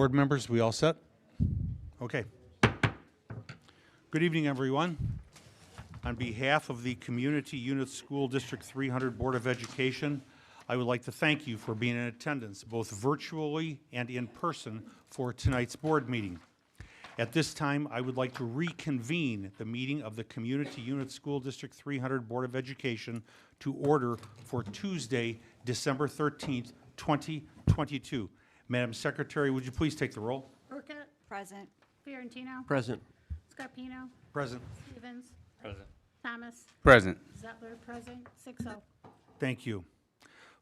Board members, we all set? Okay. Good evening, everyone. On behalf of the Community Unit School District 300 Board of Education, I would like to thank you for being in attendance, both virtually and in person, for tonight's board meeting. At this time, I would like to reconvene the meeting of the Community Unit School District 300 Board of Education to order for Tuesday, December 13th, 2022. Madam Secretary, would you please take the roll? Burkett. Present. Fiorentino. Present. Scarpino. Present. Stevens. Present. Thomas. Present. Zettler. Present. 6-0. Thank you.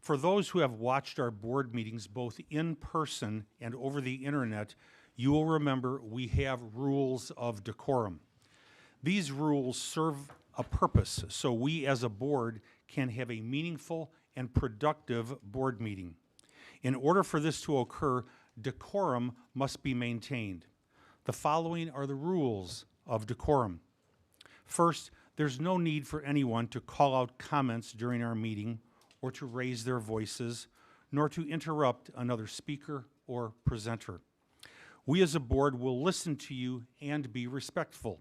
For those who have watched our board meetings both in person and over the internet, you will remember we have rules of decorum. These rules serve a purpose so we as a board can have a meaningful and productive board meeting. In order for this to occur, decorum must be maintained. The following are the rules of decorum. First, there's no need for anyone to call out comments during our meeting or to raise their voices, nor to interrupt another speaker or presenter. We as a board will listen to you and be respectful.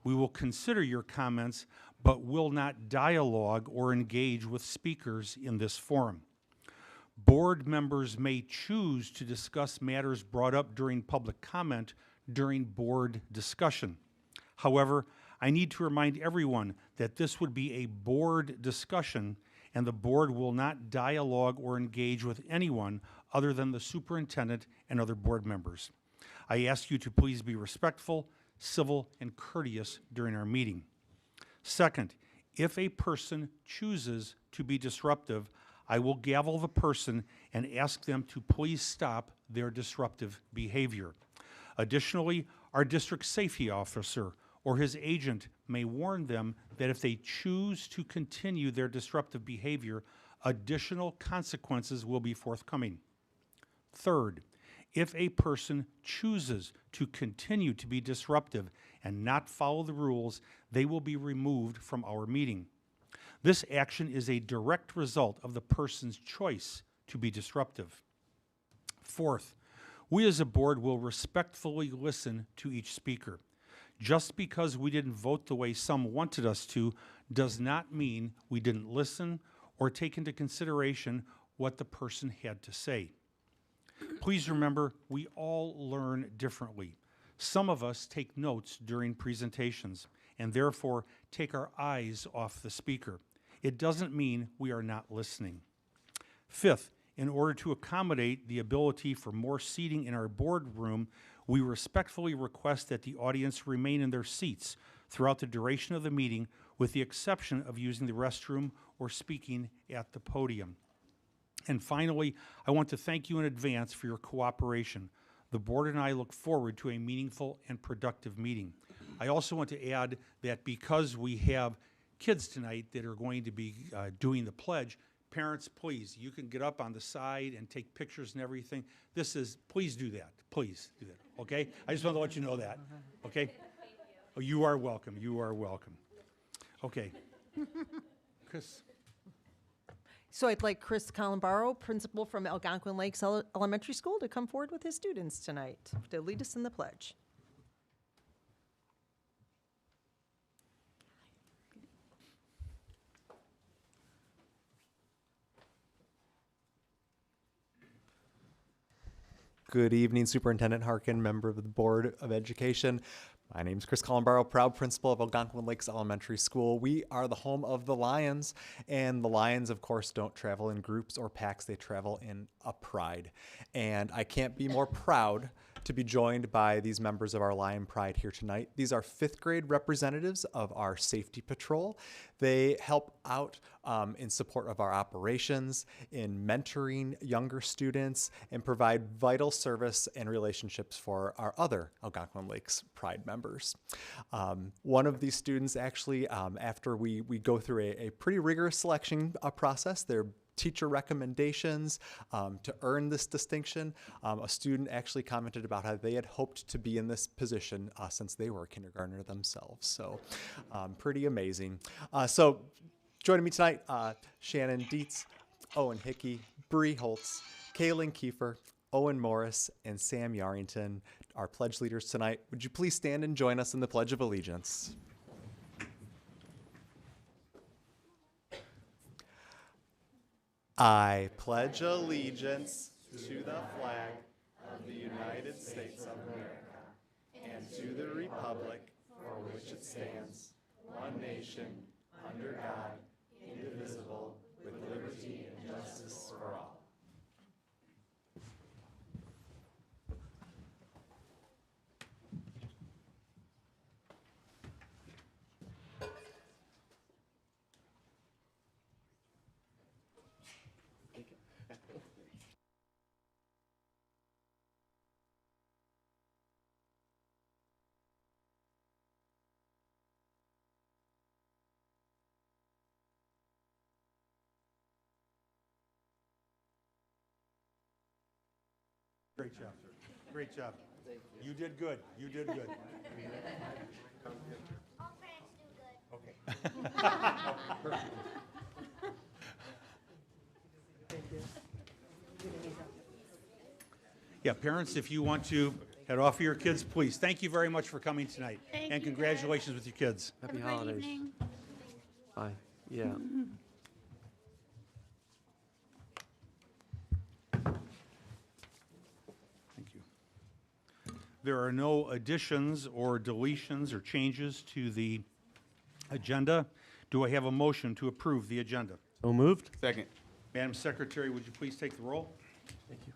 We will consider your comments, but will not dialogue or engage with speakers in this forum. Board members may choose to discuss matters brought up during public comment during board discussion. However, I need to remind everyone that this would be a board discussion and the board will not dialogue or engage with anyone other than the superintendent and other board members. I ask you to please be respectful, civil, and courteous during our meeting. Second, if a person chooses to be disruptive, I will gavel the person and ask them to please stop their disruptive behavior. Additionally, our district safety officer or his agent may warn them that if they choose to continue their disruptive behavior, additional consequences will be forthcoming. Third, if a person chooses to continue to be disruptive and not follow the rules, they will be removed from our meeting. This action is a direct result of the person's choice to be disruptive. Fourth, we as a board will respectfully listen to each speaker. Just because we didn't vote the way some wanted us to does not mean we didn't listen or take into consideration what the person had to say. Please remember, we all learn differently. Some of us take notes during presentations and therefore take our eyes off the speaker. It doesn't mean we are not listening. Fifth, in order to accommodate the ability for more seating in our boardroom, we respectfully request that the audience remain in their seats throughout the duration of the meeting, with the exception of using the restroom or speaking at the podium. And finally, I want to thank you in advance for your cooperation. The board and I look forward to a meaningful and productive meeting. I also want to add that because we have kids tonight that are going to be doing the pledge, parents, please, you can get up on the side and take pictures and everything. Please do that. Please do that, okay? I just want to let you know that, okay? Oh, you are welcome. You are welcome. Okay. Chris. So I'd like Chris Columbaro, principal from Algonquin Lakes Elementary School, to come forward with his students tonight to lead us in the pledge. Good evening, Superintendent Harkin, member of the Board of Education. My name is Chris Columbaro, proud principal of Algonquin Lakes Elementary School. We are the home of the Lions, and the Lions, of course, don't travel in groups or packs. They travel in a pride. And I can't be more proud to be joined by these members of our Lion Pride here tonight. These are fifth grade representatives of our safety patrol. They help out in support of our operations, in mentoring younger students, and provide vital service and relationships for our other Algonquin Lakes Pride members. One of these students actually, after we go through a pretty rigorous selection process, they're teacher recommendations to earn this distinction. A student actually commented about how they had hoped to be in this position since they were a kindergartner themselves. So pretty amazing. So joining me tonight, Shannon Dietz, Owen Hickey, Bree Holtz, Kaylin Kiefer, Owen Morris, and Sam Yarrington, our pledge leaders tonight. Would you please stand and join us in the Pledge of Allegiance? I pledge allegiance to the flag of the United States of America and to the republic for which it stands, one nation, under God, indivisible, with liberty and justice for all. Great job, sir. Great job. You did good. You did good. All parents do good. Okay. Yeah, parents, if you want to head off of your kids, please. Thank you very much for coming tonight. Thank And you, congratulations with your kids. Have Happy a great holidays. evening. Bye. Yeah. Thank you. There are no additions or deletions or changes to the agenda. Do I have a motion to approve the agenda? So moved. Second. Madam Secretary, would you please take the roll? Thank you.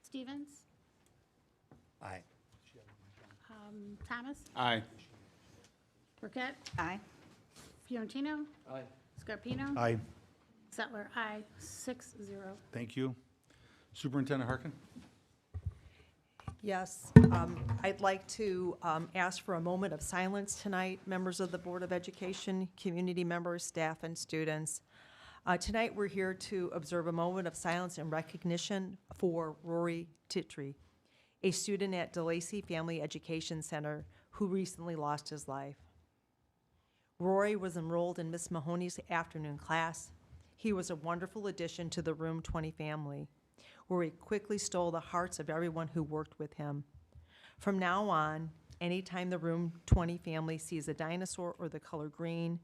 Stevens? Aye. Thomas? Aye. Burkett? Aye. Fiorentino? Aye. Scarpino? Aye. Zettler, aye. 6-0. Thank you. Superintendent Harkin? Yes, I'd like to ask for a moment of silence tonight, members of the Board of Education, community members, staff, and students. Tonight, we're here to observe a moment of silence and recognition for Rory Titry, a student at DeLacy Family Education Center who recently lost his life. Rory was enrolled in Miss Mahoney's afternoon class. He was a wonderful addition to the Room 20 family, where he quickly stole the hearts of everyone who worked with him. From now on, anytime the Room 20 family sees a dinosaur or the color green,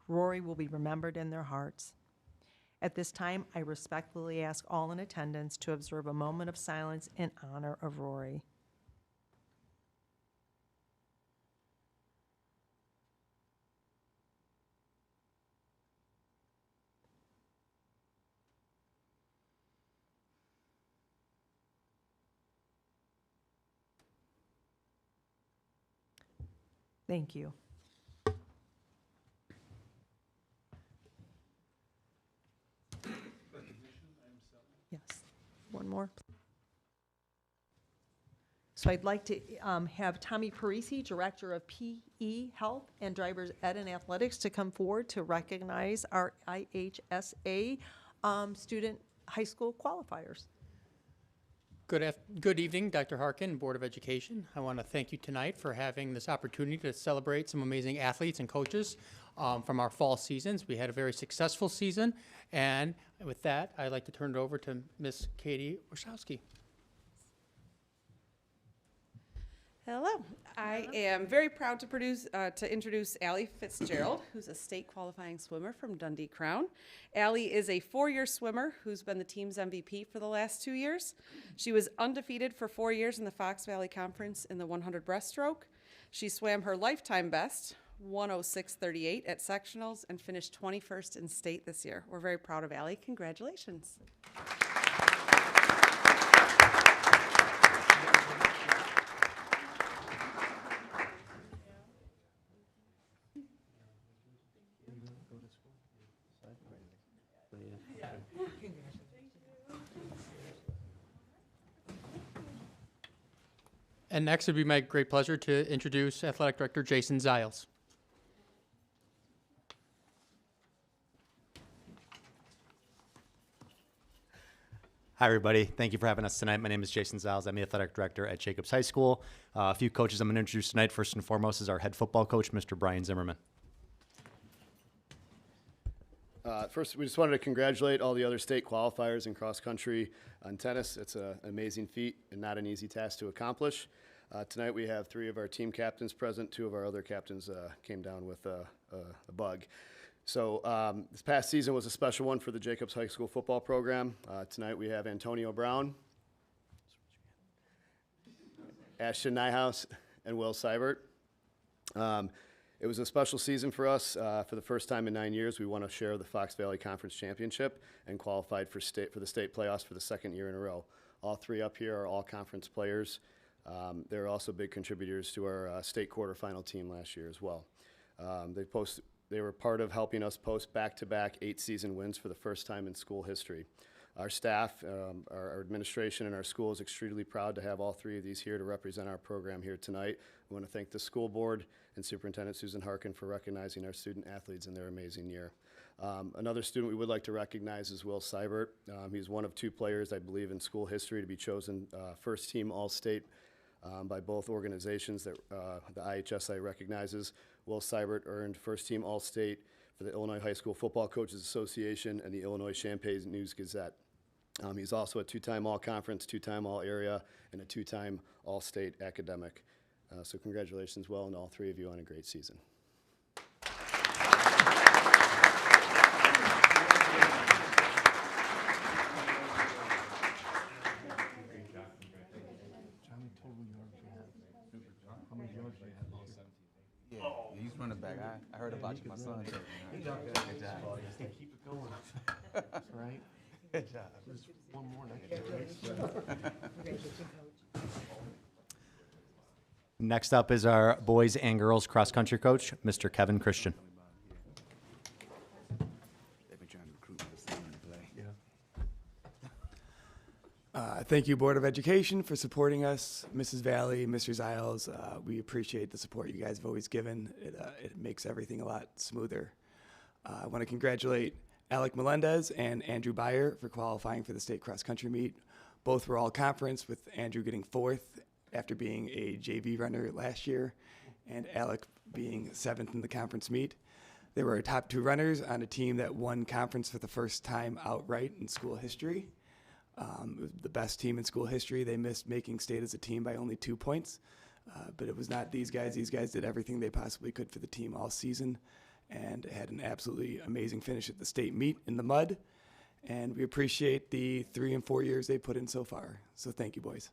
Rory will be remembered in their hearts. At this time, I respectfully ask all in attendance to observe a moment of silence in honor of Rory. Thank you. Yes, one more. So I'd like to have Tommy Parisi, Director of PE Health and Drivers Ed and Athletics, to come forward to recognize our IHSA student high school qualifiers. Good evening, Dr. Harkin, Board of Education. I want to thank you tonight for having this opportunity to celebrate some amazing athletes and coaches from our fall seasons. We had a very successful season, and with that, I'd like to turn it over to Miss Katie Warshawski. Hello. I am very proud to introduce Allie Fitzgerald, who's a state qualifying swimmer from Dundee Crown. Allie is a four-year swimmer who's been the team's MVP for the last 2 years. She was undefeated for 4 years in the Fox Valley Conference in the 100 breaststroke. She swam her lifetime best, 1:06:38 at sectionals, and finished 21st in state this year. We're very proud of Allie. Congratulations. And next, it would be my great pleasure to introduce Athletic Director Jason Ziles. Hi, everybody. Thank you for having us tonight. My name is Jason Ziles. I'm the athletic director at Jacobs High School. A few coaches I'm going to introduce tonight. First and foremost is our head football coach, Mr. Brian Zimmerman. First, we just wanted to congratulate all the other state qualifiers in cross country on tennis. It's an amazing feat and not an easy task to accomplish. Tonight we have 3 of our team captains present. 2 of our other captains came down with a bug. So this past season was a special one for the Jacobs High School football program. Tonight we have Antonio Brown, Ashton Nyhouse, and Will Seibert. It was a special season for us. For the first time in 9 years, we won a share of the Fox Valley Conference Championship and qualified for the state playoffs for the 2nd year in a row. All 3 up here are all conference players. They're also big contributors to our state quarterfinal team last year as well. They were part of helping us post back-to-back 8-season wins for the first time in school history. Our staff, our administration, and our school is extremely proud to have all 3 of these here to represent our program here tonight. I want to thank the school board and Superintendent Susan Harkin for recognizing our student athletes in their amazing year. Another student we would like to recognize is Will Seibert. He's one of 2 players, I believe, in school history to be chosen first team All-State by both organizations that the IHSI recognizes. Will Seibert earned first team All-State for the Illinois High School Football Coaches Association and the Illinois Champaign News Gazette. He's also a 2-time All-Conference, 2-time All-Area, and a 2-time All-State academic. So congratulations, Will, and all 3 of you on a great season. Yeah, he's running back. I heard about you, my son. Good job. Good job. Keep it going. Right? Good job. Just one more next Next up is our boys and girls cross country coach, Mr. Kevin Christian. They've been trying to recruit my son to play. Thank you, Board of Education, for supporting us. Mrs. Valley, Mr. Ziles, we appreciate the support you guys have always given. It makes everything a lot smoother. I want to congratulate Alec Melendez and Andrew Byer for qualifying for the state cross-country meet. Both were all conference, with Andrew getting 4th after being a JV runner last year, and Alec being 7th in the conference meet. They were our top 2 runners on a team that won conference for the first time outright in school history. The best team in school history. They missed making state as a team by only 2 points, but it was not these guys. These guys did everything they possibly could for the team all season and had an absolutely amazing finish at the state meet in the mud. And we appreciate the 3 and 4 years they put in so far. So thank you, boys.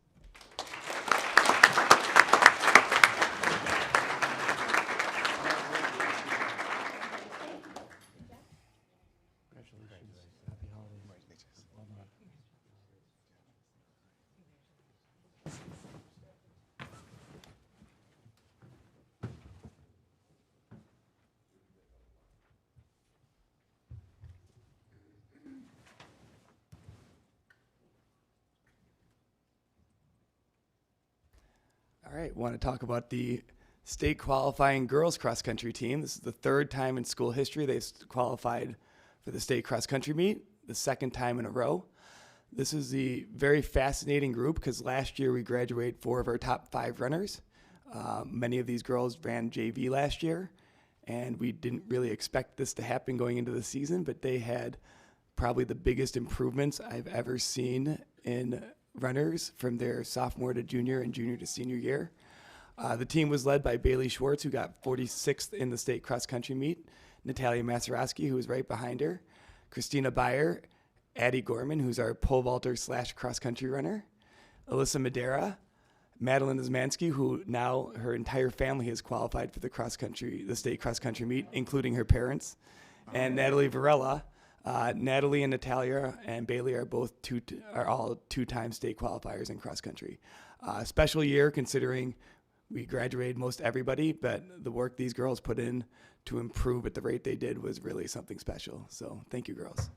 All right, want to talk about the state qualifying girls cross country team. This is the 3rd time in school history they've qualified for the state cross country meet, the 2nd time in a row. This is a very fascinating group because last year we graduated 4 of our top 5 runners. Many of these girls ran JV last year, and we didn't really expect this to happen going into the season, but they had probably the biggest improvements I've ever seen in runners from their sophomore to junior and junior to senior year. The team was led by Bailey Schwartz, who got 46th in the state cross-country meet, Natalia Masarovsky, who was right behind her, Christina Byer, Addie Gorman, who's our pole vaulter / cross-country runner, Alyssa Madera, Madeline Zmansky, who now her entire family has qualified for the state cross-country meet, including her parents, and Natalie Varela. Natalie and Natalia and Bailey are all 2-time state qualifiers in cross country. Special year considering we graduated most everybody, but the work these girls put in to improve at the rate they did was really something special. So thank you, girls.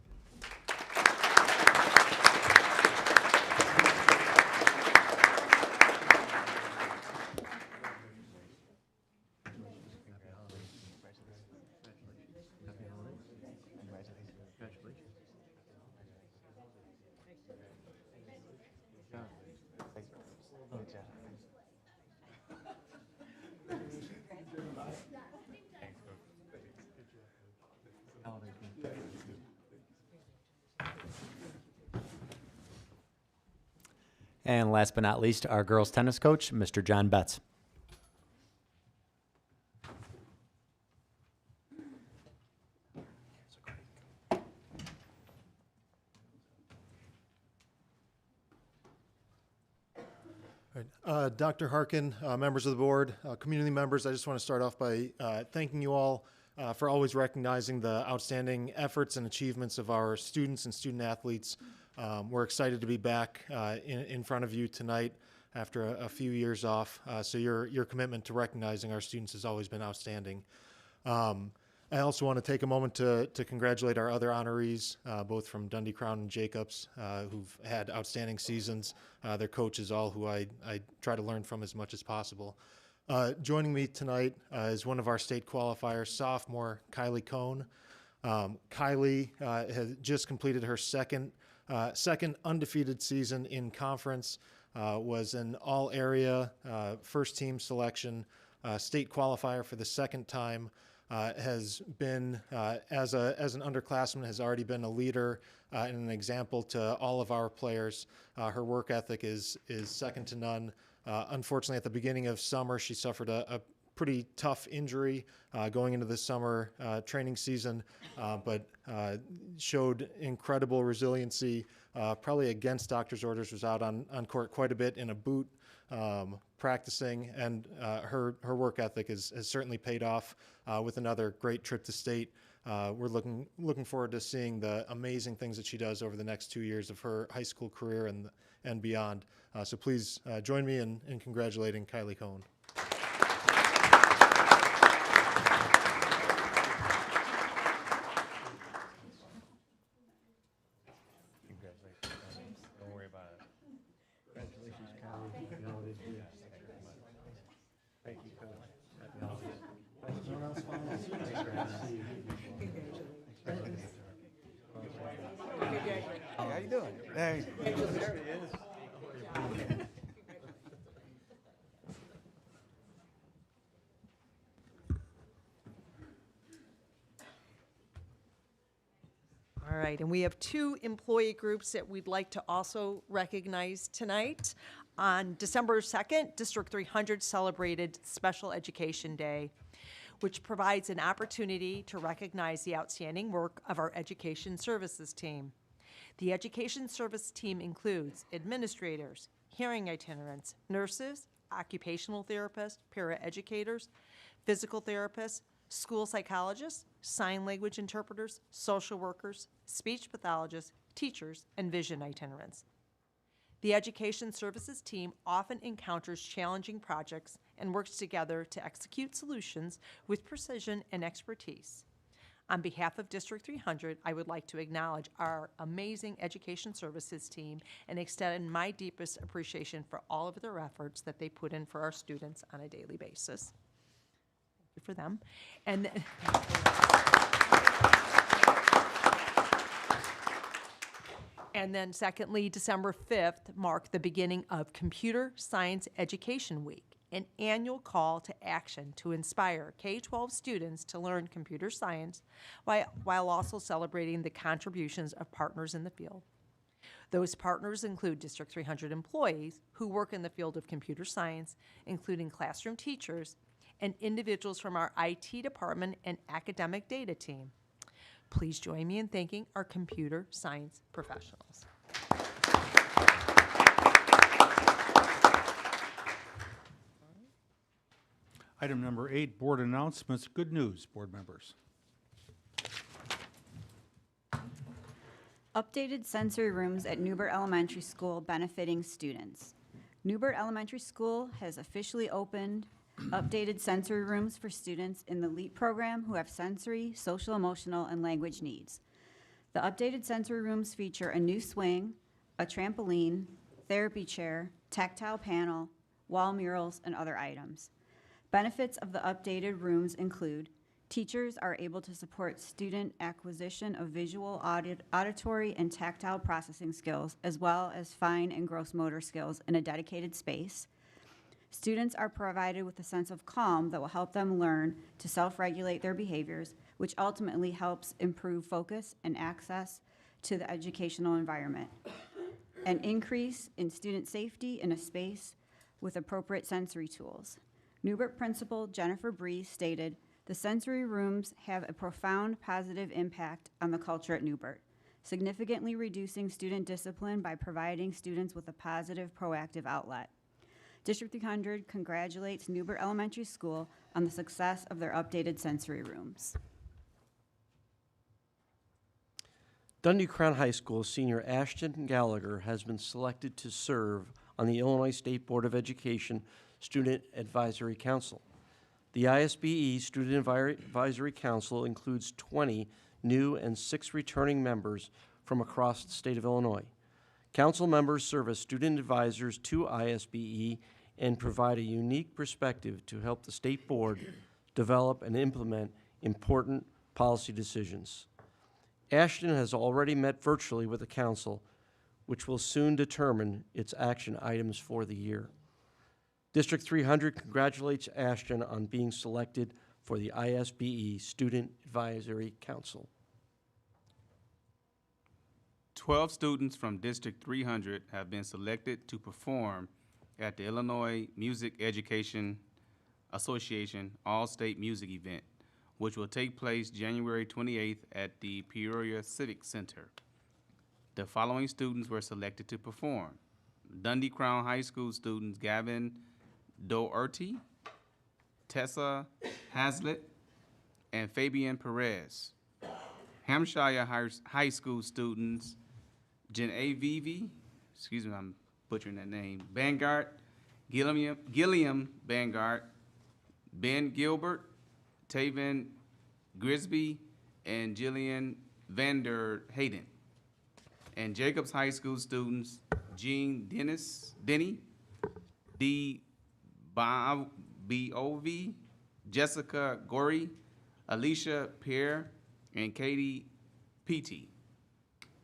And last but not least, our girls tennis coach, Mr. John Betts. Dr. Harkin, members of the board, community members, I just want to start off by thanking you all for always recognizing the outstanding efforts and achievements of our students and student athletes. We're excited to be back in front of you tonight after a few years off. So your commitment to recognizing our students has always been outstanding. I also want to take a moment to congratulate our other honorees, both from Dundee Crown and Jacobs, who've had outstanding seasons. Their coaches, all who I try to learn from as much as possible. Joining me tonight is one of our state qualifiers, sophomore Kylie Cohn. Kylie has just completed her second undefeated season in conference, was an all-area first team selection, state qualifier for the second time. Has been, as an underclassman, has already been a leader and an example to all of our players. Her work ethic is second to none. Unfortunately, at the beginning of summer, she suffered a pretty tough injury going into the summer training season, but showed incredible resiliency, probably against doctor's orders, was out on court quite a bit in a boot, practicing, and her work ethic has certainly paid off with another great trip to state. We're looking forward to seeing the amazing things that she does over the next 2 years of her high school career and beyond. So please join me in congratulating Kylie Cohn. Don't worry about it. Congratulations, Kylie. Happy holidays to you. Thank you, Coach. Happy holidays. Anyone else find this? How you doing? Hey. There he is. All right, and we have two employee groups that we'd like to also recognize tonight. On December 2nd, District 300 celebrated Special Education Day, which provides an opportunity to recognize the outstanding work of our Education Services team. The Education Service team includes administrators, hearing itinerants, nurses, occupational therapists, paraeducators, physical therapists, school psychologists, sign language interpreters, social workers, speech pathologists, teachers, and vision itinerants. The Education Services team often encounters challenging projects and works together to execute solutions with precision and expertise. On behalf of District 300, I would like to acknowledge our amazing Education Services team and extend my deepest appreciation for all of their efforts that they put in for our students on a daily basis. Thank you for them. And then secondly, December 5th marked the beginning of Computer Science Education Week, an annual call to action to inspire K-12 students to learn computer science while also celebrating the contributions of partners in the field. Those partners include District 300 employees who work in the field of computer science, including classroom teachers and individuals from our IT department and academic data team. Please join me in thanking our computer science professionals. Item number 8, board announcements. Good news, board members. Updated sensory rooms at Newbert Elementary School benefiting students. Newbert Elementary School has officially opened updated sensory rooms for students in the LEAP program who have sensory, social, emotional, and language needs. The updated sensory rooms feature a new swing, a trampoline, therapy chair, tactile panel, wall murals, and other items. Benefits of the updated rooms include teachers are able to support student acquisition of visual, auditory, and tactile processing skills, as well as fine and gross motor skills in a dedicated space. Students are provided with a sense of calm that will help them learn to self-regulate their behaviors, which ultimately helps improve focus and access to the educational environment. an increase in student safety in a space with appropriate sensory tools. Newbert Principal Jennifer Bree stated, "The sensory rooms have a profound positive impact on the culture at Newbert, significantly reducing student discipline by providing students with a positive, proactive outlet." District 300 congratulates Newbert Elementary School on the success of their updated sensory rooms. Dundee Crown High School senior Ashton Gallagher has been selected to serve on the Illinois State Board of Education Student Advisory Council. The ISBE Student Advisory Council includes 20 new and 6 returning members from across the state of Illinois. Council members serve as student advisors to ISBE and provide a unique perspective to help the state board develop and implement important policy decisions. Ashton has already met virtually with the council, which will soon determine its action items for the year. District 300 congratulates Ashton on being selected for the ISBE Student Advisory Council. 12 students from District 300 have been selected to perform at the Illinois Music Education Association All-State Music Event, which will take place January 28th at the Peoria Civic Center. The following students were selected to perform: Dundee Crown High School students Gavin Doherty, Tessa Hazlitt, and Fabian Perez. Hampshire High School students Janae Vivi, excuse me, I'm butchering that name, Bangard, Gilliam Bangard, Ben Gilbert, Taven Grisby, and Jillian Vander Hayden. And Jacobs High School students Jean Denny, D. Bovi, Jessica Gorey, Alicia Pierre, and Katie Petey.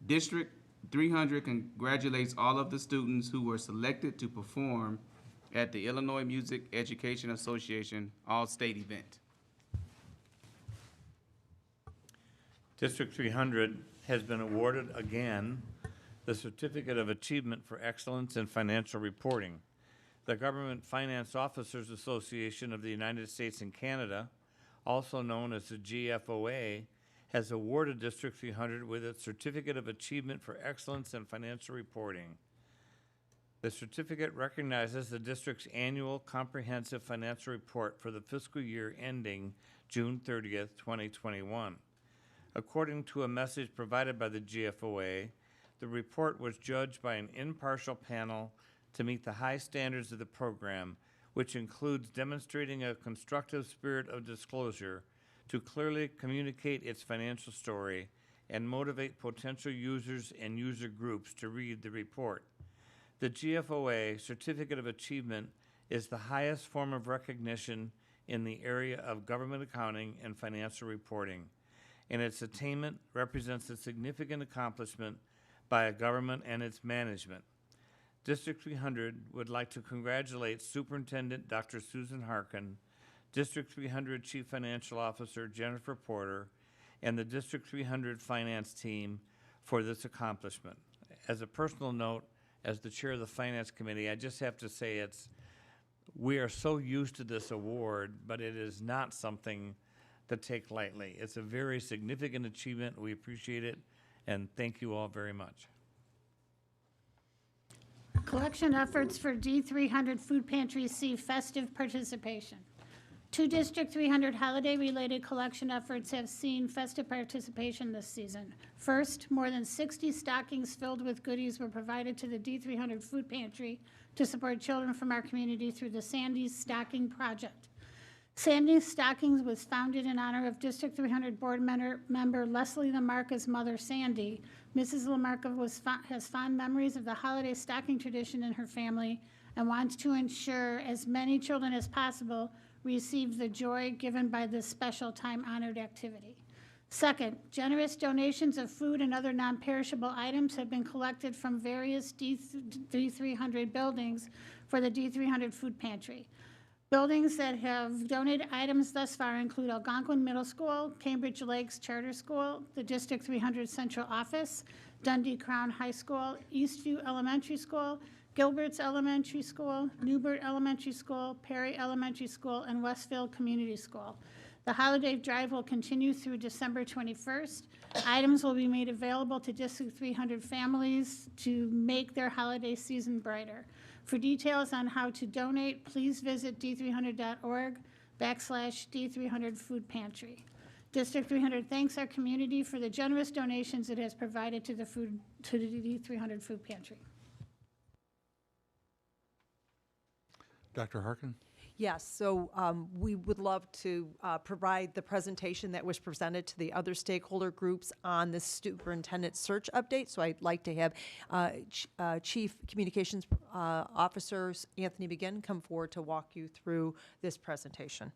District 300 congratulates all of the students who were selected to perform at the Illinois Music Education Association All-State event. District 300 has been awarded again the Certificate of Achievement for Excellence in Financial Reporting. The Government Finance Officers Association of the United States and Canada, also known as the GFOA, has awarded District 300 with its Certificate of Achievement for Excellence in Financial Reporting. The certificate recognizes the district's annual comprehensive financial report for the fiscal year ending June 30th, 2021. According to a message provided by the GFOA, the report was judged by an impartial panel to meet the high standards of the program, which includes demonstrating a constructive spirit of disclosure to clearly communicate its financial story and motivate potential users and user groups to read the report. The GFOA Certificate of Achievement is the highest form of recognition in the area of government accounting and financial reporting, and its attainment represents a significant accomplishment by a government and its management. District 300 would like to congratulate Superintendent Dr. Susan Harkin, District 300 Chief Financial Officer Jennifer Porter, and the District 300 Finance team for this accomplishment. As a personal note, as the chair of the Finance Committee, I just have to say we are so used to this award, but it is not something to take lightly. It's a very significant achievement. We appreciate it, and thank you all very much. Collection efforts for D300 Food Pantry see festive participation. 2 District 300 holiday-related collection efforts have seen festive participation this season. First, more than 60 stockings filled with goodies were provided to the D300 Food Pantry to support children from our community through the Sandy's Stocking Project. Sandy's Stockings was founded in honor of District 300 board member Leslie Lamarca's mother, Sandy. Mrs. Lamarca has fond memories of the holiday stocking tradition in her family and wants to ensure as many children as possible receive the joy given by this special time-honored activity. Second, generous donations of food and other non-perishable items have been collected from various D300 buildings for the D300 Food Pantry. Buildings that have donated items thus far include Algonquin Middle School, Cambridge Lakes Charter School, the District 300 Central Office, Dundee Crown High School, Eastview Elementary School, Gilbert's Elementary School, Newbert Elementary School, Perry Elementary School, and Westfield Community School. The holiday drive will continue through December 21st. Items will be made available to District 300 families to make their holiday season brighter. For details on how to donate, please visit d300.org/D300 Food Pantry. District 300 thanks our community for the generous donations it has provided to the D300 Food Pantry. Dr. Harkin? Yes, so we would love to provide the presentation that was presented to the other stakeholder groups on the superintendent search update. So I'd like to have Chief Communications Officer Anthony McGinn come forward to walk you through this presentation.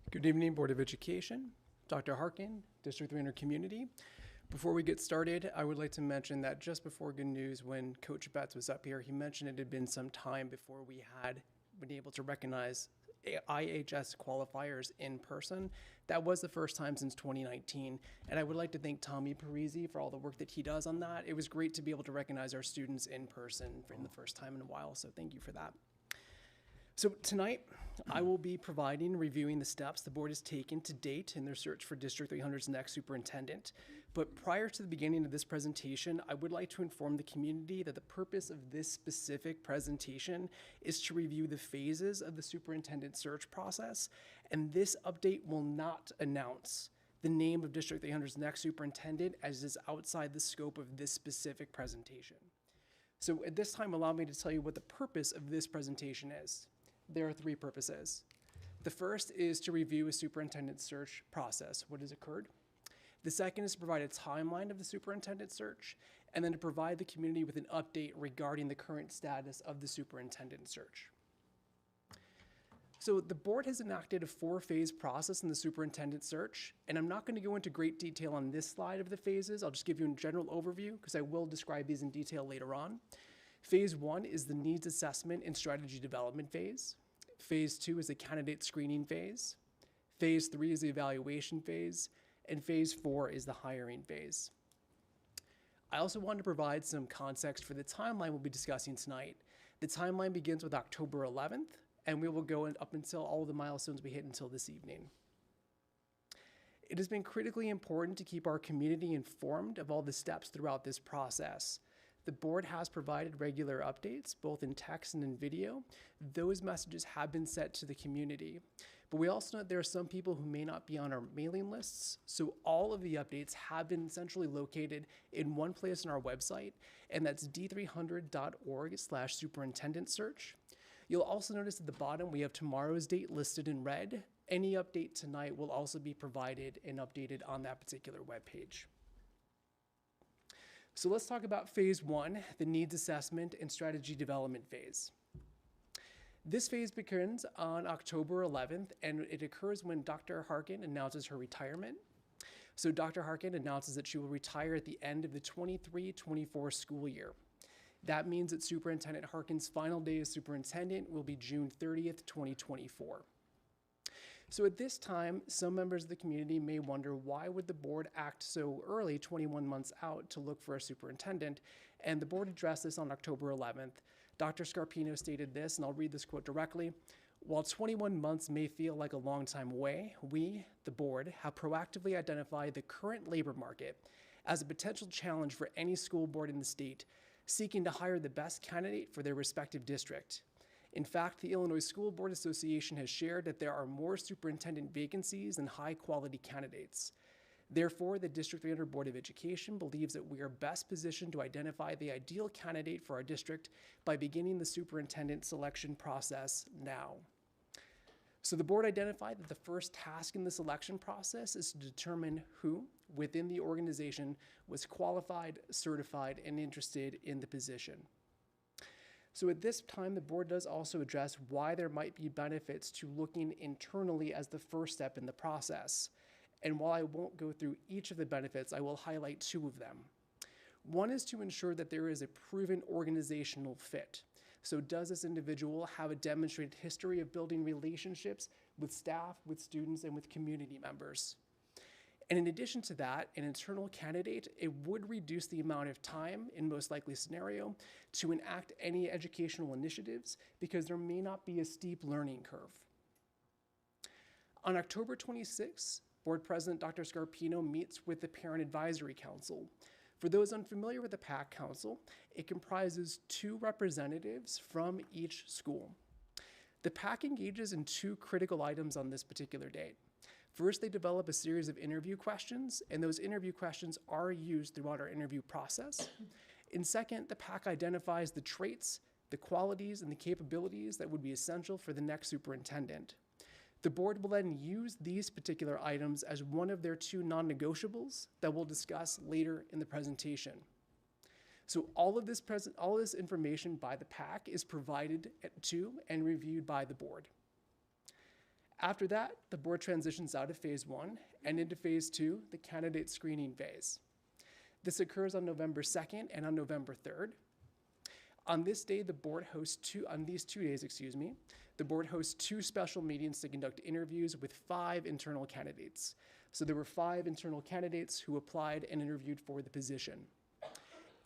Good evening, Board of Education, Dr. Harkin, District 300 Community. Before we get started, I would like to mention that just before Good News, when Coach Betts was up here, he mentioned it had been some time before we had been able to recognize IHS qualifiers in person. That was the first time since 2019. And I would like to thank Tommy Parisi for all the work that he does on that. It was great to be able to recognize our students in person for the first time in a while, so thank you for that. So tonight, I will be providing and reviewing the steps the board has taken to date in their search for District 300's next superintendent. But prior to the beginning of this presentation, I would like to inform the community that the purpose of this specific presentation is to review the phases of the superintendent search process, and this update will not announce the name of District 300's next superintendent, as is outside the scope of this specific presentation. So at this time, allow me to tell you what the purpose of this presentation is. There are three purposes. The first is to review a superintendent search process, what has occurred. The second is to provide a timeline of the superintendent search, and then to provide the community with an update regarding the current status of the superintendent search. So the board has enacted a 4-phase process in the superintendent search, and I'm not going to go into great detail on this slide of the phases. I'll just give you a general overview because I will describe these in detail later on. Phase 1 is the needs assessment and strategy development phase. Phase 2 is the candidate screening phase. Phase 3 is the evaluation phase. And phase 4 is the hiring phase. I also want to provide some context for the timeline we'll be discussing tonight. The timeline begins with October 11th, and we will go up until all the milestones we hit until this evening. It has been critically important to keep our community informed of all the steps throughout this process. The board has provided regular updates, both in text and in video. Those messages have been sent to the community. But we also know that there are some people who may not be on our mailing lists, so all of the updates have been centrally located in one place on our website, and that's d300.org/superintendent search. You'll also notice at the bottom we have tomorrow's date listed in red. Any update tonight will also be provided and updated on that particular webpage. So let's talk about phase 1, the needs assessment and strategy development phase. This phase begins on October 11th, and it occurs when Dr. Harkin announces her retirement. So Dr. Harkin announces that she will retire at the end of the 23-24 school year. That means that Superintendent Harkin's final day as superintendent will be June 30th, 2024. So at this time, some members of the community may wonder, why would the board act so early, 21 months out, to look for a superintendent? And the board addressed this on October 11th. Dr. Scarpino stated this, and I'll read this quote directly. While 21 months may feel like a long time away, we, the board, have proactively identified the current labor market as a potential challenge for any school board in the state seeking to hire the best candidate for their respective district. In fact, the Illinois School Board Association has shared that there are more superintendent vacancies than high-quality candidates. Therefore, the District 300 Board of Education believes that we are best positioned to identify the ideal candidate for our district by beginning the superintendent selection process now. So the board identified that the first task in the selection process is to determine who within the organization was qualified, certified, and interested in the position. So at this time, the board does also address why there might be benefits to looking internally as the first step in the process. And while I won't go through each of the benefits, I will highlight 2 of them. One is to ensure that there is a proven organizational fit. So does this individual have a demonstrated history of building relationships with staff, with students, and with community members? And in addition to that, an internal candidate, it would reduce the amount of time, in most likely scenario, to enact any educational initiatives because there may not be a steep learning curve. On October 26th, Board President Dr. Scarpino meets with the Parent Advisory Council. For those unfamiliar with the PAC Council, it comprises 2 representatives from each school. The PAC engages in 2 critical items on this particular date. First, they develop a series of interview questions, and those interview questions are used throughout our interview process. And second, the PAC identifies the traits, the qualities, and the capabilities that would be essential for the next superintendent. The board will then use these particular items as one of their 2 non-negotiables that we'll discuss later in the presentation. So all of this information by the PAC is provided to and reviewed by the board. After that, the board transitions out of phase 1 and into phase 2, the candidate screening phase. This occurs on November 2nd and on November 3rd. On this day, the board hosts on these 2 days, the board hosts 2 special meetings to conduct interviews with 5 internal candidates. So there were 5 internal candidates who applied and interviewed for the position.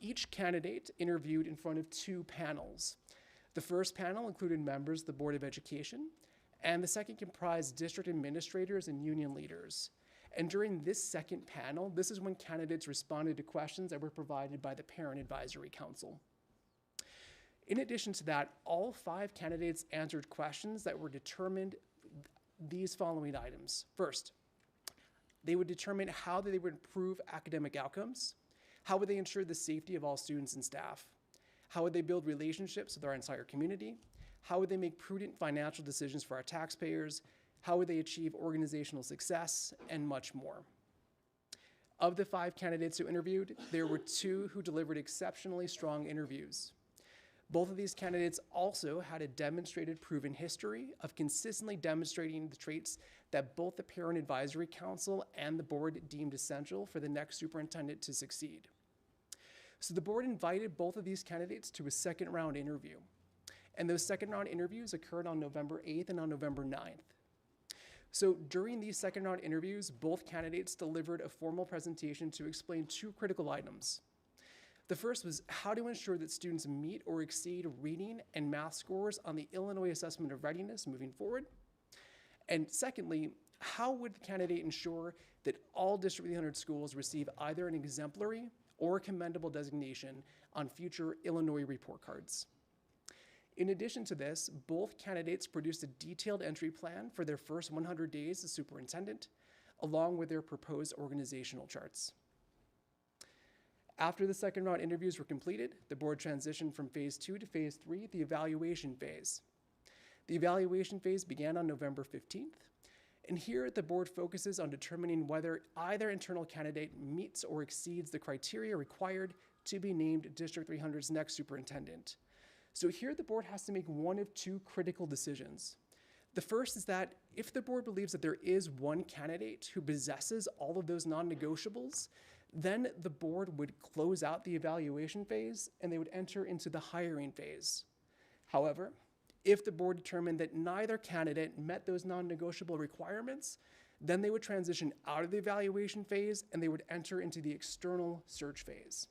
Each candidate interviewed in front of 2 panels. The first panel included members of the Board of Education, and the second comprised district administrators and union leaders. And during this second panel, this is when candidates responded to questions that were provided by the Parent Advisory Council. In addition to that, all 5 candidates answered questions that were determined these following items. First, they would determine how they would improve academic outcomes, how would they ensure the safety of all students and staff, how would they build relationships with our entire community, how would they make prudent financial decisions for our taxpayers, how would they achieve organizational success, and much more. Of the 5 candidates who interviewed, there were 2 who delivered exceptionally strong interviews. Both of these candidates also had a demonstrated proven history of consistently demonstrating the traits that both the Parent Advisory Council and the board deemed essential for the next superintendent to succeed. So the board invited both of these candidates to a second round interview. And those second round interviews occurred on November 8th and on November 9th. So during these second round interviews, both candidates delivered a formal presentation to explain 2 critical items. The first was how to ensure that students meet or exceed reading and math scores on the Illinois Assessment of Readiness moving forward. And secondly, how would the candidate ensure that all District 300 schools receive either an exemplary or commendable designation on future Illinois report cards? In addition to this, both candidates produced a detailed entry plan for their first 100 days as superintendent, along with their proposed organizational charts. After the second round interviews were completed, the board transitioned from phase 2 to phase 3, the evaluation phase. The evaluation phase began on November 15th, and here the board focuses on determining whether either internal candidate meets or exceeds the criteria required to be named District 300's next superintendent. So here the board has to make one of 2 critical decisions. The first is that if the board believes that there is one candidate who possesses all of those non-negotiables, then the board would close out the evaluation phase and they would enter into the hiring phase. However, if the board determined that neither candidate met those non-negotiable requirements, then they would transition out of the evaluation phase and they would enter into the external search phase.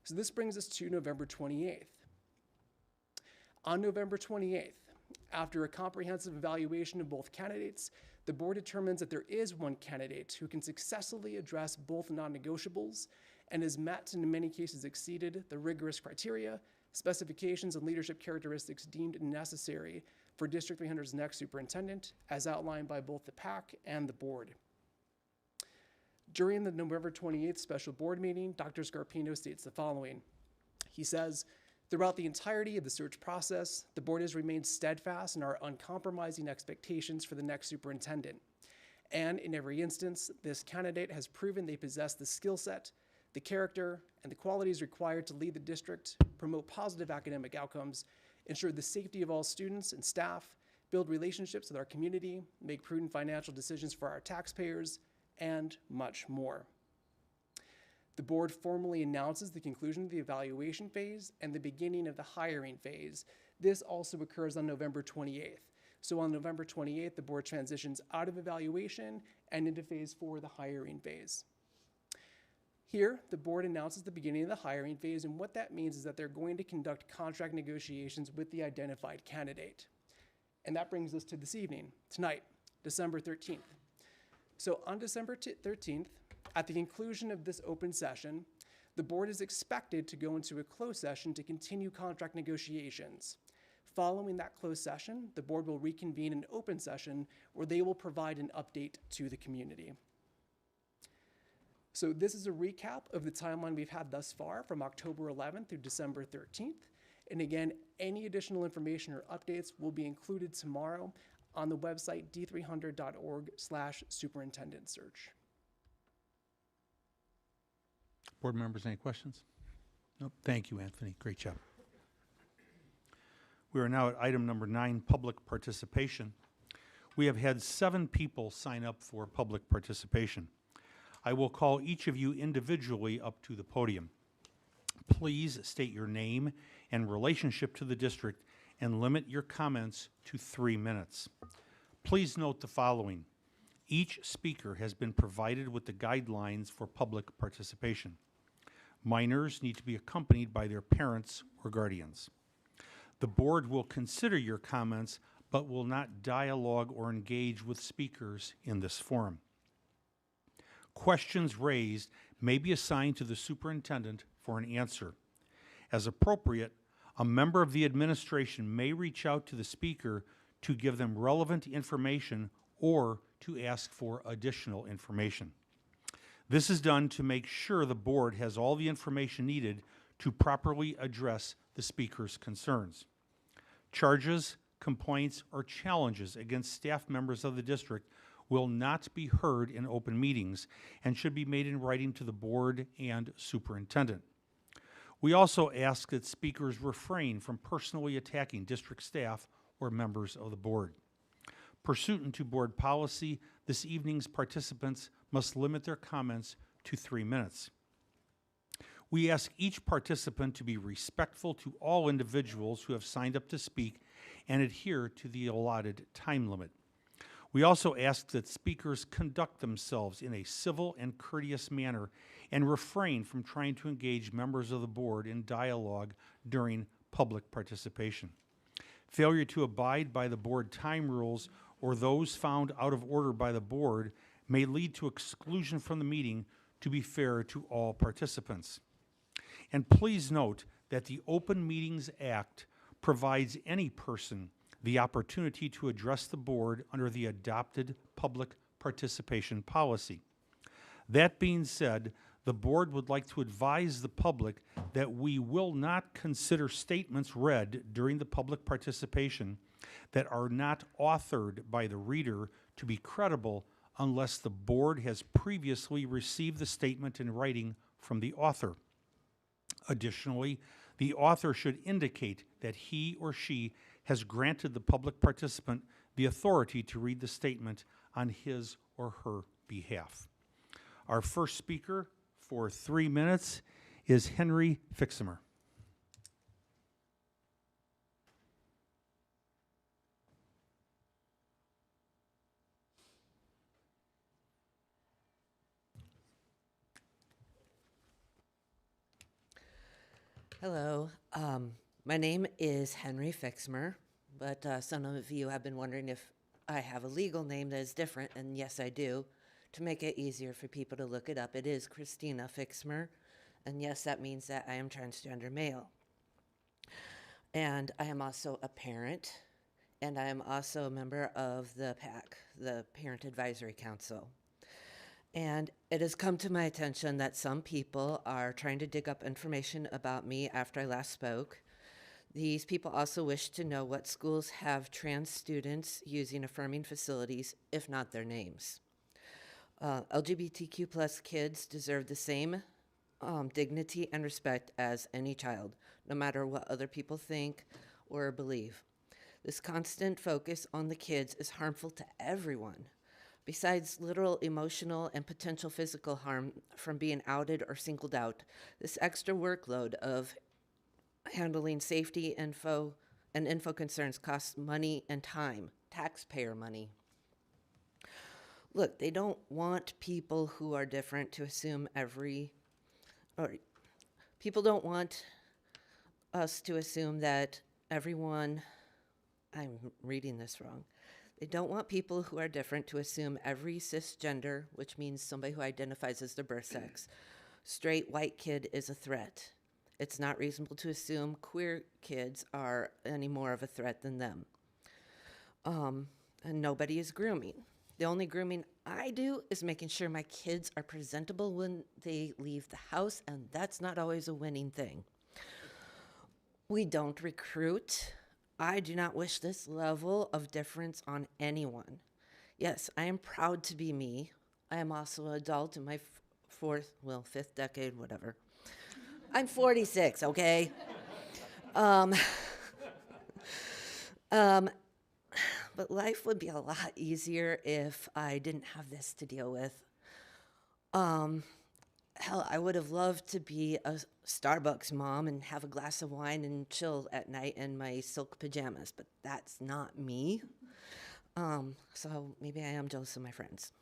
So this brings us to November 28th. On November 28th, after a comprehensive evaluation of both candidates, the board determines that there is one candidate who can successfully address both non-negotiables and has met and in many cases exceeded the rigorous criteria, specifications, and leadership characteristics deemed necessary for District 300's next superintendent, as outlined by both the PAC and the board. During the November 28th special board meeting, Dr. Scarpino states the following. He says, "Throughout the entirety of the search process, the board has remained steadfast in our uncompromising expectations for the next superintendent. And in every instance, this candidate has proven they possess the skill set, the character, and the qualities required to lead the district, promote positive academic outcomes, ensure the safety of all students and staff, build relationships with our community, make prudent financial decisions for our taxpayers, and much more." The board formally announces the conclusion of the evaluation phase and the beginning of the hiring phase. This also occurs on November 28th. So on November 28th, the board transitions out of evaluation and into phase 4, the hiring phase. Here, the board announces the beginning of the hiring phase, and what that means is that they're going to conduct contract negotiations with the identified candidate. And that brings us to this evening, tonight, December 13th. So on December 13th, at the conclusion of this open session, the board is expected to go into a closed session to continue contract negotiations. Following that closed session, the board will reconvene an open session where they will provide an update to the community. So this is a recap of the timeline we've had thus far from October 11th through December 13th. And again, any additional information or updates will be included tomorrow on the website d300.org/superintendent search. Board members, any questions? Nope. Thank you, Anthony. Great job. We are now at item number 9, public participation. We have had 7 people sign up for public participation. I will call each of you individually up to the podium. Please state your name and relationship to the district and limit your comments to 3 minutes. Please note the following. Each speaker has been provided with the guidelines for public participation. Minors need to be accompanied by their parents or guardians. The board will consider your comments but will not dialogue or engage with speakers in this forum. Questions raised may be assigned to the superintendent for an answer. As appropriate, a member of the administration may reach out to the speaker to give them relevant information or to ask for additional information. This is done to make sure the board has all the information needed to properly address the speaker's concerns. Charges, complaints, or challenges against staff members of the district will not be heard in open meetings and should be made in writing to the board and superintendent. We also ask that speakers refrain from personally attacking district staff or members of the board. Pursuant to board policy, this evening's participants must limit their comments to 3 minutes. We ask each participant to be respectful to all individuals who have signed up to speak and adhere to the allotted time limit. We also ask that speakers conduct themselves in a civil and courteous manner and refrain from trying to engage members of the board in dialogue during public participation. Failure to abide by the board time rules or those found out of order by the board may lead to exclusion from the meeting, to be fair to all participants. And please note that the Open Meetings Act provides any person the opportunity to address the board under the adopted public participation policy. That being said, the board would like to advise the public that we will not consider statements read during the public participation that are not authored by the reader to be credible unless the board has previously received the statement in writing from the author. Additionally, the author should indicate that he or she has granted the public participant the authority to read the statement on his or her behalf. Our first speaker for 3 minutes is Henry Fixmer. Hello, my name is Henry Fixmer, but some of you have been wondering if I have a legal name that is different, and yes, I do. To make it easier for people to look it up, it is Christina Fixmer, and yes, that means that I am transgender male. And I am also a parent, and I am also a member of the PAC, the Parent Advisory Council. And it has come to my attention that some people are trying to dig up information about me after I last spoke. These people also wish to know what schools have trans students using affirming facilities, if not their names. LGBTQ plus kids deserve the same dignity and respect as any child, no matter what other people think or believe. This constant focus on the kids is harmful to everyone. Besides literal emotional and potential physical harm from being outed or singled out, this extra workload of handling safety info and info concerns costs money and time, taxpayer money. Look, they don't want people who are different to assume people don't want us to assume that everyone, I'm reading this wrong. They don't want people who are different to assume every cisgender, which means somebody who identifies as their birth sex, straight white kid is a threat. It's not reasonable to assume queer kids are any more of a threat than them. And nobody is grooming. The only grooming I do is making sure my kids are presentable when they leave the house, and that's not always a winning thing. We don't recruit. I do not wish this level of difference on anyone. Yes, I am proud to be me. I am also an adult in my fifth decade, whatever. I'm 46, okay? But life would be a lot easier if I didn't have this to deal with. Hell, I would have loved to be a Starbucks mom and have a glass of wine and chill at night in my silk pajamas, but that's not me. So maybe I am jealous of my friends.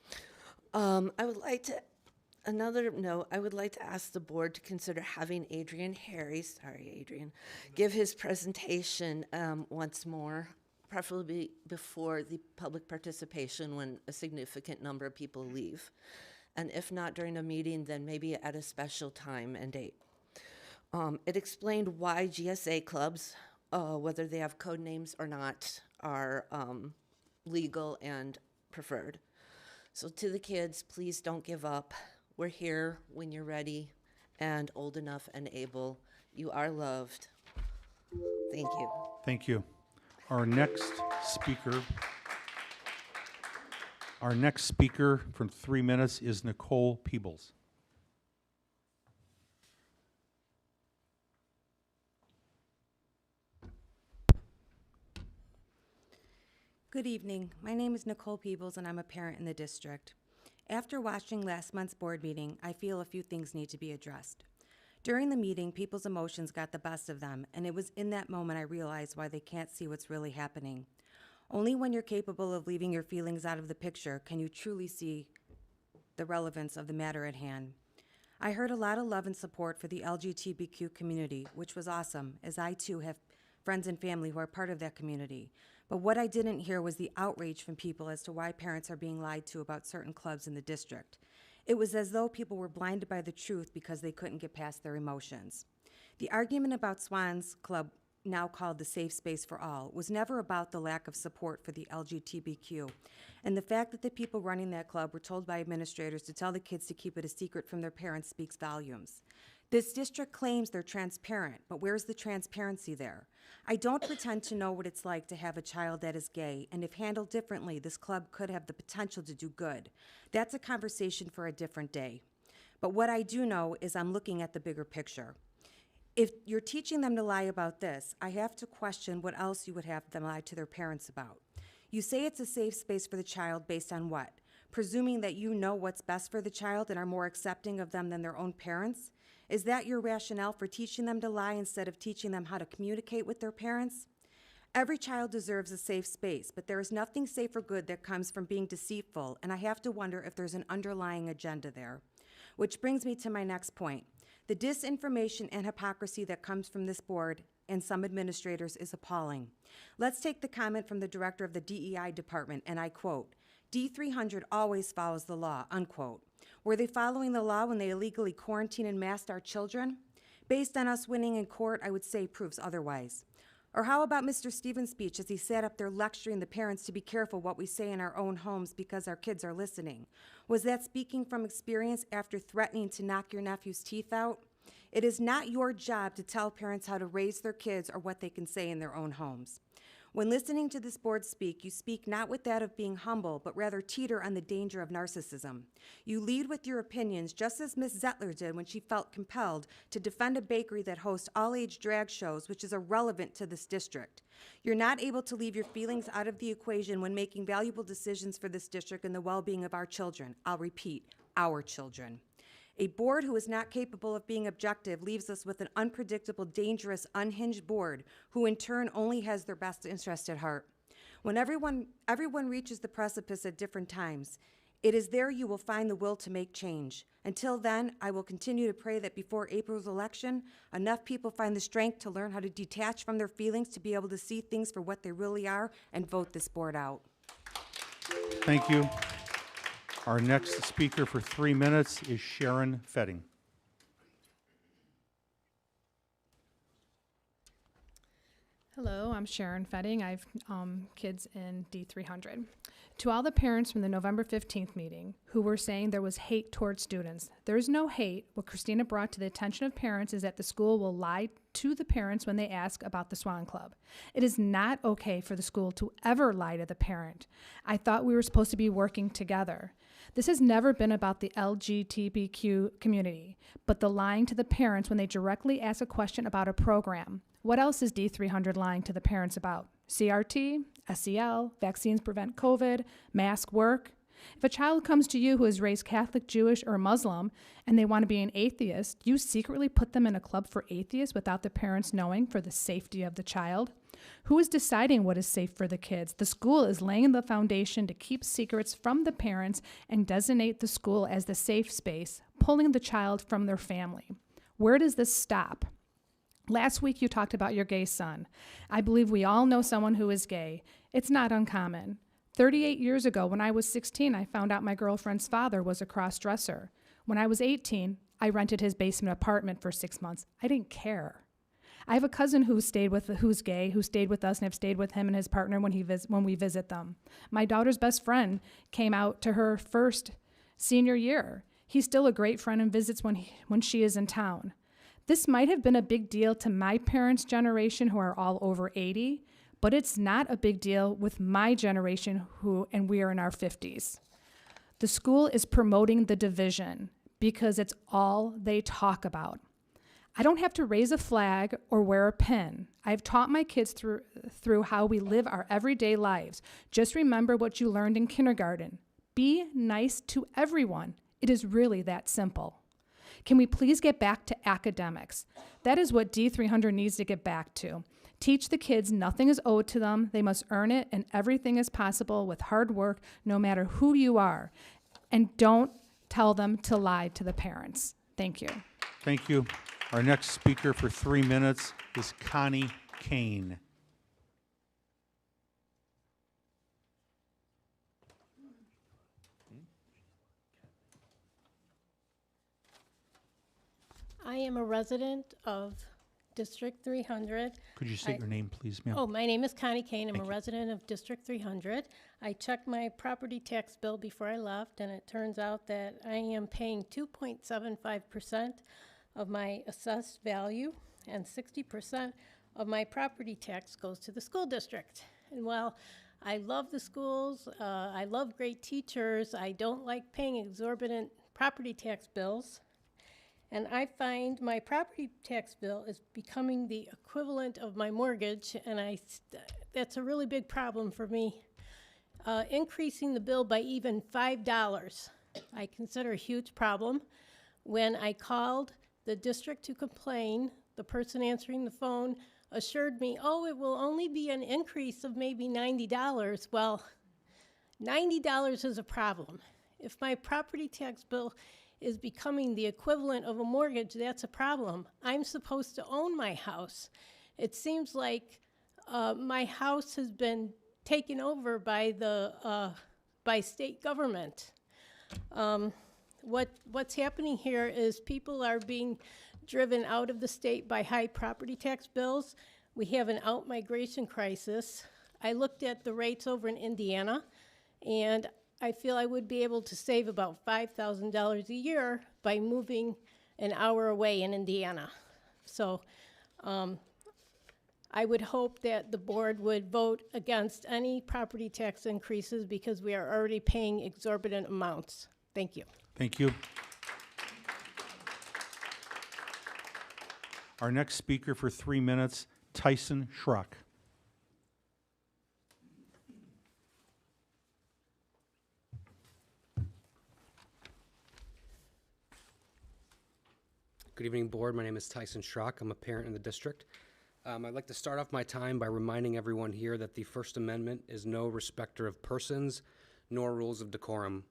I would like to ask the board to consider having Adrian Harris, give his presentation once more, preferably before the public participation when a significant number of people leave. And if not during a meeting, then maybe at a special time and date. It explained why GSA clubs, whether they have code names or not, are legal and preferred. So to the kids, please don't give up. We're here when you're ready and old enough and able. You are loved. Thank you. Thank you. Our next speaker for 3 minutes is Nicole Peebles. Good evening. My name is Nicole Peebles, and I'm a parent in the district. After watching last month's board meeting, I feel a few things need to be addressed. During the meeting, people's emotions got the best of them, and it was in that moment I realized why they can't see what's really happening. Only when you're capable of leaving your feelings out of the picture can you truly see the relevance of the matter at hand. I heard a lot of love and support for the LGBTQ community, which was awesome, as I too have friends and family who are part of that community. But what I didn't hear was the outrage from people as to why parents are being lied to about certain clubs in the district. It was as though people were blinded by the truth because they couldn't get past their emotions. The argument about Swan's Club, now called the Safe Space for All, was never about the lack of support for the LGBTQ. And the fact that the people running that club were told by administrators to tell the kids to keep it a secret from their parents speaks volumes. This district claims they're transparent, but where's the transparency there? I don't pretend to know what it's like to have a child that is gay, and if handled differently, this club could have the potential to do good. That's a conversation for a different day. But what I do know is I'm looking at the bigger picture. If you're teaching them to lie about this, I have to question what else you would have them lie to their parents about. You say it's a safe space for the child based on what? Presuming that you know what's best for the child and are more accepting of them than their own parents? Is that your rationale for teaching them to lie instead of teaching them how to communicate with their parents? Every child deserves a safe space, but there is nothing safe or good that comes from being deceitful, and I have to wonder if there's an underlying agenda there. Which brings me to my next point. The disinformation and hypocrisy that comes from this board and some administrators is appalling. Let's take the comment from the director of the DEI department, and I quote, D300 always follows the law, unquote. Were they following the law when they illegally quarantined and masked our children? Based on us winning in court, I would say proves otherwise. Or how about Mr. Stevens' speech as he sat up there lecturing the parents to be careful what we say in our own homes because our kids are listening? Was that speaking from experience after threatening to knock your nephew's teeth out? It is not your job to tell parents how to raise their kids or what they can say in their own homes. When listening to this board speak, you speak not with that of being humble, but rather teeter on the danger of narcissism. You lead with your opinions, just as Ms. Zettler did when she felt compelled to defend a bakery that hosts all-age drag shows, which is irrelevant to this district. You're not able to leave your feelings out of the equation when making valuable decisions for this district and the well-being of our children. I'll repeat, our children. A board who is not capable of being objective leaves us with an unpredictable, dangerous, unhinged board who in turn only has their best interest at heart. When everyone reaches the precipice at different times, it is there you will find the will to make change. Until then, I will continue to pray that before April's election, enough people find the strength to learn how to detach from their feelings to be able to see things for what they really are and vote this board out. Thank you. Our next speaker for 3 minutes is Sharon Fetting. Hello, I'm Sharon Fetting. I have kids in D300. To all the parents from the November 15th meeting who were saying there was hate towards students, there is no hate. What Christina brought to the attention of parents is that the school will lie to the parents when they ask about the Swan Club. It is not okay for the school to ever lie to the parent. I thought we were supposed to be working together. This has never been about the LGBTQ community, but the lying to the parents when they directly ask a question about a program. What else is D300 lying to the parents about? CRT, SEL, vaccines prevent COVID, mask work. If a child comes to you who is raised Catholic, Jewish, or Muslim, and they want to be an atheist, you secretly put them in a club for atheists without the parents knowing for the safety of the child? Who is deciding what is safe for the kids? The school is laying the foundation to keep secrets from the parents and designate the school as the safe space, pulling the child from their family. Where does this stop? Last week you talked about your gay son. I believe we all know someone who is gay. It's not uncommon. 38 years ago, when I was 16, I found out my girlfriend's father was a cross-dresser. When I was 18, I rented his basement apartment for 6 months. I didn't care. I have a cousin who's gay, who stayed with us and have stayed with him and his partner when we visit them. My daughter's best friend came out to her first senior year. He's still a great friend and visits when she is in town. This might have been a big deal to my parents' generation who are all over 80, but it's not a big deal with my generation and we are in our 50s. The school is promoting the division because it's all they talk about. I don't have to raise a flag or wear a pin. I've taught my kids through how we live our everyday lives. Just remember what you learned in kindergarten. Be nice to everyone. It is really that simple. Can we please get back to academics? That is what D300 needs to get back to. Teach the kids nothing is owed to them. They must earn it, and everything is possible with hard work, no matter who you are. And don't tell them to lie to the parents. Thank you. Thank you. Our next speaker for 3 minutes is Connie Kane. I am a resident of District 300. Could you state your name, please, ma'am? Oh, my name is Connie Kane. I'm a resident of District 300. I checked my property tax bill before I left, and it turns out that I am paying 2.75% of my assessed value, and 60% of my property tax goes to the school district. And while I love the schools, I love great teachers, I don't like paying exorbitant property tax bills. And I find my property tax bill is becoming the equivalent of my mortgage, and that's a really big problem for me. Increasing the bill by even $5, I consider a huge problem. When I called the district to complain, the person answering the phone assured me, oh, it will only be an increase of maybe $90. Well, $90 is a problem. If my property tax bill is becoming the equivalent of a mortgage, that's a problem. I'm supposed to own my house. It seems like my house has been taken over by by state government. What's happening here is people are being driven out of the state by high property tax bills. We have an out-migration crisis. I looked at the rates over in Indiana, and I feel I would be able to save about $5,000 a year by moving an hour away in Indiana. So I I would hope that the board would vote against any property tax increases because we are already paying exorbitant amounts. Thank you. Thank you. Our next speaker for 3 minutes, Tyson Schrock. Good evening, board. My name is Tyson Schrock. I'm a parent in the district. I'd like to start off my time by reminding everyone here that the First Amendment is no respecter of persons nor rules of decorum.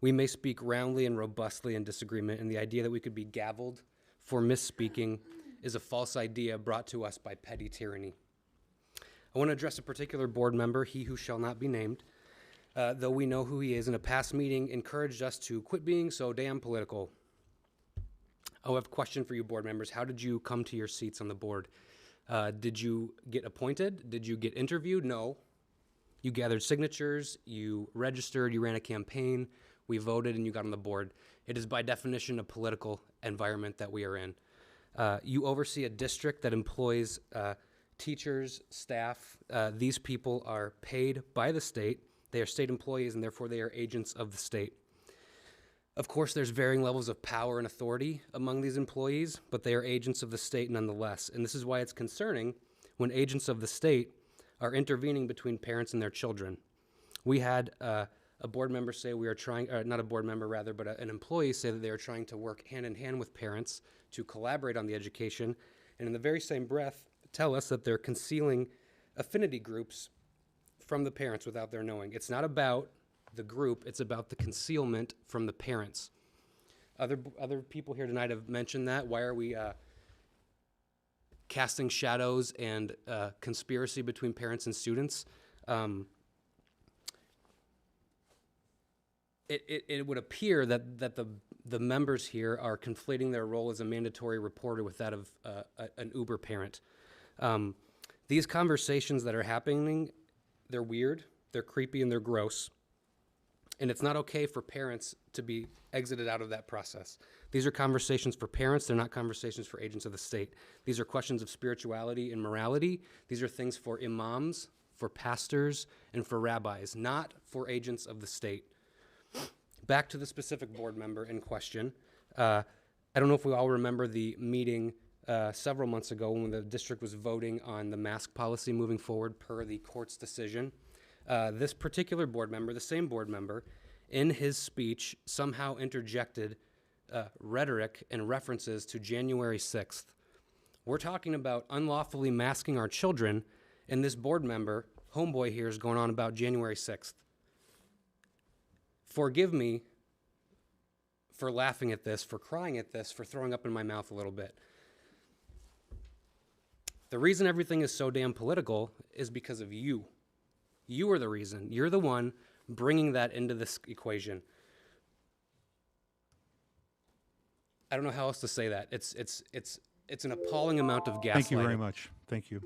We may speak roundly and robustly in disagreement, and the idea that we could be gavelled for misspeaking is a false idea brought to us by petty tyranny. I want to address a particular board member, he who shall not be named, though we know who he is. In a past meeting, encouraged us to quit being so damn political. I have a question for you, board members. How did you come to your seats on the board? Did you get appointed? Did you get interviewed? No. You gathered signatures, you registered, you ran a campaign, we voted, and you got on the board. It is by definition a political environment that we are in. You oversee a district that employs teachers, staff. These people are paid by the state. They are state employees, and therefore they are agents of the state. Of course, there's varying levels of power and authority among these employees, but they are agents of the state nonetheless. And this is why it's concerning when agents of the state are intervening between parents and their children. We had a board member say we are trying, not a board member rather, but an employee say that they are trying to work hand in hand with parents to collaborate on the education, and in the very same breath tell us that they're concealing affinity groups from the parents without their knowing. It's not about the group, it's about the concealment from the parents. Other people here tonight have mentioned that. Why are we casting shadows and conspiracy between parents and students? It would appear that the members here are conflating their role as a mandatory reporter with that of an Uber parent. These conversations that are happening, they're weird, they're creepy, and they're gross. And it's not okay for parents to be exited out of that process. These are conversations for parents. They're not conversations for agents of the state. These are questions of spirituality and morality. These are things for imams, for pastors, and for rabbis, not for agents of the state. Back to the specific board member in question. I don't know if we all remember the meeting several months ago when the district was voting on the mask policy moving forward per the court's decision. This particular board member, the same board member, in his speech somehow interjected rhetoric and references to January 6th. We're talking about unlawfully masking our children, and this board member, homeboy here, is going on about January 6th. Forgive me for laughing at this, for crying at this, for throwing up in my mouth a little bit. The reason everything is so damn political is because of you. You are the reason. You're the one bringing that into this equation. I don't know how else to say that. It's an appalling amount of gaslighting. Thank you very much. Thank you.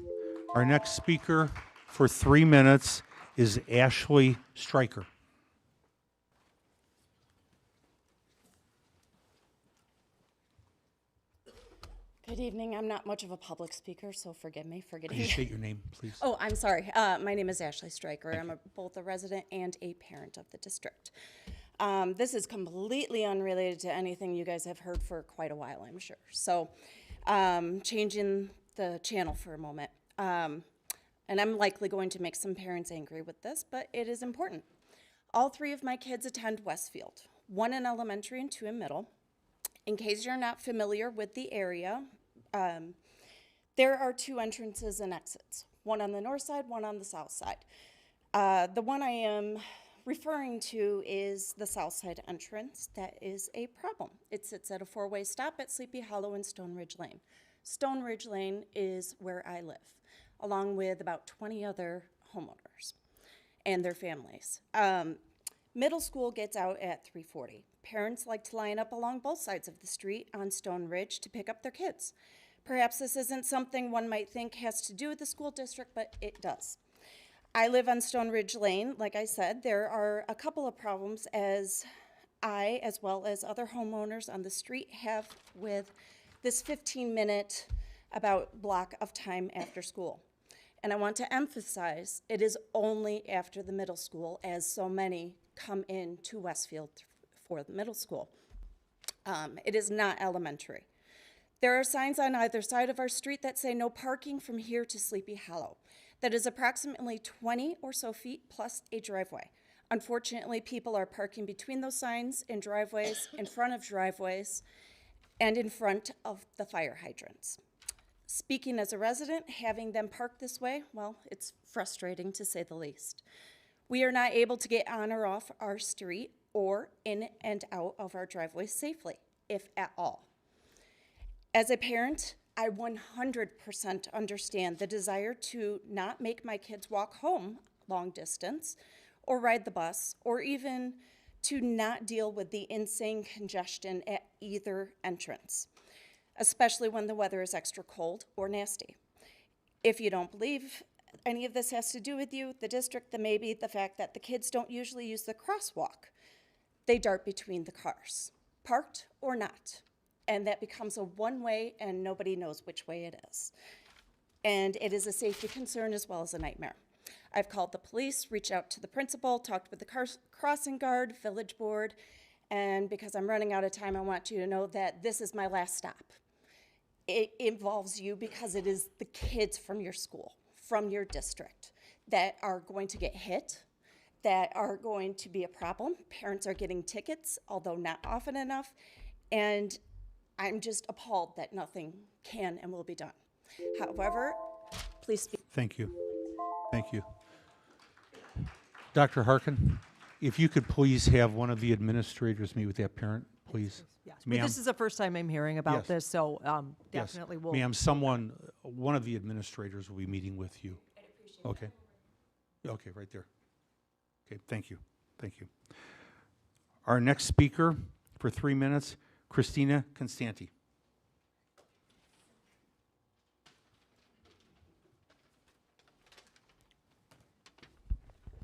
Our next speaker for 3 minutes is Ashley Stryker. Good evening. I'm not much of a public speaker, so forgive me for getting... Could you state your name, please? Oh, I'm sorry. My name is Ashley Stryker. I'm both a resident and a parent of the district. This is completely unrelated to anything you guys have heard for quite a while, I'm sure. So, changing the channel for a moment. And I'm likely going to make some parents angry with this, but it is important. All 3 of my kids attend Westfield, 1 in elementary and 2 in middle. In case you're not familiar with the area, there are 2 entrances and exits, 1 on the north side, 1 on the south side. The one I am referring to is the south side entrance. That is a problem. It sits at a 4-way stop at Sleepy Hollow and Stone Ridge Lane. Stone Ridge Lane is where I live, along with about 20 other homeowners and their families. Middle school gets out at 3:40. Parents like to line up along both sides of the street on Stone Ridge to pick up their kids. Perhaps this isn't something one might think has to do with the school district, but it does. I live on Stone Ridge Lane. Like I said, there are a couple of problems as well as other homeowners on the street have with this 15-minute about block of time after school. And I want to emphasize, it is only after the middle school, as so many come in to Westfield for the middle school. It is not elementary. There are signs on either side of our street that say no parking from here to Sleepy Hollow. That is approximately 20 or so feet plus a driveway. Unfortunately, people are parking between those signs in driveways, in front of driveways, and in front of the fire hydrants. Speaking as a resident, having them park this way, well, it's frustrating to say the least. We are not able to get on or off our street or in and out of our driveways safely, if at all. As a parent, I 100% understand the desire to not make my kids walk home long distance or ride the bus, or even to not deal with the insane congestion at either entrance, especially when the weather is extra cold or nasty. If you don't believe any of this has to do with you, the district, then maybe the fact that the kids don't usually use the crosswalk. They dart between the cars, parked or not. And that becomes a one-way and nobody knows which way it is. And it is a safety concern as well as a nightmare. I've called the police, reached out to the principal, talked with the crossing guard, village board, and because I'm running out of time, I want you to know that this is my last stop. It involves you because it is the kids from your school, from your district, that are going to get hit, that are going to be a problem. Parents are getting tickets, although not often enough, and I'm just appalled that nothing can and will be done. However, please speak. Thank you. Thank you. Dr. Harkin, if you could please have one of the administrators meet with that parent, please. Yes, well, this is the first time I'm hearing about Yes. this, so Yes. definitely will. Ma'am, one of the administrators will be meeting with you. Okay. Okay, right there. Okay, thank you. Thank you. Our next speaker for 3 minutes, Christina Constanti.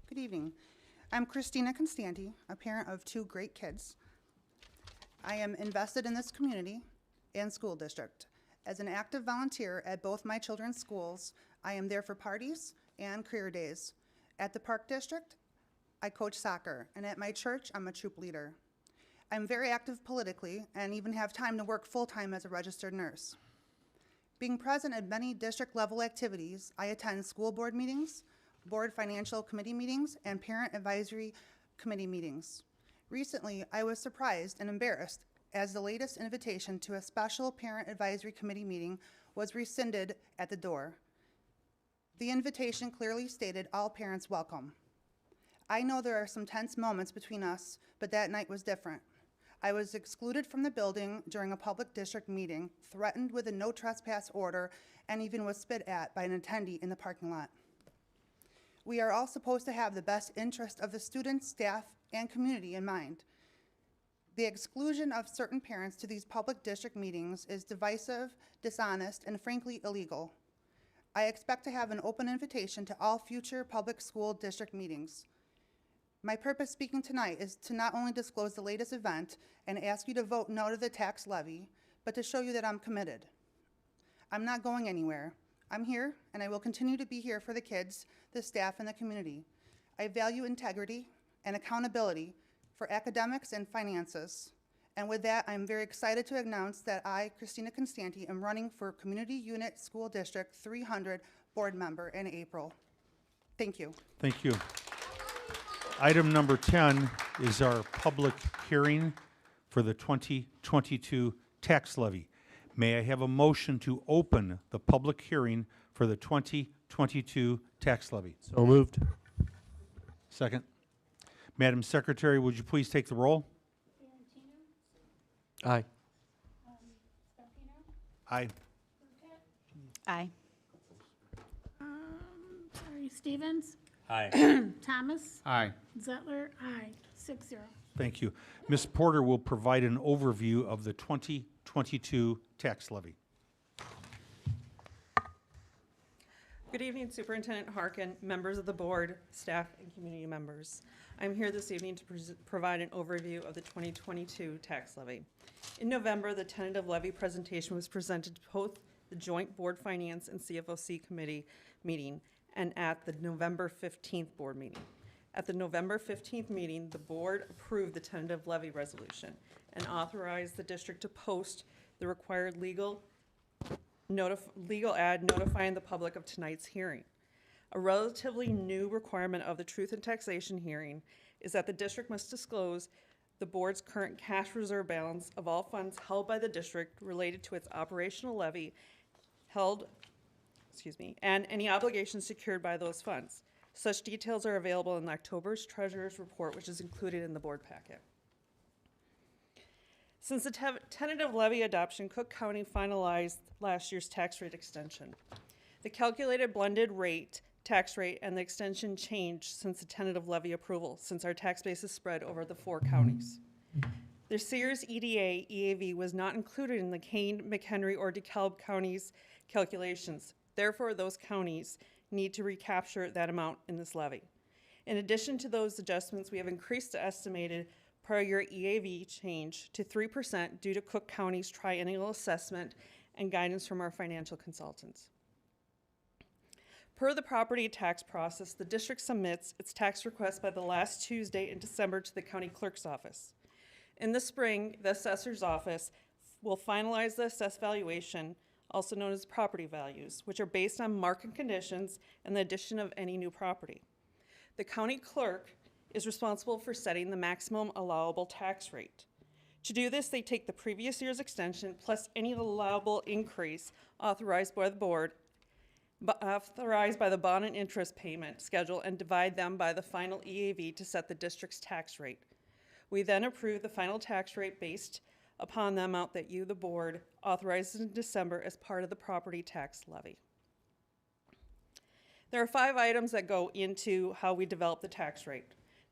Good evening. I'm Christina Constanti, a parent of 2 great kids. I am invested in this community and school district. As an active volunteer at both my children's schools, I am there for parties and career days. At the Park District, I coach soccer, and at my church, I'm a troop leader. I'm very active politically and even have time to work full-time as a registered nurse. Being present at many district-level activities, I attend school board meetings, board financial committee meetings, and parent advisory committee meetings. Recently, I was surprised and embarrassed as the latest invitation to a special parent advisory committee meeting was rescinded at the door. The invitation clearly stated all parents welcome. I know there are some tense moments between us, but that night was different. I was excluded from the building during a public district meeting, threatened with a no trespass order, and even was spit at by an attendee in the parking lot. We are all supposed to have the best interest of the students, staff, and community in mind. The exclusion of certain parents to these public district meetings is divisive, dishonest, and frankly illegal. I expect to have an open invitation to all future public school district meetings. My purpose speaking tonight is to not only disclose the latest event and ask you to vote no to the tax levy, but to show you that I'm committed. I'm not going anywhere. I'm here, and I will continue to be here for the kids, the staff, and the community. I value integrity and accountability for academics and finances. And with that, I'm very excited to announce that I, Christina Constanti, am running for Community Unit School District 300 board member in April. Thank you. Thank you. Item number 10 is our public hearing for the 2022 tax levy. May I have a motion to open the public hearing for the 2022 tax levy? So moved. Second. Madam Secretary, would you please take the roll? Aye. Aye. Aye. Sorry, Stevens? Aye. Thomas? Aye. Zettler? Aye. 6-0. Thank you. Ms. Porter will provide an overview of the 2022 tax levy. Good evening, Superintendent Harkin, members of the board, staff, and community members. I'm here this evening to provide an overview of the 2022 tax levy. In November, the tentative levy presentation was presented to both the joint Board Finance and CFOC Committee meeting, and at the November 15th board meeting. At the November 15th meeting, the board approved the tentative levy resolution and authorized the district to post the required legal ad notifying the public of tonight's hearing. A relatively new requirement of the Truth in Taxation hearing is that the district must disclose the board's current cash reserve balance of all funds held by the district related to its operational levy and any obligations secured by those funds. Such details are available in October's Treasurer's Report, which is included in the board packet. Since the tentative levy adoption, Cook County finalized last year's tax rate extension. The calculated blended tax rate and the extension changed since the tentative levy approval, since our tax base is spread over the 4 counties. The Sears EDA EAV was not included in the Kane, McHenry, or DeKalb counties calculations. Therefore, those counties need to recapture that amount in this levy. In addition to those adjustments, we have increased the estimated prior year EAV change to 3% due to Cook County's triennial assessment and guidance from our financial consultants. Per the property tax process, the district submits its tax request by the last Tuesday in December to the county clerk's office. In the spring, the assessor's office will finalize the assessed valuation, also known as property values, which are based on market conditions and the addition of any new property. The county clerk is responsible for setting the maximum allowable tax rate. To do this, they take the previous year's extension plus any allowable increase authorized by the board, authorized by the bond and interest payment schedule, and divide them by the final EAV to set the district's tax rate. We then approve the final tax rate based upon the amount that you, the board, authorized in December as part of the property tax levy. There are 5 items that go into how we develop the tax rate: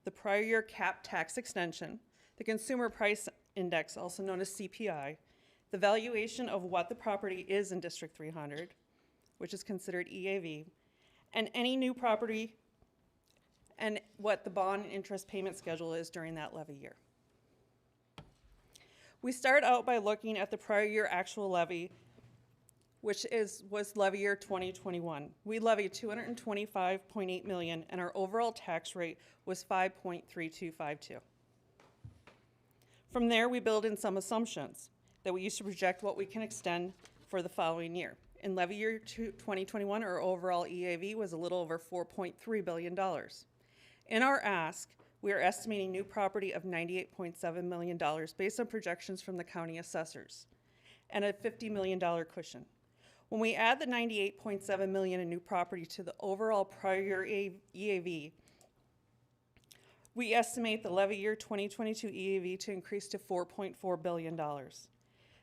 the prior year cap tax extension, the consumer price index, also known as CPI, the valuation of what the property is in District 300, which is considered EAV, and any new property, and what the bond and interest payment schedule is during that levy year. We start out by looking at the prior year actual levy, which was levy year 2021. We levied $225.8 million, and our overall tax rate was 5.3252. From there, we build in some assumptions that we use to project what we can extend for the following year. In levy year 2021, our overall EAV was a little over $4.3 billion. In our ask, we are estimating new property of $98.7 million based on projections from the county assessors and a $50 million cushion. When we add the $98.7 million in new property to the overall prior year EAV, we estimate the levy year 2022 EAV to increase to $4.4 billion.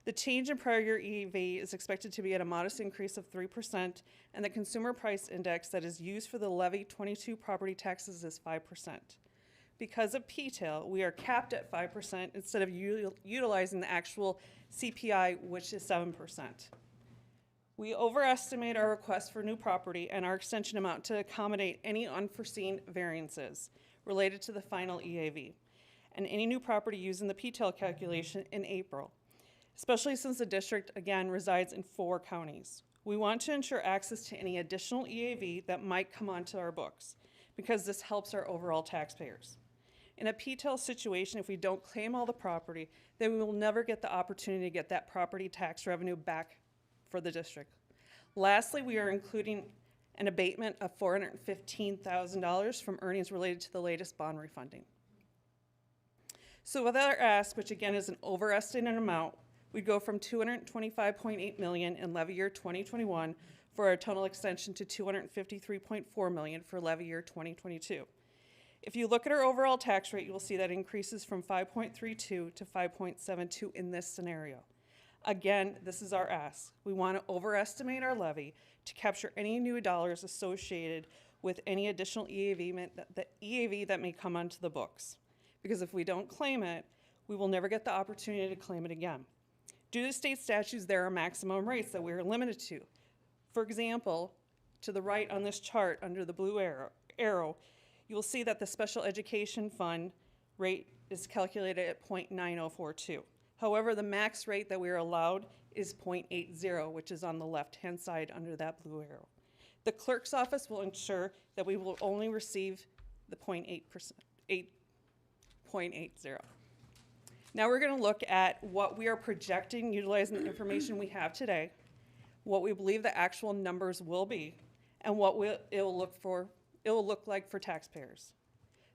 The change in prior year EAV is expected to be at a modest increase of 3%, and the consumer price index that is used for the levy 22 property taxes is 5%. Because of PTAL, we are capped at 5% instead of utilizing the actual CPI, which is 7%. We overestimate our request for new property and our extension amount to accommodate any unforeseen variances related to the final EAV and any new property used in the PTAL calculation in April, especially since the district, again, resides in 4 counties. We want to ensure access to any additional EAV that might come onto our books, because this helps our overall taxpayers. In a PTAL situation, if we don't claim all the property, then we will never get the opportunity to get that property tax revenue back for the district. Lastly, we are including an abatement of $415,000 from earnings related to the latest bond refunding. So with our ask, which again is an overestimated amount, we go from $225.8 million in levy year 2021 for a total extension to $253.4 million for levy year 2022. If you look at our overall tax rate, you will see that it increases from 5.32 to 5.72 in this scenario. Again, this is our ask. We want to overestimate our levy to capture any new dollars associated with any additional EAV, the EAV that may come onto the books. Because if we don't claim it, we will never get the opportunity to claim it again. Due to state statutes, there are maximum rates that we are limited to. For example, to the right on this chart under the blue arrow, you will see that the special education fund rate is calculated at 0.9042. However, the max rate that we are allowed is 0.80, which is on the left-hand side under that blue arrow. The clerk's office will ensure that we will only receive the 0.80. Now we're going to look at what we are projecting utilizing the information we have today, what we believe the actual numbers will be, and what it will look like for taxpayers.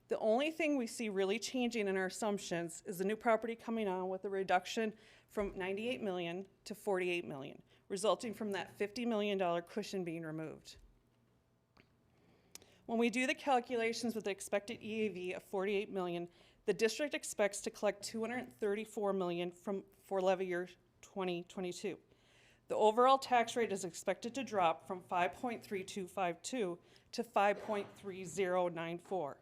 The only thing we see really changing in our assumptions is the new property coming on with a reduction from 98 million to 48 million, resulting from that $50 million cushion being removed. When we do the calculations with the expected EAV of 48 million, the district expects to collect 234 million for levy year 2022. The overall tax rate is expected to drop from 5.3252 to 5.3094.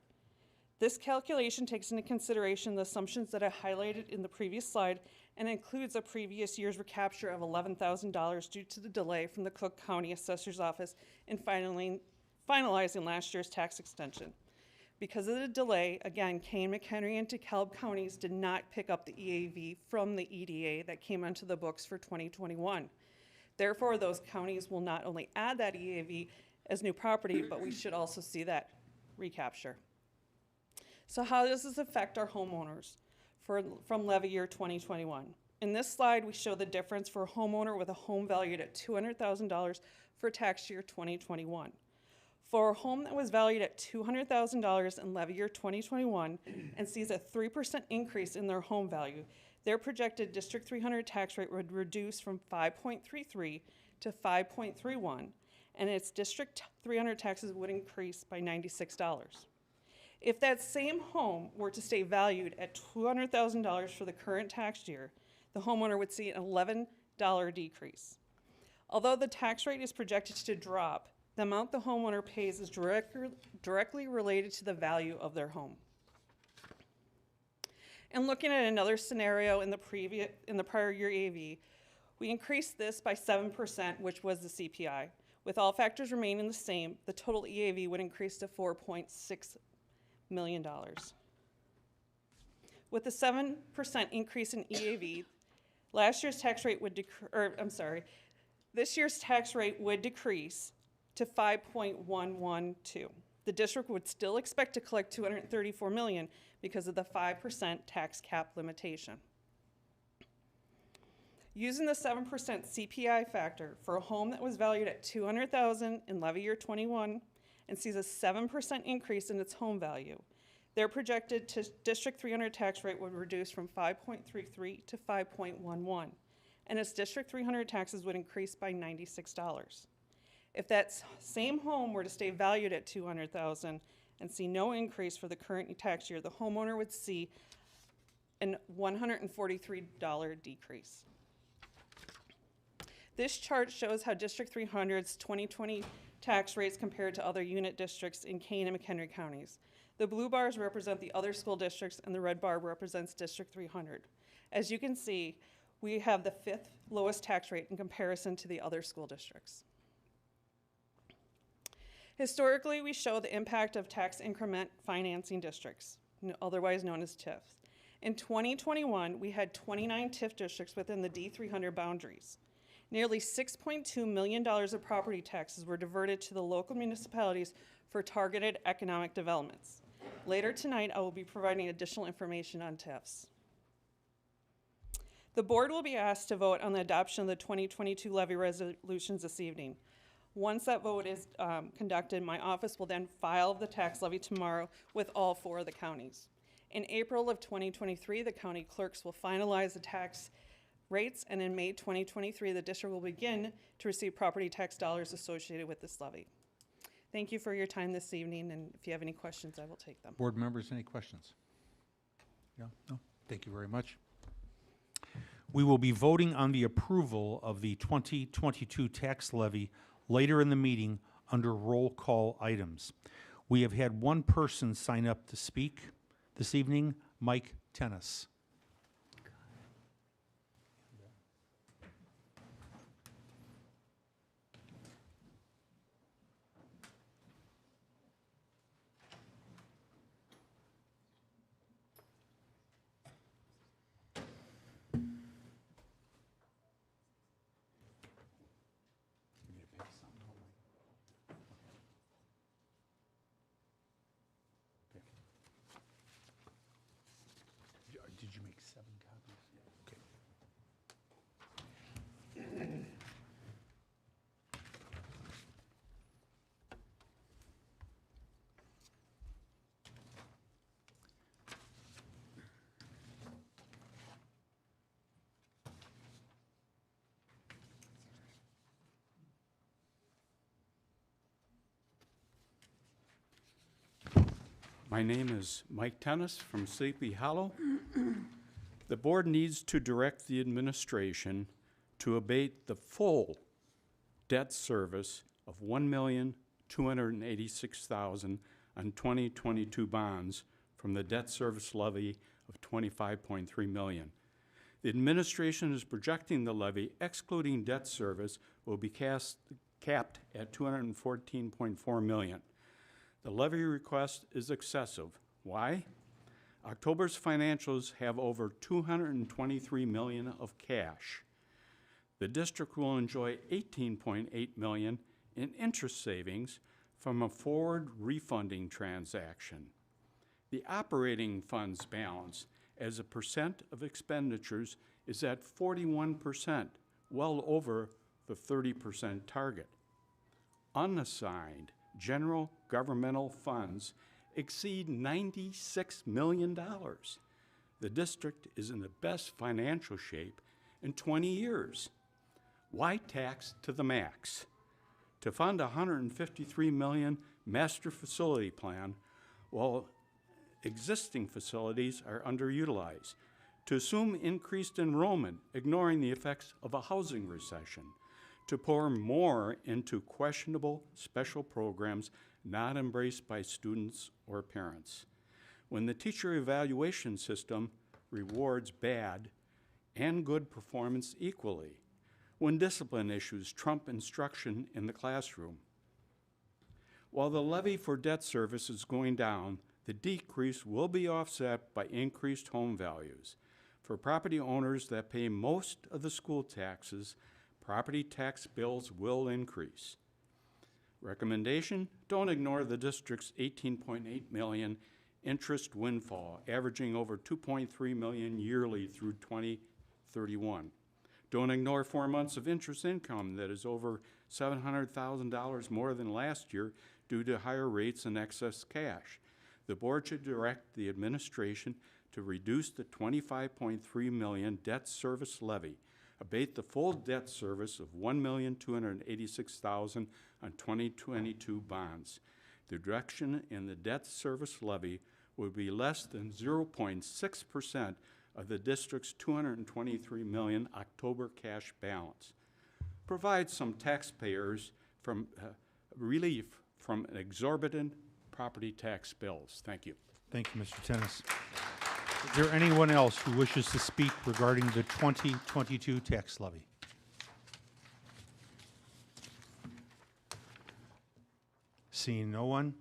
This calculation takes into consideration the assumptions that I highlighted in the previous slide and includes a previous year's recapture of $11,000 due to the delay from the Cook County Assessor's Office in finalizing last year's tax extension. Because of the delay, again, Kane, McHenry, and DeKalb counties did not pick up the EAV from the EDA that came onto the books for 2021. Therefore, those counties will not only add that EAV as new property, but we should also see that recapture. So how does this affect our homeowners from levy year 2021? In this slide, we show the difference for a homeowner with a home valued at $200,000 for tax year 2021. For a home that was valued at $200,000 in levy year 2021 and sees a 3% increase in their home value, their projected District 300 tax rate would reduce from 5.33 to 5.31, and its District 300 taxes would increase by $96. If that same home were to stay valued at $200,000 for the current tax year, the homeowner would see an $11 decrease. Although the tax rate is projected to drop, the amount the homeowner pays is directly related to the value of their home. And looking at another scenario in the prior year EAV, we increased this by 7%, which was the CPI. With all factors remaining the same, the total EAV would increase to $4.6 million. With the 7% increase in EAV, this year's tax rate would decrease to 5.112. The district would still expect to collect $234 million because of the 5% tax cap limitation. Using the 7% CPI factor for a home that was valued at $200,000 in levy year 21 and sees a 7% increase in its home value, their projected District 300 tax rate would reduce from 5.33 to 5.11, and its District 300 taxes would increase by $96. If that same home were to stay valued at $200,000 and see no increase for the current tax year, the homeowner would see a $143 decrease. This chart shows how District 300's 2020 tax rates compared to other unit districts in Kane and McHenry counties. The blue bars represent the other school districts and the red bar represents District 300. As you can see, we have the 5th lowest tax rate in comparison to the other school districts. Historically, we show the impact of tax increment financing districts, otherwise known as TIFs. In 2021, we had 29 TIF districts within the D300 boundaries. Nearly $6.2 million of property taxes were diverted to the local municipalities for targeted economic developments. Later tonight, I will be providing additional information on TIFs. The board will be asked to vote on the adoption of the 2022 levy resolutions this evening. Once that vote is conducted, my office will then file the tax levy tomorrow with all 4 of the counties. In April of 2023, the county clerks will finalize the tax rates, and in May 2023, the district will begin to receive property tax dollars associated with this levy. Thank you for your time this evening, and if you have any questions, I will take them. Board members, any questions? No? Thank you very much. We will be voting on the approval of the 2022 tax levy later in the meeting under roll call items. We have had one person sign up to speak this evening, Mike Tennis. My name is Mike Tennis from Sleepy Hollow. The board needs to direct the administration to abate the full debt service of $1,286,000 on 2022 bonds from the debt service levy of $25.3 million. The administration is projecting the levy, excluding debt service, will be capped at $214.4 million. The levy request is excessive. Why? October's financials have over $223 million of cash. The district will enjoy $18.8 million in interest savings from a forward refunding transaction. The operating funds balance as a percent of expenditures is at 41%, well over the 30% target. Unassigned general governmental funds exceed $96 million. The district is in the best financial shape in 20 years. Why tax to the max? To fund a $153 million master facility plan while existing facilities are underutilized. To assume increased enrollment, ignoring the effects of a housing recession. To pour more into questionable special programs not embraced by students or parents. When the teacher evaluation system rewards bad and good performance equally. When discipline issues trump instruction in the classroom. While the levy for debt service is going down, the decrease will be offset by increased home values. For property owners that pay most of the school taxes, property tax bills will increase. Recommendation, don't ignore the district's $18.8 million interest windfall, averaging over $2.3 million yearly through 2031. Don't ignore 4 months of interest income that is over $700,000 more than last year due to higher rates and excess cash. The board should direct the administration to reduce the $25.3 million debt service levy, abate the full debt service of $1,286,000 on 2022 bonds. The reduction in the debt service levy would be less than 0.6% of the district's $223 million October cash balance. Provide some taxpayers from relief from exorbitant property tax bills. Thank you. Thank you, Mr. Tennis. Is there anyone else who wishes to speak regarding the 2022 tax levy? Seeing no one,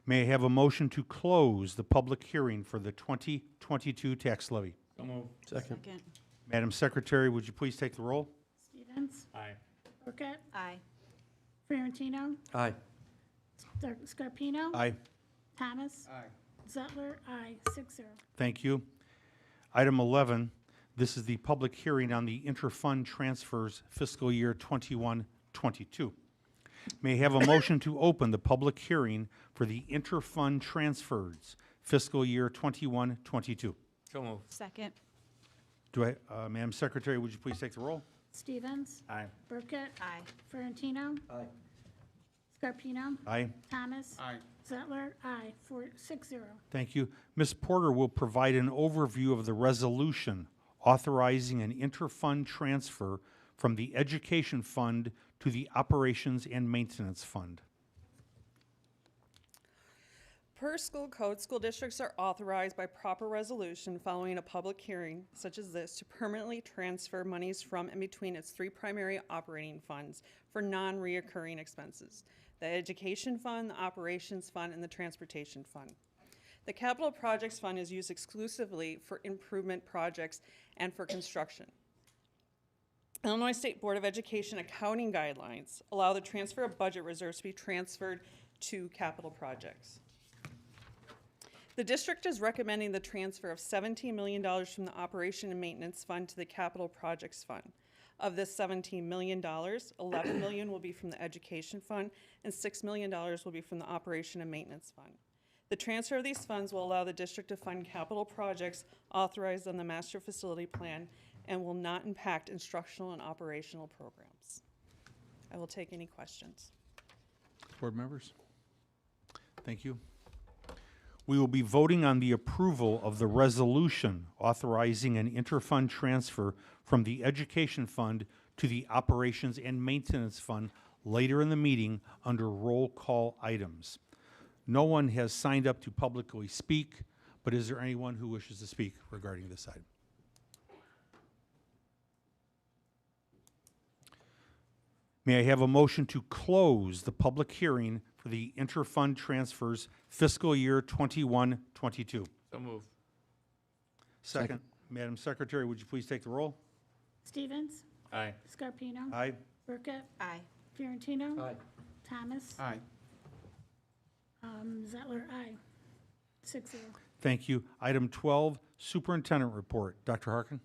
may I have a motion to close the public hearing for the 2022 tax levy? So moved. Second. Madam Secretary, would you please take the roll? Stevens? Aye. Burkett? Aye. Ferrantino? Aye. Scarpino? Aye. Thomas? Aye. Zettler? Aye. 6-0. Thank you. Item 11, this is the public hearing on the interfund transfers fiscal year 21-22. May I have a motion to open the public hearing for the interfund transfers fiscal year 21-22? So moved. Second. Do I, Madam Secretary, would you please take the roll? Stevens? Aye. Burkett? Aye. Ferrantino? Aye. Scarpino? Aye. Thomas? Aye. Zettler? Aye. 6-0. Thank you. Ms. Porter will provide an overview of the resolution authorizing an interfund transfer from the Education Fund to the Operations and Maintenance Fund. Per school code, school districts are authorized by proper resolution following a public hearing such as this to permanently transfer monies from and between its three primary operating funds for non-reoccurring expenses: the Education Fund, the Operations Fund, and the Transportation Fund. The Capital Projects Fund is used exclusively for improvement projects and for construction. Illinois State Board of Education accounting guidelines allow the transfer of budget reserves to be transferred to capital projects. The district is recommending the transfer of $17 million from the Operation and Maintenance Fund to the Capital Projects Fund. Of this $17 million, $11 million will be from the Education Fund and $6 million will be from the Operation and Maintenance Fund. The transfer of these funds will allow the district to fund capital projects authorized on the Master Facility Plan and will not impact instructional and operational programs. I will take any questions. Board members? Thank you. We will be voting on the approval of the resolution authorizing an interfund transfer from the Education Fund to the Operations and Maintenance Fund later in the meeting under roll call items. No one has signed up to publicly speak, but is there anyone who wishes to speak regarding this item? May I have a motion to close the public hearing for the interfund transfers fiscal year 21-22? So move. Second. Madam Secretary, would you please take the roll? Stevens? Aye. Scarpino? Aye. Burkett? Aye. Fiorentino? Aye. Thomas? Aye. Zettler, aye. 6-0. Thank you. Item 12, Superintendent Report. Dr. Harkin?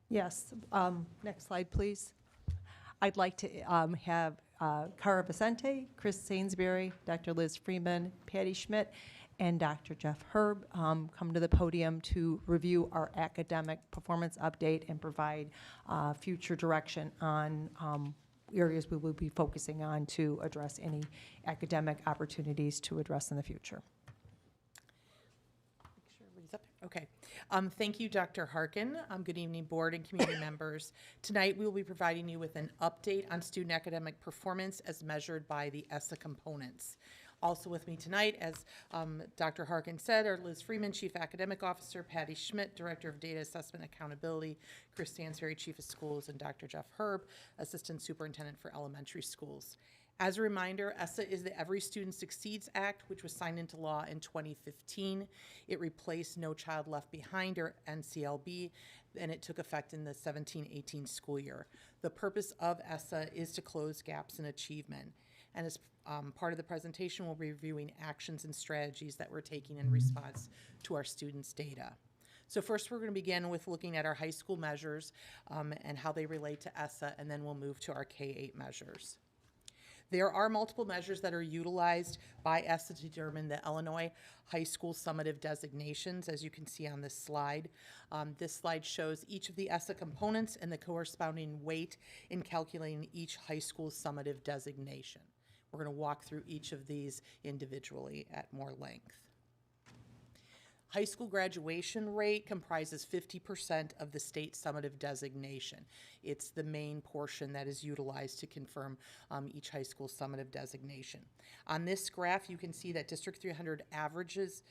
Yes, next slide, please. I'd like to have Cara Vicente, Chris Sainsbury, Dr. Liz Freeman, Patty Schmidt, and Dr. Jeff Herb come to the podium to review our academic performance update and provide future direction on areas we will be focusing on to address any academic opportunities to address in the future. Make sure everybody's up there. Okay. Thank you, Dr. Harkin. Good evening, board and community members. Tonight, we will be providing you with an update on student academic performance as measured by the ESSA components. Also with me tonight, as Dr. Harkin said, are Liz Freeman, Chief Academic Officer, Patty Schmidt, Director of Data Assessment Accountability, Chris Stansberry, Chief of Schools, and Dr. Jeff Herb, Assistant Superintendent for Elementary Schools. As a reminder, ESSA is the Every Student Succeeds Act, which was signed into law in 2015. It replaced No Child Left Behind, or NCLB, and it took effect in the 17-18 school year. The purpose of ESSA is to close gaps in achievement. And as part of the presentation, we'll be reviewing actions and strategies that we're taking in response to our students' data. So first, we're going to begin with looking at our high school measures and how they relate to ESSA, and then we'll move to our K-8 measures. There are multiple measures that are utilized by ESSA to determine the Illinois High School Summative designations, as you can see on this slide. This slide shows each of the ESSA components and the corresponding weight in calculating each high school summative designation. We're going to walk through each of these individually at more length. High school graduation rate comprises 50% of the state summative designation. It's the main portion that is utilized to confirm each high school summative designation. On this graph, you can see that District 300 average is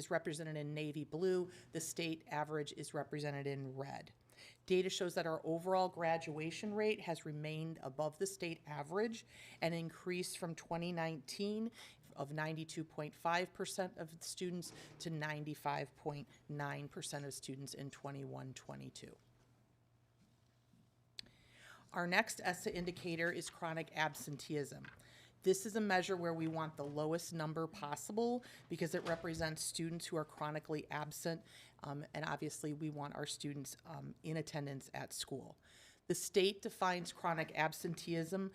represented in navy blue. The state average is represented in red. Data shows that our overall graduation rate has remained above the state average and increased from 2019 of 92.5% of students to 95.9% of students in 21-22. Our next ESSA indicator is chronic absenteeism. This is a measure where we want the lowest number possible because it represents students who are chronically absent, and obviously we want our students in attendance at school. The state defines chronic absenteeism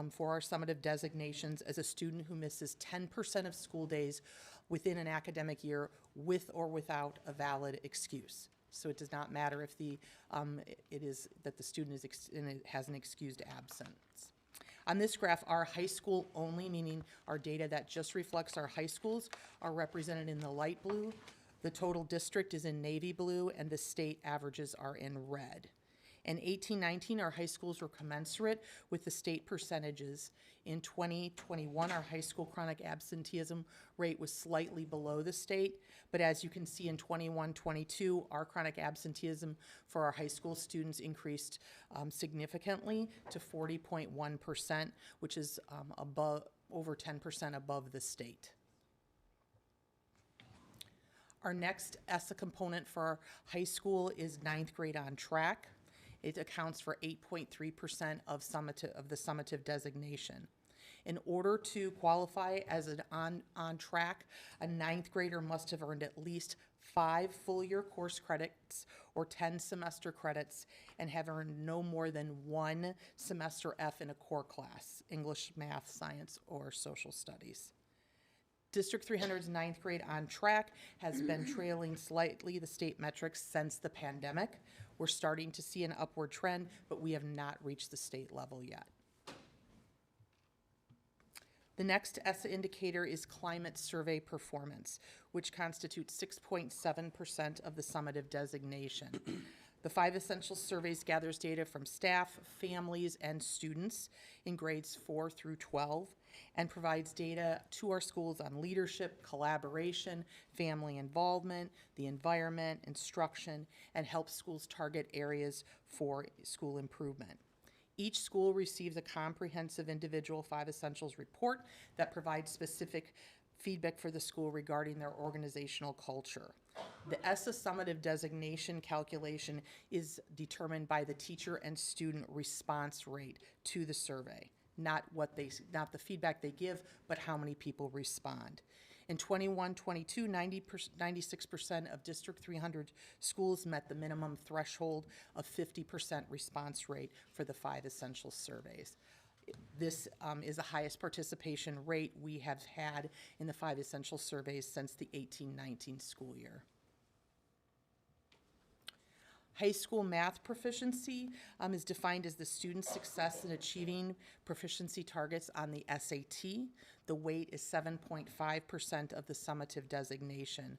for our summative designations as a student who misses 10% of school days within an academic year with or without a valid excuse. So it does not matter if it is that the student has an excused absence. On this graph, our high school only, meaning our data that just reflects our high schools, are represented in the light blue. The total district is in navy blue, and the state averages are in red. In 18-19, our high schools were commensurate with the state percentages. In 2021, our high school chronic absenteeism rate was slightly below the state, but as you can see in 21-22, our chronic absenteeism for our high school students increased significantly to 40.1%, which is over 10% above the state. Our next ESSA component for our high school is 9th grade on track. It accounts for 8.3% of the summative designation. In order to qualify as an on track, a ninth grader must have earned at least 5 full-year course credits or 10 semester credits and have earned no more than 1 semester F in a core class, English, math, science, or social studies. District 300's ninth grade on track has been trailing slightly the state metrics since the pandemic. We're starting to see an upward trend, but we have not reached the state level yet. The next ESSA indicator is climate survey performance, which constitutes 6.7% of the summative designation. The 5 essential surveys gathers data from staff, families, and students in grades 4 through 12 and provides data to our schools on leadership, collaboration, family involvement, the environment, instruction, and helps schools target areas for school improvement. Each school receives a comprehensive individual 5 essentials report that provides specific feedback for the school regarding their organizational culture. The ESSA summative designation calculation is determined by the teacher and student response rate to the survey, not the feedback they give, but how many people respond. In 21-22, 96% of District 300 schools met the minimum threshold of 50% response rate for the 5 essential surveys. This is the highest participation rate we have had in the 5 essential surveys since the 18-19 school year. High school math proficiency is defined as the student's success in achieving proficiency targets on the SAT. The weight is 7.5% of the summative designation.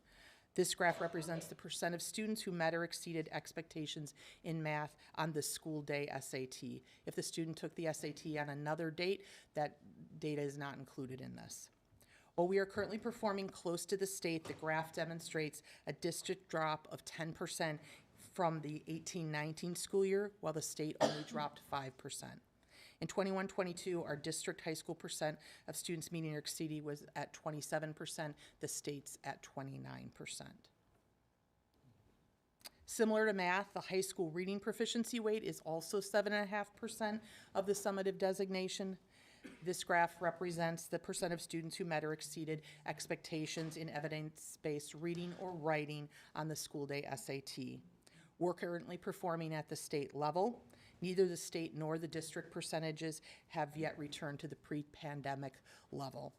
This graph represents the percent of students who met or exceeded expectations in math on the school day SAT. If the student took the SAT on another date, that data is not included in this. While we are currently performing close to the state, the graph demonstrates a district drop of 10% from the 18-19 school year, while the state only dropped 5%. In 21-22, our district high school percent of students meeting or exceeding was at 27%, the state's at 29%. Similar to math, the high school reading proficiency weight is also 7.5% of the summative designation. This graph represents the percent of students who met or exceeded expectations in evidence-based reading or writing on the school day SAT. We're currently performing at the state level. Neither the state nor the district percentages have yet returned to the pre-pandemic level.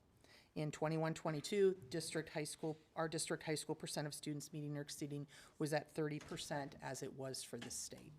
In 21-22, our district high school percent of students meeting or exceeding was at 30%, as it was for the state.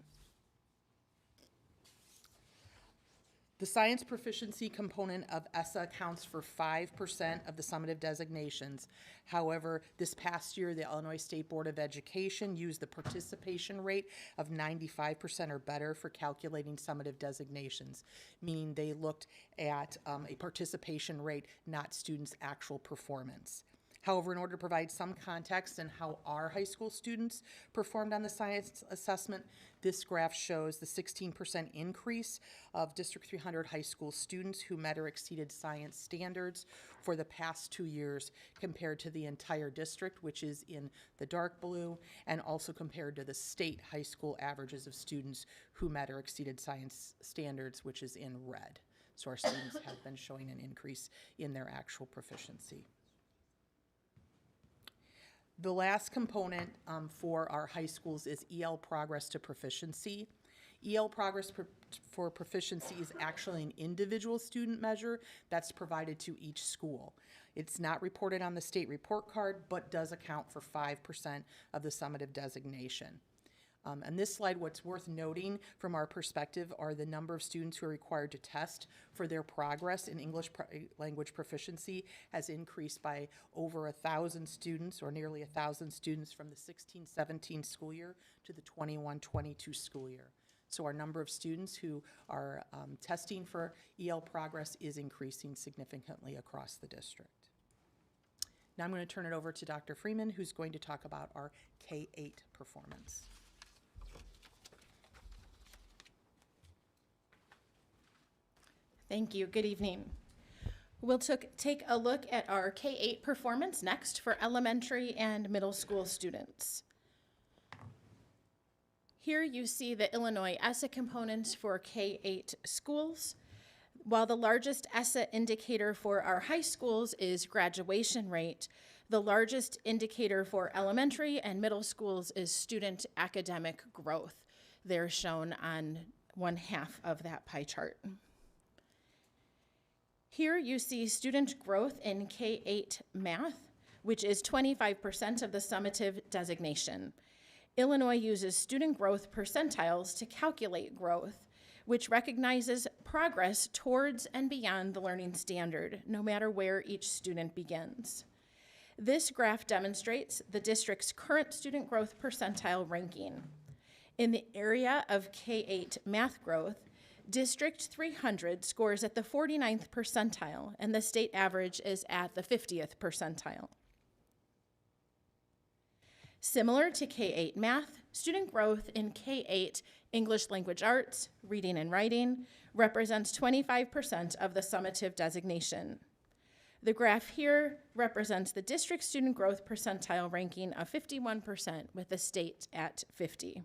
The science proficiency component of ESSA accounts for 5% of the summative designations. However, this past year, the Illinois State Board of Education used the participation rate of 95% or better for calculating summative designations, meaning they looked at a participation rate, not students' actual performance. However, in order to provide some context on how our high school students performed on the science assessment, this graph shows the 16% increase of District 300 high school students who met or exceeded science standards for the past 2 years compared to the entire district, which is in the dark blue, and also compared to the state high school averages of students who met or exceeded science standards, which is in red. So our students have been showing an increase in their actual proficiency. The last component for our high schools is EL Progress to Proficiency. EL Progress for Proficiency is actually an individual student measure that's provided to each school. It's not reported on the state report card, but does account for 5% of the summative designation. On this slide, what's worth noting from our perspective are the number of students who are required to test for their progress in English language proficiency has increased by over 1,000 students, or nearly 1,000 students, from the 16-17 school year to the 21-22 school year. So our number of students who are testing for EL progress is increasing significantly across the district. Now I'm going to turn it over to Dr. Freeman, who's going to talk about our K-8 performance. Thank you. Good evening. We'll take a look at our K-8 performance next for elementary and middle school students. Here you see the Illinois ESSA components for K-8 schools. While the largest ESSA indicator for our high schools is graduation rate, the largest indicator for elementary and middle schools is student academic growth. They're shown on one half of that pie chart. Here you see student growth in K-8 math, which is 25% of the summative designation. Illinois uses student growth percentiles to calculate growth, which recognizes progress towards and beyond the learning standard, no matter where each student begins. This graph demonstrates the district's current student growth percentile ranking. In the area of K-8 math growth, District 300 scores at the 49th percentile, and the state average is at the 50th percentile. Similar to K-8 math, student growth in K-8 English language arts, reading and writing, represents 25% of the summative designation. The graph here represents the district student growth percentile ranking of 51%, with the state at 50.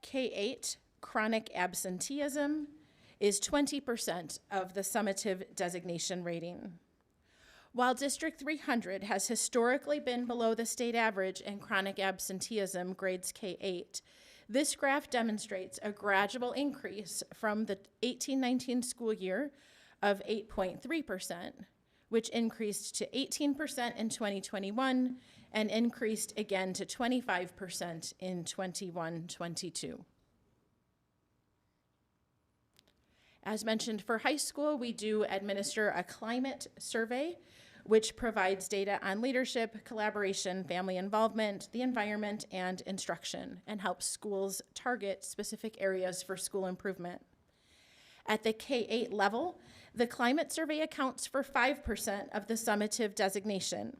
K-8 chronic absenteeism is 20% of the summative designation rating. While District 300 has historically been below the state average in chronic absenteeism grades K-8, this graph demonstrates a gradual increase from the 18-19 school year of 8.3%, which increased to 18% in 2021 and increased again to 25% in 21-22. As mentioned, for high school, we do administer a climate survey, which provides data on leadership, collaboration, family involvement, the environment, and instruction, and helps schools target specific areas for school improvement. At the K-8 level, the climate survey accounts for 5% of the summative designation.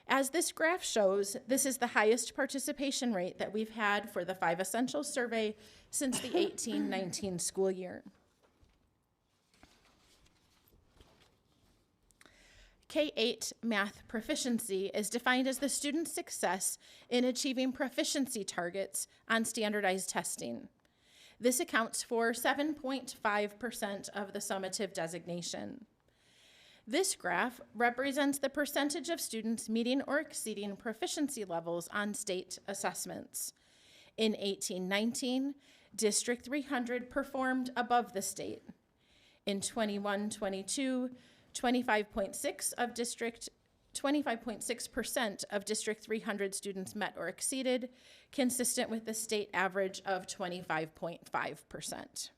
As this graph shows, this is the highest participation rate that we've had for the 5 Essentials survey since the 18-19 school year. K-8 math proficiency is defined as the student's success in achieving proficiency targets on standardized testing. This accounts for 7.5% of the summative designation. This graph represents the percentage of students meeting or exceeding proficiency levels on state assessments. In 18-19, District 300 performed above the state. In 21-22, 25.6% of District 300 students met or exceeded, consistent with the state average of 25.5%.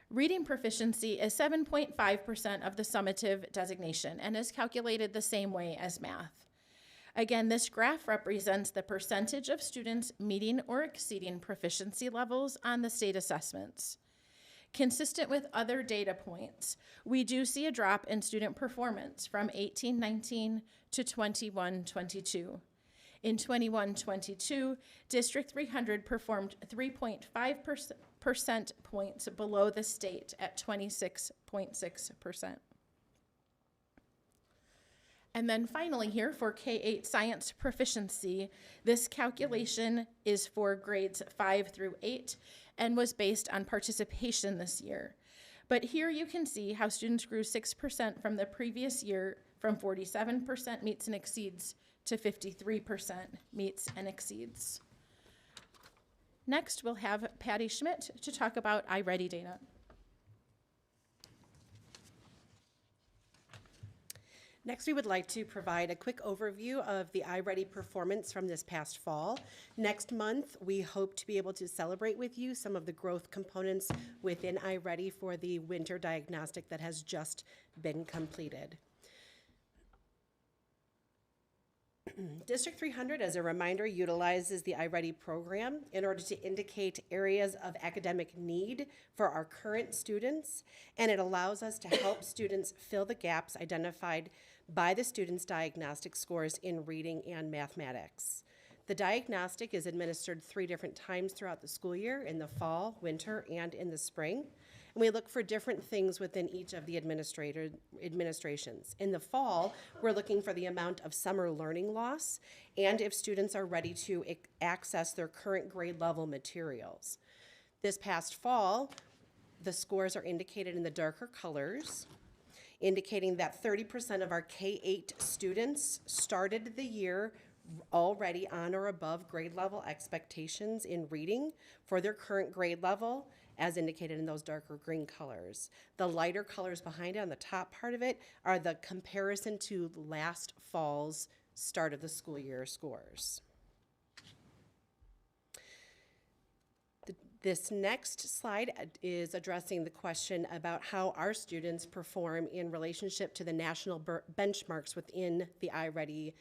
Reading proficiency is 7.5% of the summative designation and is calculated the same way as math. Again, this graph represents the percentage of students meeting or exceeding proficiency levels on the state assessments. Consistent with other data points, we do see a drop in student performance from 18-19 to 21-22. In 21-22, District 300 performed 3.5 percent points below the state at 26.6%. And then finally here for K-8 science proficiency, this calculation is for grades 5 through 8 and was based on participation this year. But here you can see how students grew 6% from the previous year, from 47% meets and exceeds to 53% meets and exceeds. Next, we'll have Patty Schmidt to talk about iReady data. Next, we would like to provide a quick overview of the iReady performance from this past fall. Next month, we hope to be able to celebrate with you some of the growth components within iReady for the winter diagnostic that has just been completed. District 300, as a reminder, utilizes the iReady program in order to indicate areas of academic need for our current students, and it allows us to help students fill the gaps identified by the students' diagnostic scores in reading and mathematics. The diagnostic is administered 3 different times throughout the school year, in the fall, winter, and in the spring. And We look for different things within each of the administrations. In the fall, we're looking for the amount of summer learning loss and if students are ready to access their current grade level materials. This past fall, the scores are indicated in the darker colors, indicating that 30% of our K-8 students started the year already on or above grade level expectations in reading for their current grade level, as indicated in those darker green colors. The lighter colors behind it on the top part of it are the comparison to last fall's start of the school year scores. This next slide is addressing the question about how our students perform in relationship to the national benchmarks within the iReady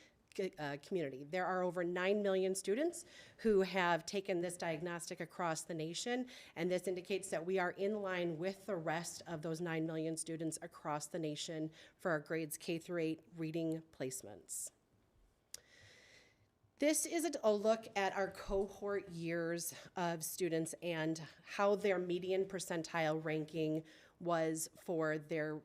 community. There are over 9 million students who have taken this diagnostic across the nation, and this indicates that we are in line with the rest of those 9 million students across the nation for our grades K through 8 reading placements. This is a look at our cohort years of students and how their median percentile ranking was for their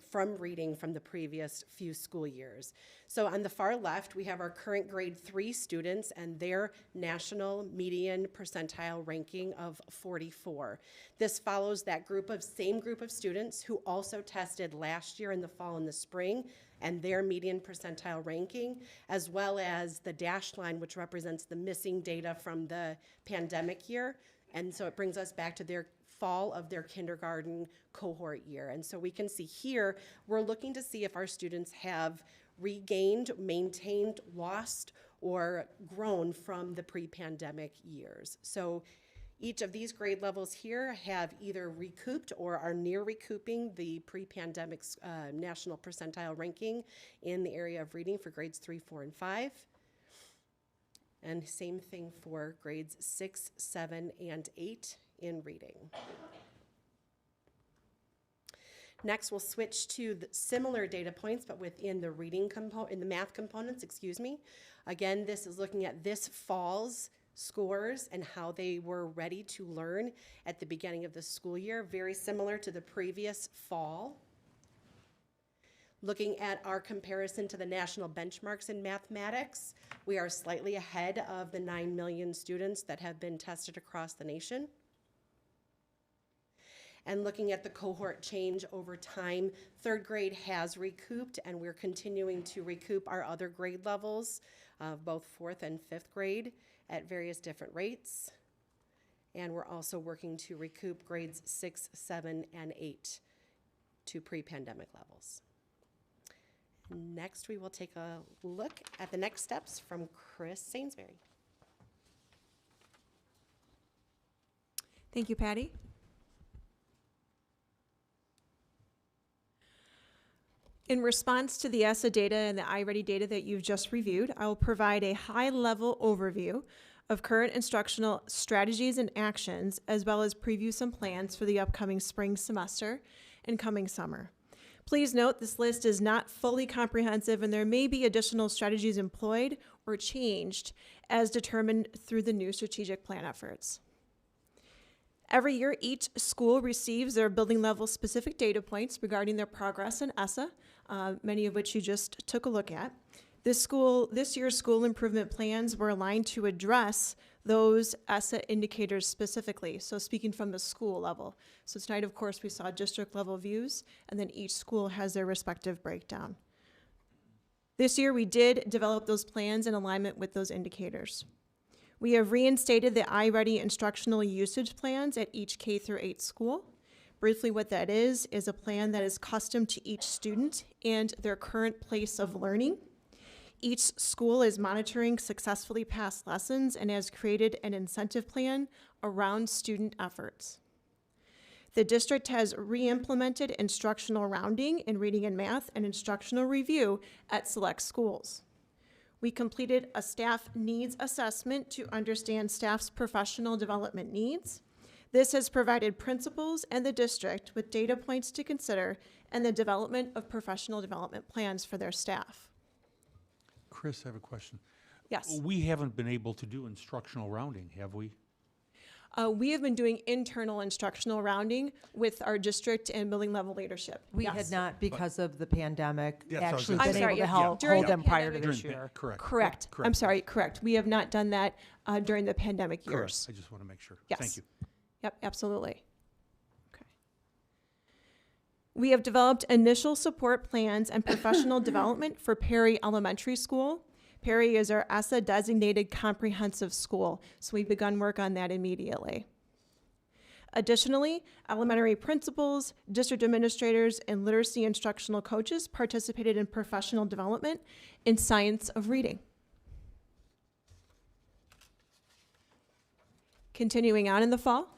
from reading from the previous few school years. So on the far left, we have our current grade 3 students and their national median percentile ranking of 44. This follows that same group of students who also tested last year in the fall and the spring and their median percentile ranking, as well as the dashed line, which represents the missing data from the pandemic year. And so it brings us back to their fall of their kindergarten cohort year. And so we can see here, we're looking to see if our students have regained, maintained, lost, or grown from the pre-pandemic years. So each of these grade levels here have either recouped or are near recouping the pre-pandemic national percentile ranking in the area of reading for grades 3, 4, and 5. And same thing for grades 6, 7, and 8 in reading. Next, we'll switch to the similar data points, but within the reading component, in the math components, excuse me. Again, this is looking at this fall's scores and how they were ready to learn at the beginning of the school year, very similar to the previous fall. Looking at our comparison to the national benchmarks in mathematics, we are slightly ahead of the 9 million students that have been tested across the nation. And looking at the cohort change over time, 3rd grade has recouped, and we're continuing to recoup our other grade levels of both 4th and 5th grade at various different rates. And we're also working to recoup grades 6, 7, and 8 to pre-pandemic levels. Next, we will take a look at the next steps from Chris Sainsbury. Thank you, Patty. In response to the ESSA data and the iReady data that you've just reviewed, I will provide a high-level overview of current instructional strategies and actions, as well as preview some plans for the upcoming spring semester and coming summer. Please note this list is not fully comprehensive, and there may be additional strategies employed or changed as determined through the new strategic plan efforts. Every year, each school receives their building level specific data points regarding their progress in ESSA, many of which you just took a look at. This year's school improvement plans were aligned to address those ESSA indicators specifically, so speaking from the school level. So tonight, of course, we saw district level views, and then each school has their respective breakdown. This year, we did develop those plans in alignment with those indicators. We have reinstated the iReady instructional usage plans at each K through 8 school. Briefly, what that is a plan that is custom to each student and their current place of learning. Each school is monitoring successfully passed lessons and has created an incentive plan around student efforts. The district has re-implemented instructional rounding in reading and math and instructional review at select schools. We completed a staff needs assessment to understand staff's professional development needs. This has provided principals and the district with data points to consider and the development of professional development plans for their staff. Chris, I have a question. Yes. We haven't been able to do instructional rounding, have we? We have been doing internal instructional rounding with our district and building level leadership. We Yes. had not, because of the pandemic, Yes, I was actually gonna been say. able to yeah. hold During the them prior to pandemic- this During the year. Correct. Correct. I'm sorry, correct. We have not done that during the pandemic Correct. years. I just want to make sure. Yes. Thank you. Yep, absolutely. Okay. We have developed initial support plans and professional development for Perry Elementary School. Perry is our ESSA designated comprehensive school, so we've begun work on that immediately. Additionally, elementary principals, district administrators, and literacy instructional coaches participated in professional development in science of reading. Continuing on in the fall,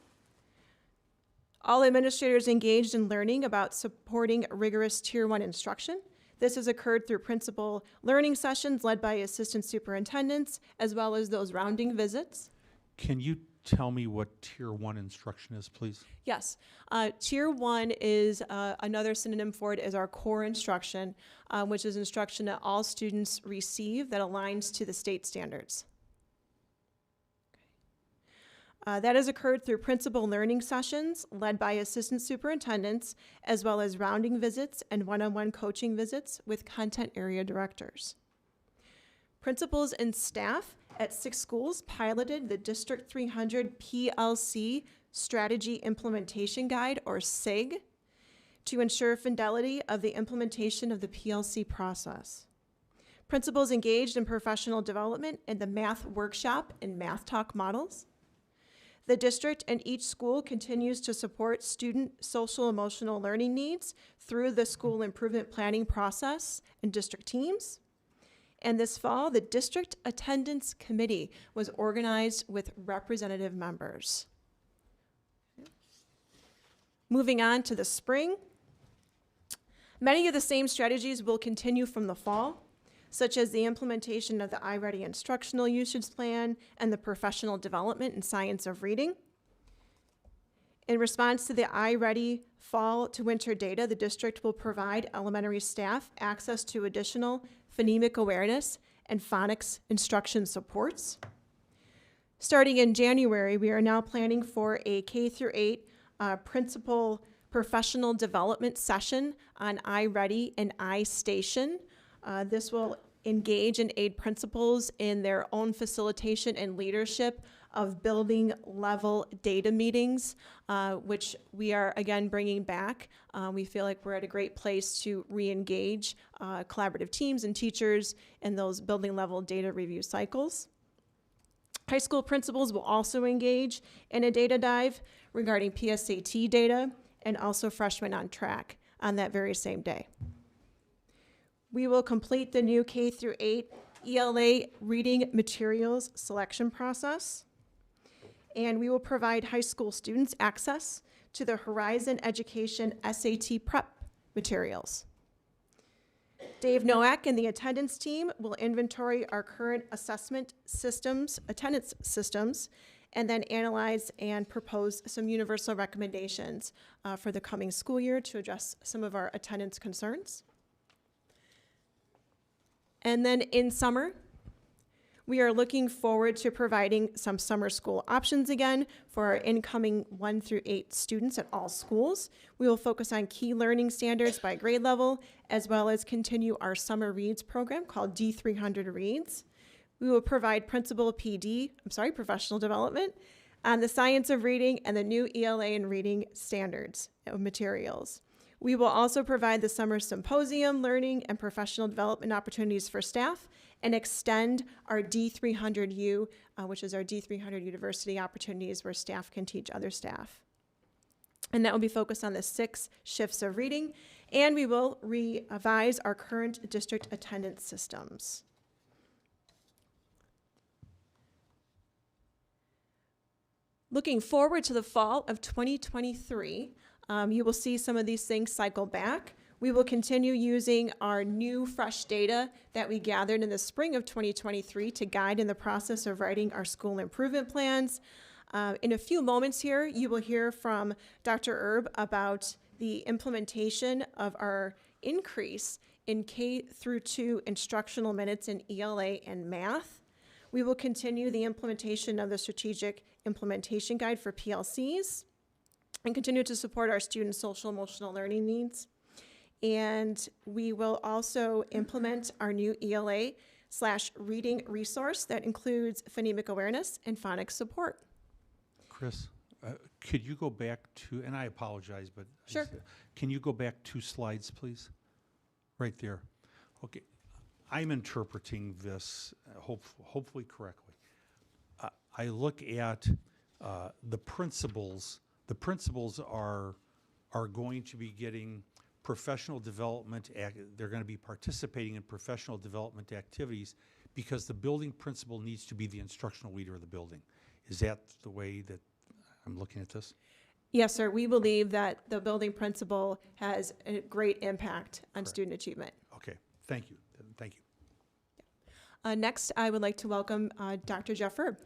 all administrators engaged in learning about supporting rigorous Tier 1 instruction. This has occurred through principal learning sessions led by assistant superintendents, as well as those rounding visits. Can you tell me what Tier 1 instruction is, please? Yes. Tier 1 is another synonym for it is our core instruction, which is instruction that all students receive that aligns to the state standards. That has occurred through principal learning sessions led by assistant superintendents, as well as rounding visits and one-on-one coaching visits with content area directors. Principals and staff at 6 schools piloted the District 300 PLC Strategy Implementation Guide, or SIG, to ensure fidelity of the implementation of the PLC process. Principals engaged in professional development in the math workshop and math talk models. The district and each school continues to support student social emotional learning needs through the school improvement planning process and district teams. And this fall, the district attendance committee was organized with representative members. Moving on to the spring, many of the same strategies will continue from the fall, such as the implementation of the iReady instructional usage plan and the professional development in science of reading. In response to the iReady fall to winter data, the district will provide elementary staff access to additional phonemic awareness and phonics instruction supports. Starting in January, we are now planning for a K-8 principal professional development session on iReady and iStation. This will engage and aid principals in their own facilitation and leadership of building level data meetings, which we are again bringing back. We feel like we're at a great place to re-engage collaborative teams and teachers in those building level data review cycles. High school principals will also engage in a data dive regarding PSAT data and also freshmen on track on that very same day. We will complete the new K-8 ELA reading materials selection process, and we will provide high school students access to the Horizon Education SAT prep materials. Dave Nowak and the attendance team will inventory our current assessment systems, attendance systems, and then analyze and propose some universal recommendations for the coming school year to address some of our attendance concerns. And then in summer, we are looking forward to providing some summer school options again for our incoming 1 through 8 students at all schools. We will focus on key learning standards by grade level, as well as continue our summer reads program called D300 Reads. We will provide professional development on the science of reading and the new ELA and reading standards of materials. We will also provide the summer symposium, learning, and professional development opportunities for staff and extend our D300U, which is our D300 University opportunities where staff can teach other staff. And that will be focused on the 6 shifts of reading, and we will revise our current district attendance systems. Looking forward to the fall of 2023, you will see some of these things cycle back. We will continue using our new fresh data that we gathered in the spring of 2023 to guide in the process of writing our school improvement plans. In a few moments here, you will hear from Dr. Erb about the implementation of our increase in K-2 instructional minutes in ELA and math. We will continue the implementation of the strategic implementation guide for PLCs and continue to support our students' social emotional learning needs. And we will also implement our new ELA/reading resource that includes phonemic awareness and phonics support. Chris, could you go back to, and I apologize, but Sure. Can you go back 2 slides, please? Right there. Okay. I'm interpreting this hopefully correctly. I look at the principals. The principals are going to be getting professional development. They're going to be participating in professional development activities because the building principal needs to be the instructional leader of the building. Is that the way that I'm looking at this? Yes, sir. We believe that the building principal has a great impact on student achievement. Okay. Thank you. Thank you. Next, I would like to welcome Dr. Jeff Erb.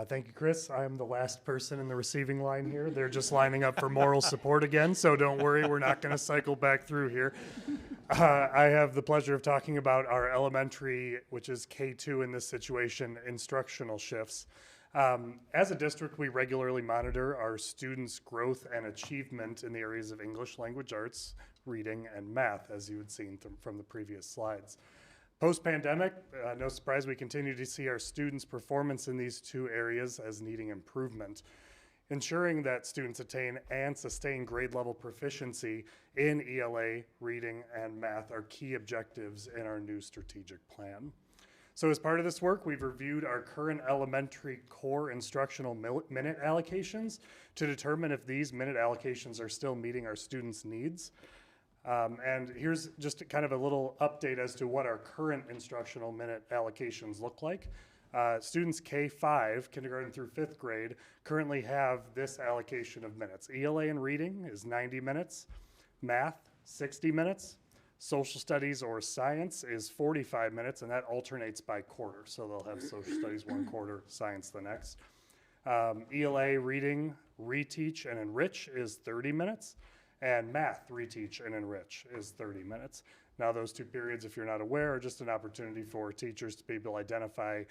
Thank you, Chris. I'm the last person in the receiving line here. They're just lining up for moral support again, so don't worry, we're not going to cycle back through here. I have the pleasure of talking about our elementary, which is K2 in this situation, instructional shifts. As a district, we regularly monitor our students' growth and achievement in the areas of English language arts, reading, and math, as you had seen from the previous slides. Post-pandemic, no surprise, we continue to see our students' performance in these 2 areas as needing improvement. Ensuring that students attain and sustain grade level proficiency in ELA, reading, and math are key objectives in our new strategic plan. So as part of this work, we've reviewed our current elementary core instructional minute allocations to determine if these minute allocations are still meeting our students' needs. And here's just kind of a little update as to what our current instructional minute allocations look like. Students K5, kindergarten through 5th grade, currently have this allocation of minutes. ELA and reading is 90 minutes, math, 60 minutes, social studies or science is 45 minutes, and that alternates by quarter. So they'll have social studies one quarter, science the next. ELA, reading, reteach, and enrich is 30 minutes. And math, reteach, and enrich is 30 minutes. Now, those 2 periods, if you're not aware, are just an opportunity for teachers to be able to identify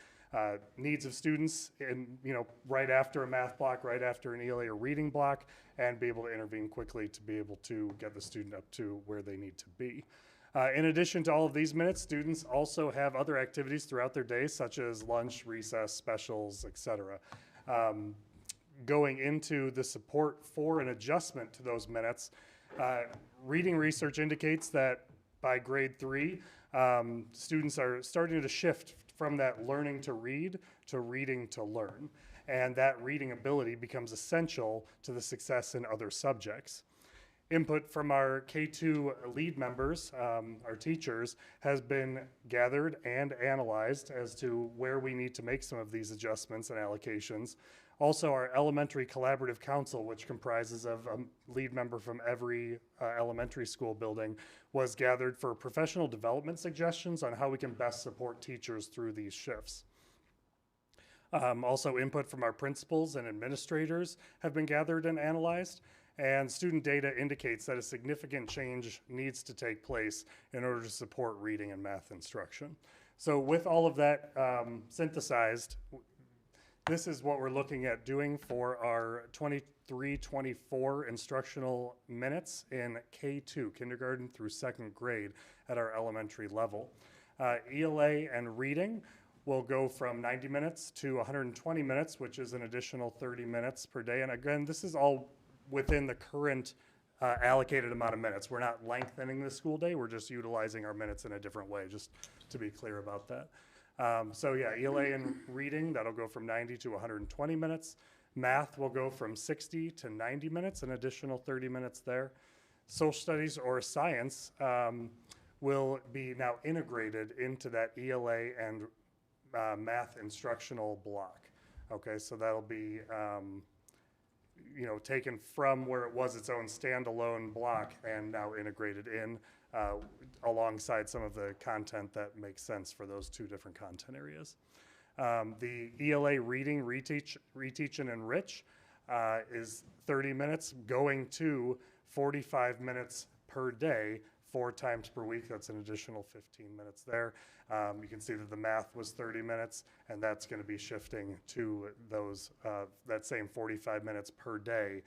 needs of students in, right after a math block, right after an ELA or reading block, and be able to intervene quickly to be able to get the student up to where they need to be. In addition to all of these minutes, students also have other activities throughout their day, such as lunch, recess, specials, etc. Going into the support for an adjustment to those minutes, reading research indicates that by grade 3, students are starting to shift from that learning to read to reading to learn. And that reading ability becomes essential to the success in other subjects. Input from our K2 lead members, our teachers, has been gathered and analyzed as to where we need to make some of these adjustments and allocations. Also, our elementary collaborative council, which comprises of a lead member from every elementary school building, was gathered for professional development suggestions on how we can best support teachers through these shifts. Also, input from our principals and administrators have been gathered and analyzed, and student data indicates that a significant change needs to take place in order to support reading and math instruction. So with all of that synthesized, this is what we're looking at doing for our 23-24 instructional minutes in K2, kindergarten through 2nd grade at our elementary level. ELA and reading will go from 90 minutes to 120 minutes, which is an additional 30 minutes per day. And again, this is all within the current allocated amount of minutes. We're not lengthening the school day, we're just utilizing our minutes in a different way, just to be clear about that. So yeah, ELA and reading, that'll go from 90 to 120 minutes. Math will go from 60 to 90 minutes, an additional 30 minutes there. Social studies or science will be now integrated into that ELA and math instructional block. Okay, so that'll be taken from where it was its own standalone block and now integrated in alongside some of the content that makes sense for those 2 different content areas. The ELA reading, reteach, and enrich is 30 minutes going to 45 minutes per day, 4 times per week. That's an additional 15 minutes there. You can see that the math was 30 minutes, and that's going to be shifting to those that same 45 minutes per day.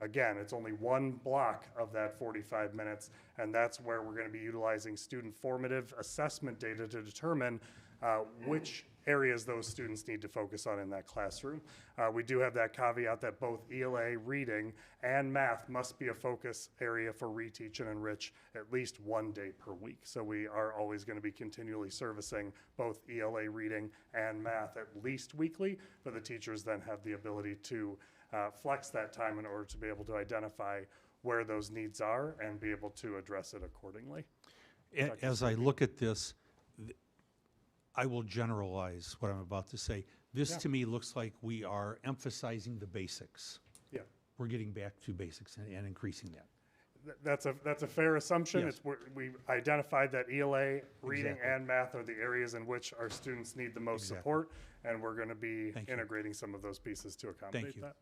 Again, it's only one block of that 45 minutes, and that's where we're going to be utilizing student formative assessment data to determine which areas those students need to focus on in that classroom. We do have that caveat that both ELA, reading, and math must be a focus area for reteach and enrich at least 1 day per week. So we are always going to be continually servicing both ELA, reading, and math at least weekly, but the teachers then have the ability to flex that time in order to be able to identify where those needs are and be able to address it accordingly. As I look at this, I will generalize what I'm about to say. This to me looks like we are emphasizing the basics. Yeah. We're getting back to basics and increasing that. That's a fair assumption. Yes. We identified that ELA, reading, Exactly. and math are the areas in which our students need the most Exactly. support, and we're going to be Thank you. integrating some of those pieces to accommodate you. that.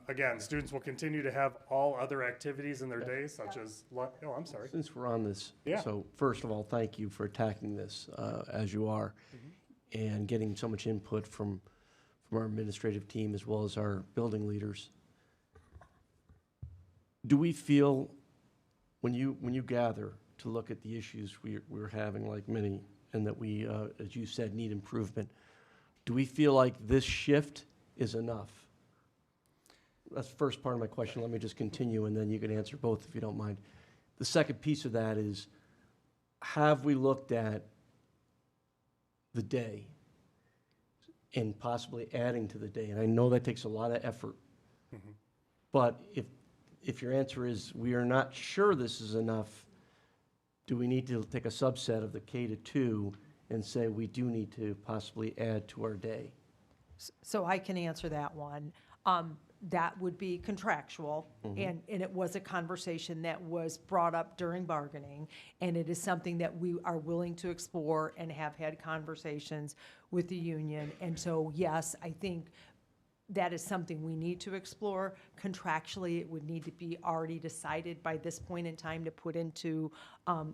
Again, students will continue to have all other activities in their days, such as, oh, I'm sorry. Since we're on this, Yeah. so first of all, thank you for attacking this as you are, and getting so much input from our administrative team as well as our building leaders. Do we feel, when you gather to look at the issues we're having, like many, and that we, as you said, need improvement, do we feel like this shift is enough? That's the first part of my question. Let me just continue, and then you can answer both if you don't mind. The second piece of that is, have we looked at the day and possibly adding to the day? And I know that takes a lot of effort. But if your answer is we are not sure this is enough, do we need to take a subset of the K-2 and say we do need to possibly add to our day? So I can answer that one. That would be contractual, and it was a conversation that was brought up during bargaining, and it is something that we are willing to explore and have had conversations with the union. And so, yes, I think that is something we need to explore. Contractually, it would need to be already decided by this point in time to put into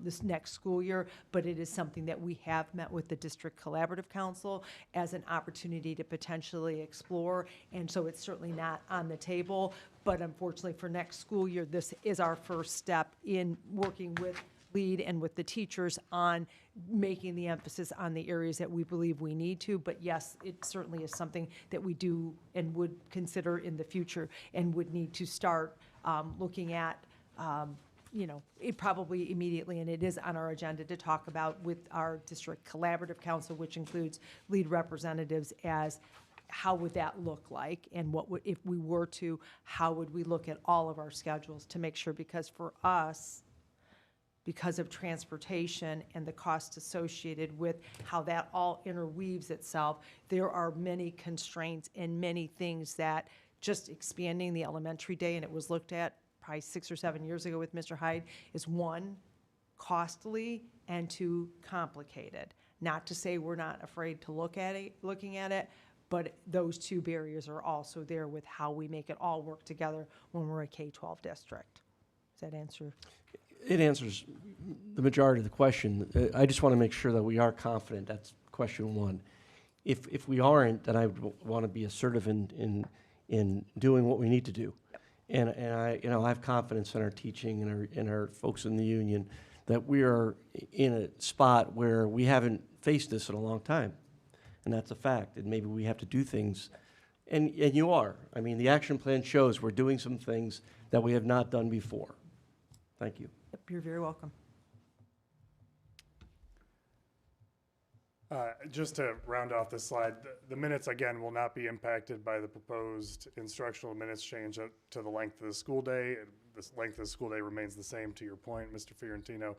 this next school year, but it is something that we have met with the District Collaborative Council as an opportunity to potentially explore, and so it's certainly not on the table, but unfortunately for next school year, this is our first step in working with LEAD and with the teachers on making the emphasis on the areas that we believe we need to. But yes, it certainly is something that we do and would consider in the future and would need to start looking at, it probably immediately, and it is on our agenda to talk about with our District Collaborative Council, which includes LEAD representatives, as how would that look like, and what would, if we were to, how would we look at all of our schedules to make sure, because for us, because of transportation and the cost associated with how that all interweaves itself, there are many constraints and many things that just expanding the elementary day, and it was looked at probably 6 or 7 years ago with Mr. Hyde, is one, costly, and two, complicated. Not to say we're not afraid to looking at it, but those two barriers are also there with how we make it all work together when we're a K-12 district. Does that answer? It answers the majority of the question. I just want to make sure that we are confident. That's question one. If we aren't, then I would want to be assertive in doing what we need to do. And I have confidence in our teaching and our folks in the union that we are in a spot where we haven't faced this in a long time. And that's a fact. And maybe we have to do things. And you are. I mean, the action plan shows we're doing some things that we have not done before. Thank you. Yep, you're very welcome. Just to round off this slide, the minutes, again, will not be impacted by the proposed instructional minutes change to the length of the school day. The length of the school day remains the same, to your point, Mr. Fiorentino.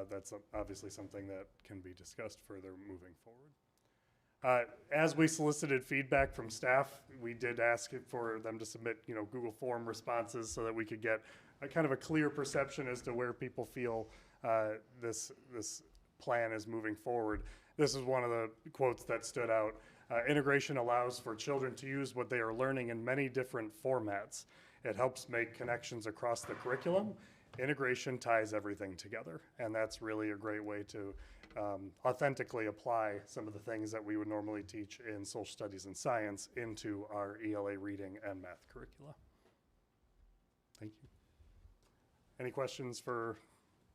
That's obviously something that can be discussed further moving forward. As we solicited feedback from staff, we did ask for them to submit, Google form responses so that we could get a kind of a clear perception as to where people feel this plan is moving forward. This is one of the quotes that stood out. Integration allows for children to use what they are learning in many different formats. It helps make connections across the curriculum, Integration ties everything together, and that's really a great way to authentically apply some of the things that we would normally teach in social studies and science into our ELA reading and math curricula. Thank you. Any questions for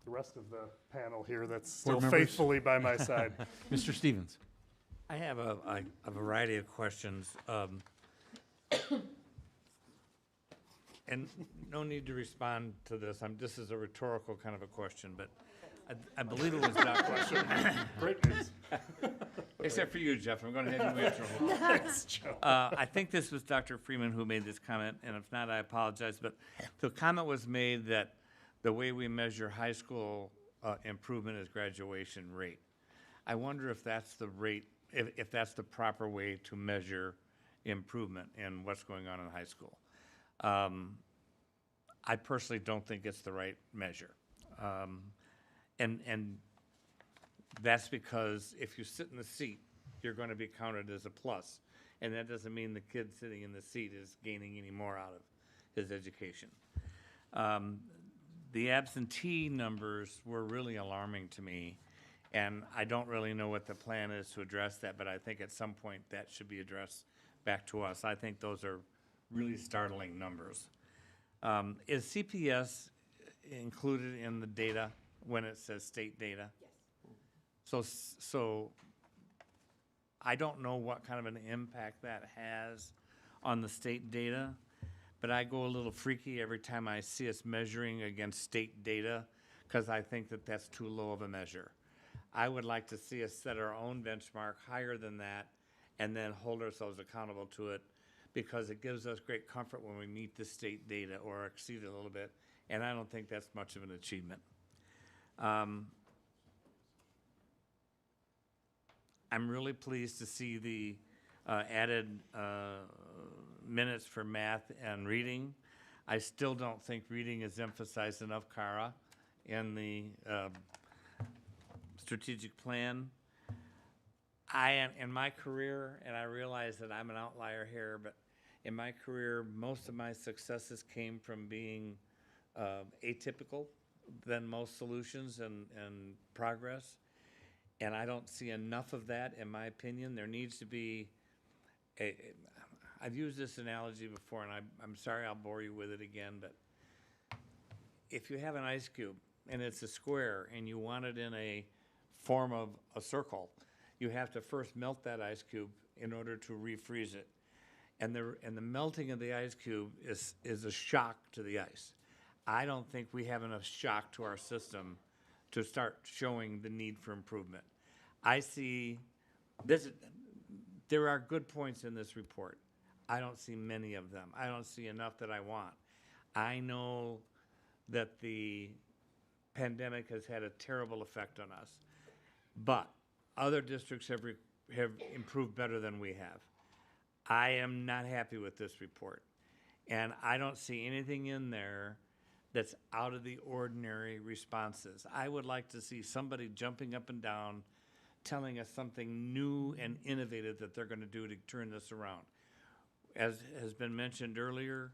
the rest of the panel here that's still Board members? faithfully by my side? Mr. Stevens. I have a variety of questions. And no need to respond to this. This is a rhetorical kind of a question, but I believe it was Dr. Great news. Except for you, Jeff. I'm going to have you answer. Thanks, Joe. I think this was Dr. Freeman who made this comment, and if not, I apologize. But the comment was made that the way we measure high school improvement is graduation rate. I wonder if that's the rate, if that's the proper way to measure improvement in what's going on in high school. I personally don't think it's the right measure. And that's because if you sit in the seat, you're going to be counted as a plus. And that doesn't mean the kid sitting in the seat is gaining any more out of his education. The absentee numbers were really alarming to me, and I don't really know what the plan is to address that, but I think at some point that should be addressed back to us. I think those are really startling numbers. Is CPS included in the data when it says state data? Yes. So I don't know what kind of an impact that has on the state data, but I go a little freaky every time I see us measuring against state data because I think that that's too low of a measure. I would like to see us set our own benchmark higher than that and then hold ourselves accountable to it, because it gives us great comfort when we meet the state data or exceed it a little bit, and I don't think that's much of an achievement. I'm really pleased to see the added minutes for math and reading. I still don't think reading is emphasized enough, Cara, in the strategic plan. I am, in my career, and I realize that I'm an outlier here, but in my career, most of my successes came from being atypical than most solutions and progress. And I don't see enough of that, in my opinion. There needs to be I've used this analogy before, and I'm sorry I'll bore you with it again, but if you have an ice cube and it's a square and you want it in a form of a circle, you have to first melt that ice cube in order to refreeze it. And the melting of the ice cube is a shock to the ice. I don't think we have enough shock to our system to start showing the need for improvement. I see this. There are good points in this report. I don't see many of them. I don't see enough that I want. I know that the pandemic has had a terrible effect on us, but other districts have improved better than we have. I am not happy with this report, and I don't see anything in there that's out of the ordinary responses. I would like to see somebody jumping up and down telling us something new and innovative that they're going to do to turn this around. As has been mentioned earlier,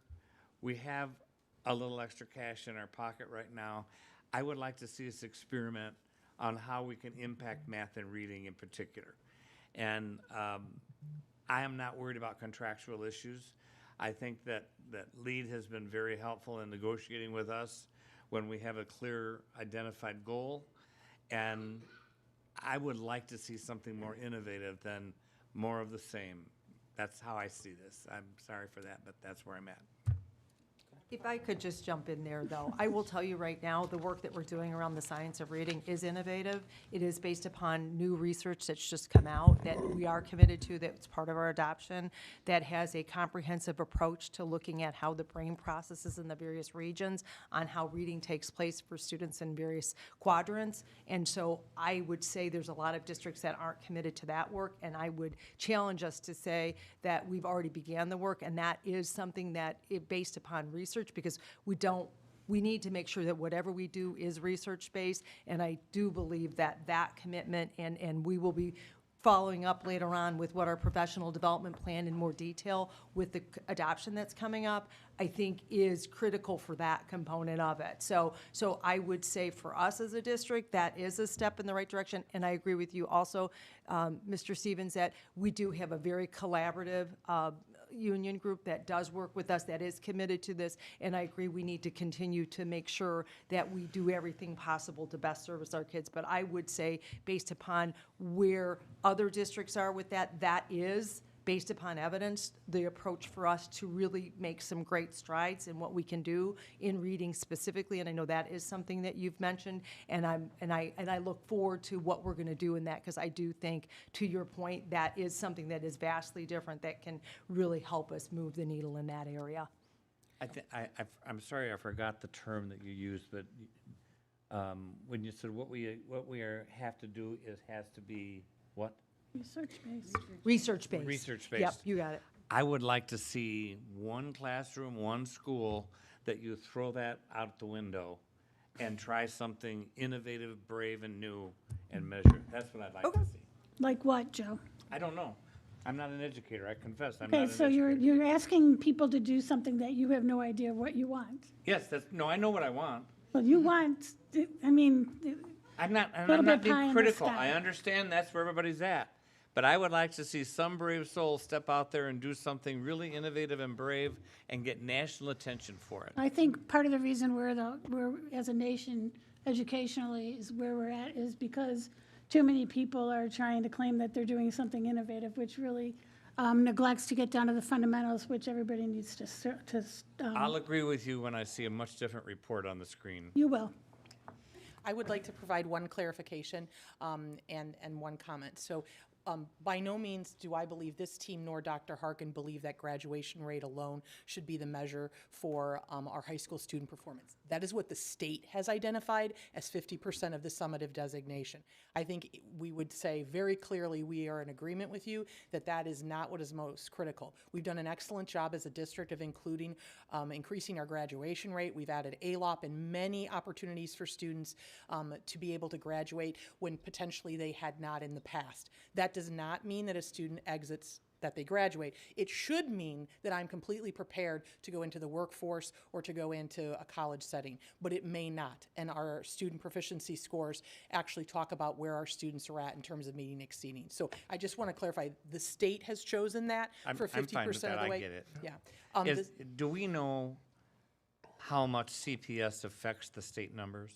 we have a little extra cash in our pocket right now. I would like to see us experiment on how we can impact math and reading in particular. And I am not worried about contractual issues. I think that LEAD has been very helpful in negotiating with us when we have a clear identified goal. And I would like to see something more innovative than more of the same. That's how I see this. I'm sorry for that, but that's where I'm at. If I could just jump in there, though, I will tell you right now, the work that we're doing around the science of reading is innovative. It is based upon new research that's just come out that we are committed to, that's part of our adoption, that has a comprehensive approach to looking at how the brain processes in the various regions, on how reading takes place for students in various quadrants. And so I would say there's a lot of districts that aren't committed to that work, and I would challenge us to say that we've already began the work, and that is something that is based upon research, because we need to make sure that whatever we do is research-based, and I do believe that that commitment, and we will be following up later on with what our professional development plan in more detail with the adoption that's coming up, I think is critical for that component of it. So I would say for us as a district, that is a step in the right direction. And I agree with you also, Mr. Stevens, that we do have a very collaborative union group that does work with us, that is committed to this, and I agree we need to continue to make sure that we do everything possible to best service our kids. But I would say, based upon where other districts are with that, that is, based upon evidence, the approach for us to really make some great strides in what we can do in reading specifically. And I know that is something that you've mentioned, and I look forward to what we're going to do in that, because I do think, to your point, that is something that is vastly different that can really help us move the needle in that area. I'm sorry I forgot the term that you used, but when you said what we have to do has to be what? Research-based. Research-based. Research-based. Yep, you got it. I would like to see one classroom, one school, that you throw that out the window and try something innovative, brave, and new and measure. That's what I'd like to see. Like what, Joe? I don't know. I'm not an educator, I confess. I'm not Okay, an so educator. you're asking people to do something that you have no idea what you want. Yes, no, I know what I want. Well, you want, I mean, I'm not Little bit pie being in the critical. sky. I understand that's where everybody's at. But I would like to see some brave soul step out there and do something really innovative and brave and get national attention for it. I think part of the reason we're as a nation educationally is where we're at is because too many people are trying to claim that they're doing something innovative, which really neglects to get down to the fundamentals, which everybody needs to I'll agree with you when I see a much different report on the screen. You will. I would like to provide one clarification and one comment. So by no means do I believe this team nor Dr. Harkin believe that graduation rate alone should be the measure for our high school student performance. That is what the state has identified as 50% of the summative designation. I think we would say very clearly we are in agreement with you that that is not what is most critical. We've done an excellent job as a district of including increasing our graduation rate. We've added ALOP and many opportunities for students to be able to graduate when potentially they had not in the past. That does not mean that a student exits that they graduate. It should mean that I'm completely prepared to go into the workforce or to go into a college setting, but it may not. And our student proficiency scores actually talk about where our students are at in terms of meeting exceeding. So I just want to clarify, the state has chosen that for 50% I'm fine with that. of the way. I get it. Yeah. Do we know how much CPS affects the state numbers?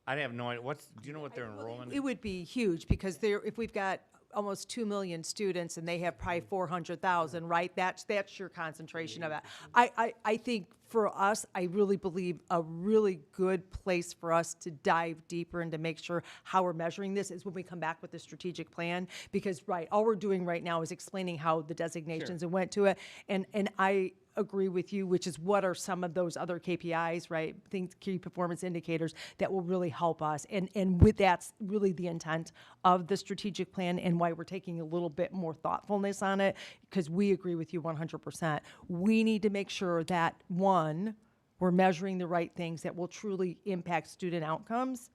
I have no idea. Do you know what their enrollment is? It would be huge, because if we've got almost 2 million students and they have probably 400,000, right? That's your concentration of it. I think for us, I really believe a really good place for us to dive deeper and to make sure how we're measuring this is when we come back with the strategic plan. Because, right, all we're doing right now is explaining how the designations and went to it. And I agree with you, which is what are some of those other KPIs, right? Things, key performance indicators that will really help us. And with that's really the intent of the strategic plan and why we're taking a little bit more thoughtfulness on it, because we agree with you 100%. We need to make sure that, one, we're measuring the right things that will truly impact student outcomes.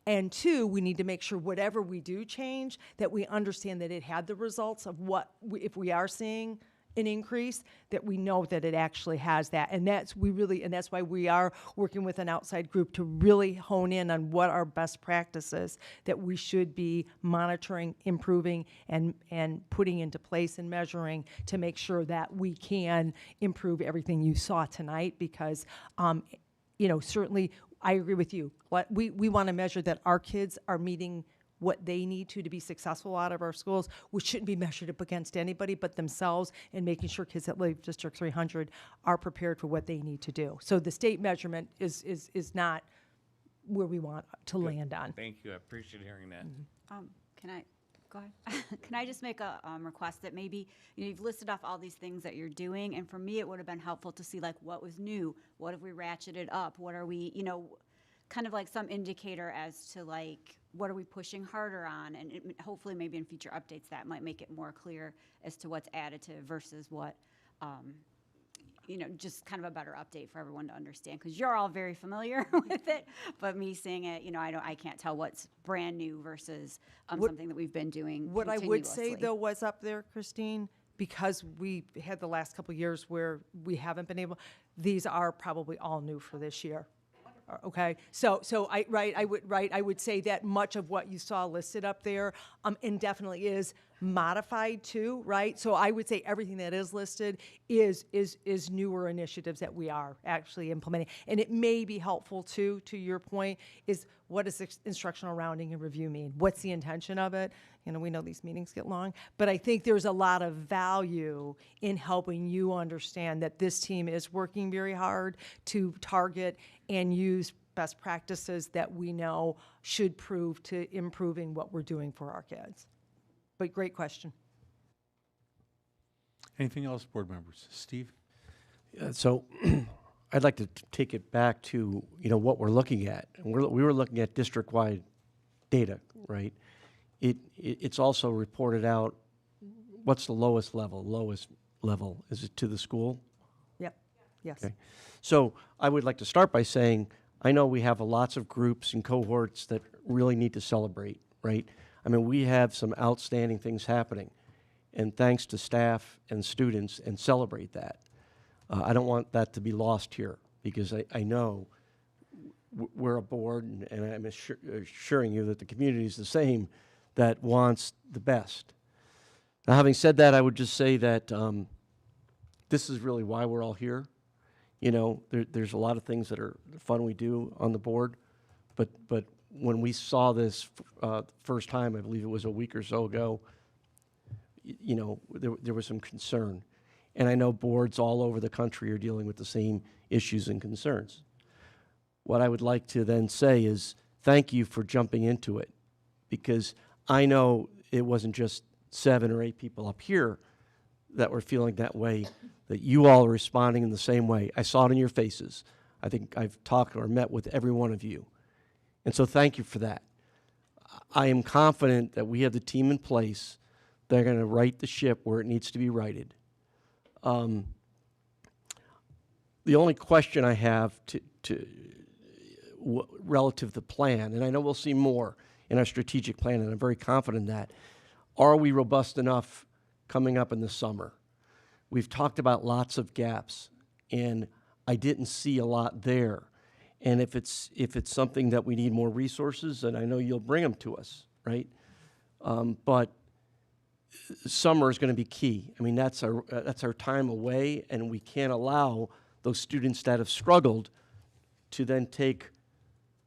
And two, we need to make sure whatever we do change, that we understand that it had the results of what, if we are seeing an increase, that we know that it actually has that. And that's why we are working with an outside group to really hone in on what our best practices that we should be monitoring, improving, and putting into place and measuring to make sure that we can improve everything you saw tonight. Because, certainly I agree with you. We want to measure that our kids are meeting what they need to be successful out of our schools, which shouldn't be measured up against anybody but themselves, and making sure kids that live District 300 are prepared for what they need to do. So the state measurement is not where we want to land on. Thank you. I appreciate hearing that. Can I go ahead? Can I just make a request that maybe you've listed off all these things that you're doing, and for me it would have been helpful to see like what was new, what have we ratcheted up, what are we, kind of like some indicator as to like what are we pushing harder on, and hopefully maybe in future updates that might make it more clear as to what's additive versus what just kind of a better update for everyone to understand, because you're all very familiar with it, but me seeing it, I can't tell what's brand new versus something that we've been doing What I would say, continuously. though, was up there, Christine, because we had the last couple of years where we haven't been able, these are probably all new for this year. Okay, so I would say that much of what you saw listed up there, and definitely is modified too, right? So I would say everything that is listed is newer initiatives that we are actually implementing. And it may be helpful too, to your point, is what does instructional rounding and review mean? What's the intention of it? We know these meetings get long, but I think there's a lot of value in helping you understand that this team is working very hard to target and use best practices that we know should prove to improving what we're doing for our kids. But great question. Anything else, board members? Steve? So I'd like to take it back to, what we're looking at. And we were looking at district-wide data, right? It's also reported out, what's the lowest level? Lowest level, is it to the school? Yep, yes. Okay. So I would like to start by saying, I know we have lots of groups and cohorts that really need to celebrate, right? I mean, we have some outstanding things happening, and thanks to staff and students, and celebrate that. I don't want that to be lost here, because I know we're a board, and I'm assuring you that the community is the same, that wants the best. Now, having said that, I would just say that this is really why we're all here. There's a lot of things that are fun we do on the board, but when we saw this first time, I believe it was a week or so ago, there was some concern. And I know boards all over the country are dealing with the same issues and concerns. What I would like to then say is thank you for jumping into it, because I know it wasn't just 7 or 8 people up here that were feeling that way, that you all are responding in the same way. I saw it in your faces. I think I've talked or met with every one of you. And so thank you for that. I am confident that we have the team in place that are going to right the ship where it needs to be righted. The only question I have relative to the plan, and I know we'll see more in our strategic plan, and I'm very confident in that, are we robust enough coming up in the summer? We've talked about lots of gaps, and I didn't see a lot there. And if it's something that we need more resources, then I know you'll bring them to us, right? But summer is going to be key. I mean, that's our time away, and we can't allow those students that have struggled to then take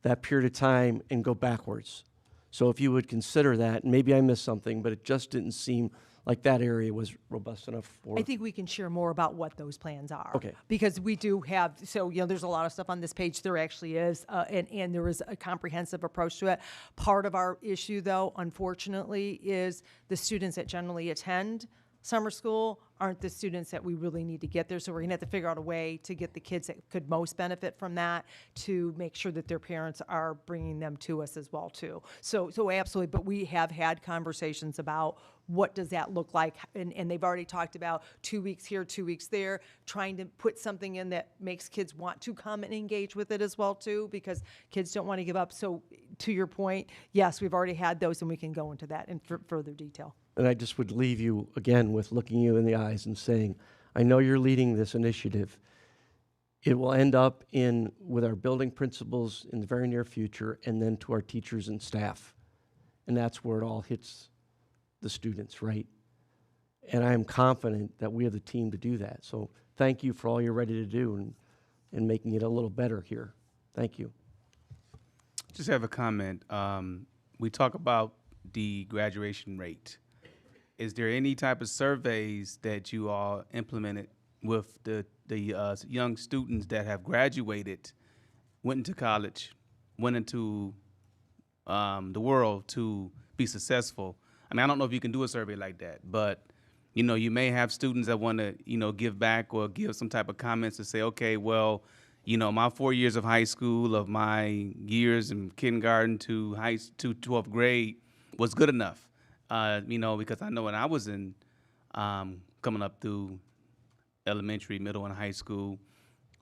that period of time and go backwards. So if you would consider that, maybe I missed something, but it just didn't seem like that area was robust enough for. I think we can share more about what those plans are. Okay. Because we do have, so, there's a lot of stuff on this page. There actually is, and there is a comprehensive approach to it. Part of our issue, though, unfortunately, is the students that generally attend summer school aren't the students that we really need to get there. So we're going to have to figure out a way to get the kids that could most benefit from that to make sure that their parents are bringing them to us as well, too. So absolutely. But we have had conversations about what does that look like? And they've already talked about 2 weeks here, 2 weeks there, trying to put something in that makes kids want to come and engage with it as well, too, because kids don't want to give up. So to your point, yes, we've already had those, and we can go into that in further detail. And I just would leave you, again, with looking you in the eyes and saying, I know you're leading this initiative. It will end up with our building principals in the very near future, and then to our teachers and staff. And that's where it all hits the students, right? And I am confident that we have the team to do that. So thank you for all you're ready to do and making it a little better here. Thank you. Just have a comment. We talk about the graduation rate. Is there any type of surveys that you all implemented with the young students that have graduated, went into college, went into the world to be successful? I mean, I don't know if you can do a survey like that, but you may have students that want to give back or give some type of comments to say, okay, well, my 4 years of high school, of my years in kindergarten to 12th grade was good enough. Because I know when I was in coming up through elementary, middle, and high school,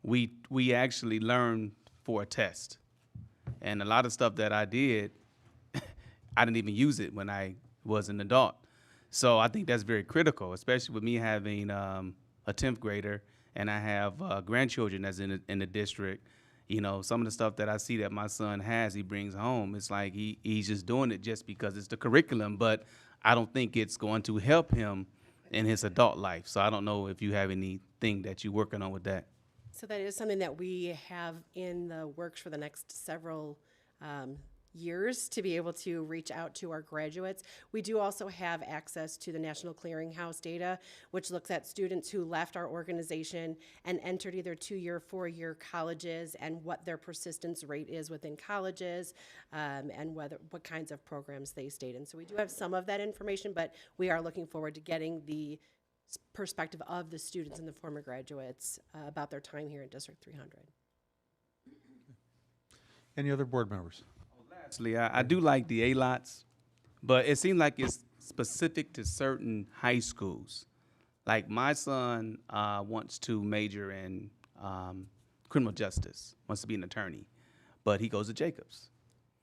we actually learn for a test. And a lot of stuff that I did, I didn't even use it when I was an adult. So I think that's very critical, especially with me having a 10th grader and I have grandchildren that's in the district. You know, some of the stuff that I see that my son has, he brings home, it's like he's just doing it just because it's the curriculum, but I don't think it's going to help him in his adult life. So I don't know if you have anything that you're working on with that. So that is something that we have in the works for the next several years to be able to reach out to our graduates. We do also have access to the National Clearinghouse data, which looks at students who left our organization and entered either 2-year, 4-year colleges and what their persistence rate is within colleges, and what kinds of programs they stayed in. So we do have some of that information, but we are looking forward to getting the perspective of the students and the former graduates about their time here in District 300. Any other board members? Lastly, I do like the A-lots, but it seems like it's specific to certain high schools. Like my son wants to major in criminal justice, wants to be an attorney, but he goes to Jacobs.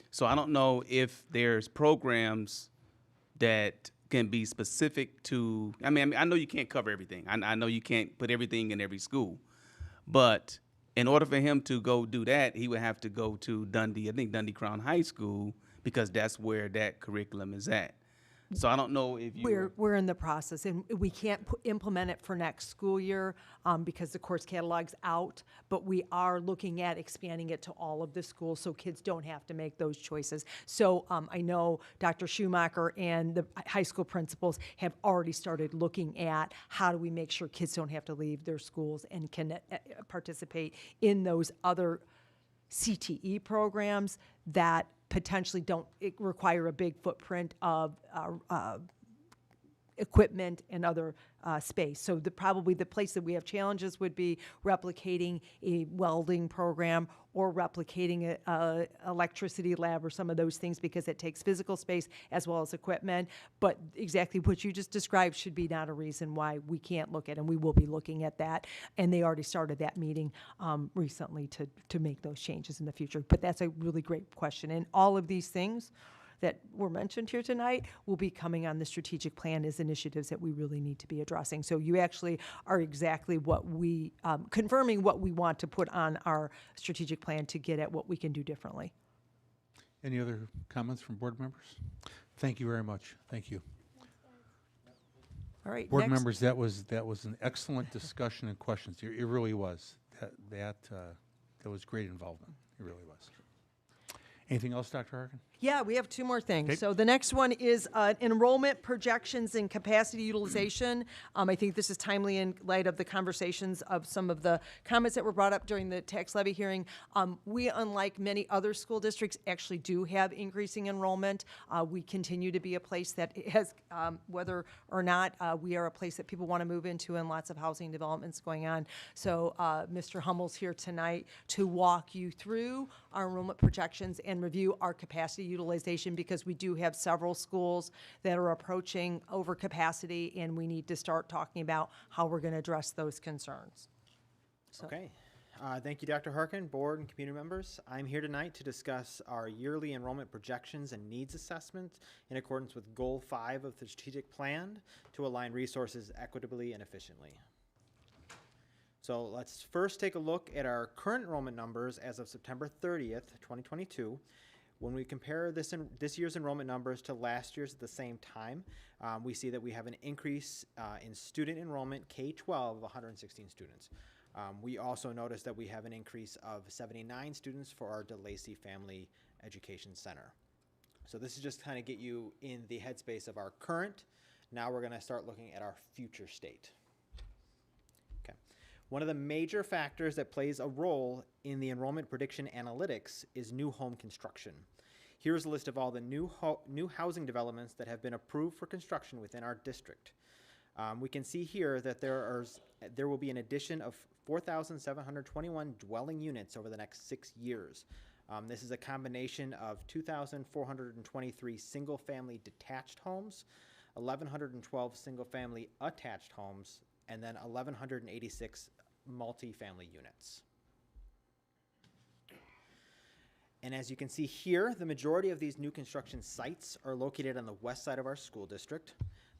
So I don't know if there's programs that can be specific to, I mean, I know you can't cover everything. I know you can't put everything in every school, but in order for him to go do that, he would have to go to Dundee, I think Dundee Crown High School, because that's where that curriculum is at. So I don't know if you... We're in the process, and we can't implement it for next school year because the course catalog's out, but we are looking at expanding it to all of the schools so kids don't have to make those choices. So I know Dr. Schumacher and the high school principals have already started looking at how do we make sure kids don't have to leave their schools and can participate in those other CTE programs that potentially don't require a big footprint of equipment and other space. So probably the place that we have challenges would be replicating a welding program or replicating a electricity lab or some of those things because it takes physical space as well as equipment. But exactly what you just described should be not a reason why we can't look at, and we will be looking at that. And they already started that meeting recently to make those changes in the future. But that's a really great question. And all of these things that were mentioned here tonight will be coming on the strategic plan as initiatives that we really need to be addressing. So you actually are exactly what we, confirming what we want to put on our strategic plan to get at what we can do differently. Any other comments from board members? Thank you very much. Thank you. All right, Board next. members, that was an excellent discussion and questions. It really was. That was great involvement. It really was. Anything else, Dr. Harkin? Yeah, we have two more things. Okay. So the next one is enrollment projections and capacity utilization. I think this is timely in light of the conversations of some of the comments that were brought up during the tax levy hearing. We, unlike many other school districts, actually do have increasing enrollment. We continue to be a place that has, whether or not we are a place that people want to move into and lots of housing developments going on. So Mr. Hummel's here tonight to walk you through our enrollment projections and review our capacity utilization because we do have several schools that are approaching overcapacity and we need to start talking about how we're going to address those concerns. So. Okay. Thank you, Dr. Harkin, board and community members. I'm here tonight to discuss our yearly enrollment projections and needs assessment in accordance with Goal 5 of the strategic plan to align resources equitably and efficiently. So let's first take a look at our current enrollment numbers as of September 30th, 2022. When we compare this year's enrollment numbers to last year's at the same time, we see that we have an increase in student enrollment K-12 of 116 students. We also notice that we have an increase of 79 students for our DeLacy Family Education Center. So this is just kind of get you in the headspace of our current. Now we're going to start looking at our future state. Okay. One of the major factors that plays a role in the enrollment prediction analytics is new home construction. Here's a list of all the new housing developments that have been approved for construction within our district. We can see here that there will be an addition of 4,721 dwelling units over the next 6 years. This is a combination of 2,423 single-family detached homes, 1,112 single-family attached homes, and then 1,186 multifamily units. And as you can see here, the majority of these new construction sites are located on the west side of our school district.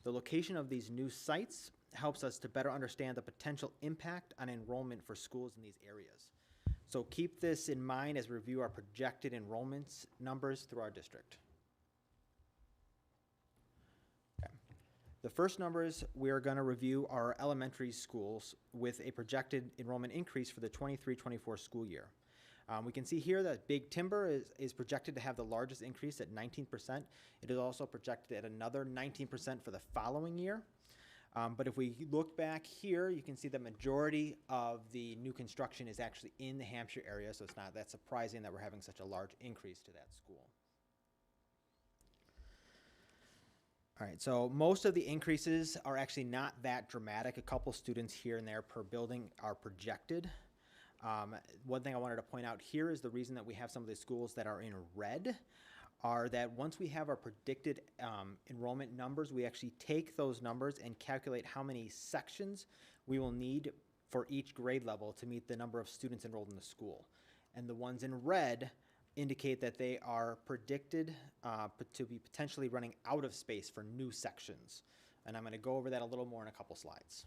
The location of these new sites helps us to better understand the potential impact on enrollment for schools in these areas. So keep this in mind as we review our projected enrollments numbers through our district. Okay. The first numbers we are going to review are elementary schools with a projected enrollment increase for the 23-24 school year. We can see here that Big Timber is projected to have the largest increase at 19%. It is also projected at another 19% for the following year. But if we look back here, you can see the majority of the new construction is actually in the Hampshire area, so it's not that surprising that we're having such a large increase to that school. All right, so most of the increases are actually not that dramatic. A couple students here and there per building are projected. One thing I wanted to point out here is the reason that we have some of the schools that are in red are that once we have our predicted enrollment numbers, we actually take those numbers and calculate how many sections we will need for each grade level to meet the number of students enrolled in the school. And the ones in red indicate that they are predicted to be potentially running out of space for new sections. And I'm going to go over that a little more in a couple slides.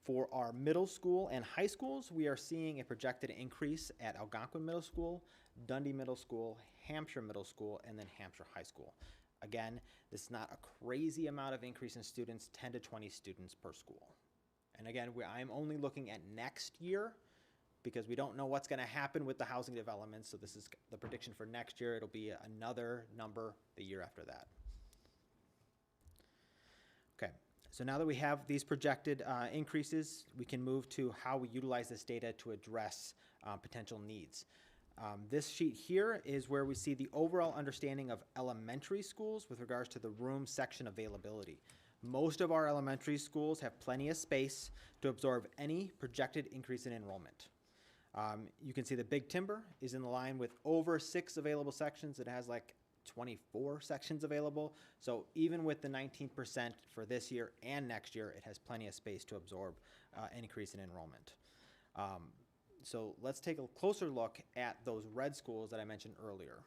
For our middle school and high schools, we are seeing a projected increase at Algonquin Middle School, Dundee Middle School, Hampshire Middle School, and then Hampshire High School. Again, this is not a crazy amount of increase in students, 10 to 20 students per school. And again, I'm only looking at next year because we don't know what's going to happen with the housing development. So this is the prediction for next year. It'll be another number the year after that. Okay. So now that we have these projected increases, we can move to how we utilize this data to address potential needs. This sheet here is where we see the overall understanding of elementary schools with regards to the room section availability. Most of our elementary schools have plenty of space to absorb any projected increase in enrollment. You can see the Big Timber is in line with over 6 available sections. It has like 24 sections available. So even with the 19% for this year and next year, it has plenty of space to absorb an increase in enrollment. So let's take a closer look at those red schools that I mentioned earlier.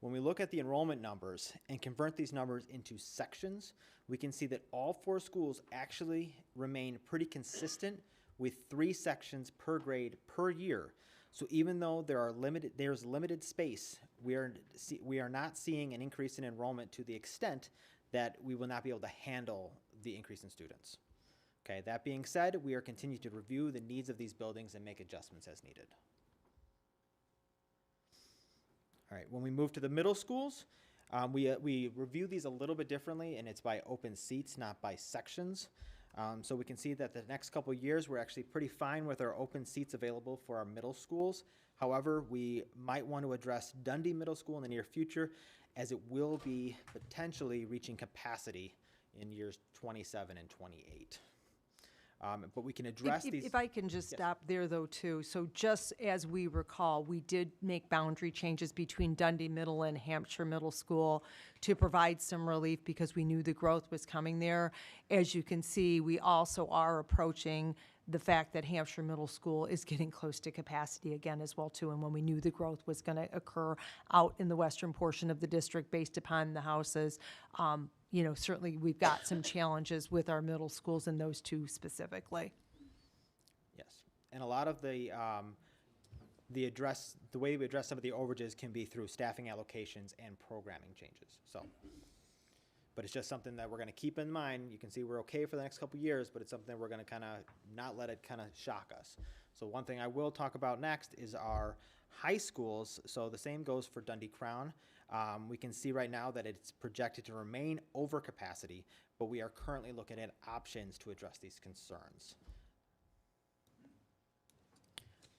When we look at the enrollment numbers and convert these numbers into sections, we can see that all 4 schools actually remain pretty consistent with 3 sections per grade per year. So even though there's limited space, we are not seeing an increase in enrollment to the extent that we will not be able to handle the increase in students. Okay, that being said, we are continuing to review the needs of these buildings and make adjustments as needed. All right, when we move to the middle schools, we review these a little bit differently, and it's by open seats, not by sections. So we can see that the next couple years, we're actually pretty fine with our open seats available for our middle schools. However, we might want to address Dundee Middle School in the near future, as it will be potentially reaching capacity in years 27 and 28. But we can address these. If I can just stop there, though, too. So just as we recall, we did make boundary changes between Dundee Middle and Hampshire Middle School to provide some relief because we knew the growth was coming there. As you can see, we also are approaching the fact that Hampshire Middle School is getting close to capacity again as well, too. And when we knew the growth was going to occur out in the western portion of the district based upon the houses, you know, certainly we've got some challenges with our middle schools and those 2 specifically. Yes, and a lot of the way we address some of the overages can be through staffing allocations and programming changes. So, but it's just something that we're going to keep in mind. You can see we're okay for the next couple years, but it's something that we're going to kind of not let it kind of shock us. So one thing I will talk about next is our high schools. So the same goes for Dundee Crown. We can see right now that it's projected to remain over capacity, but we are currently looking at options to address these concerns.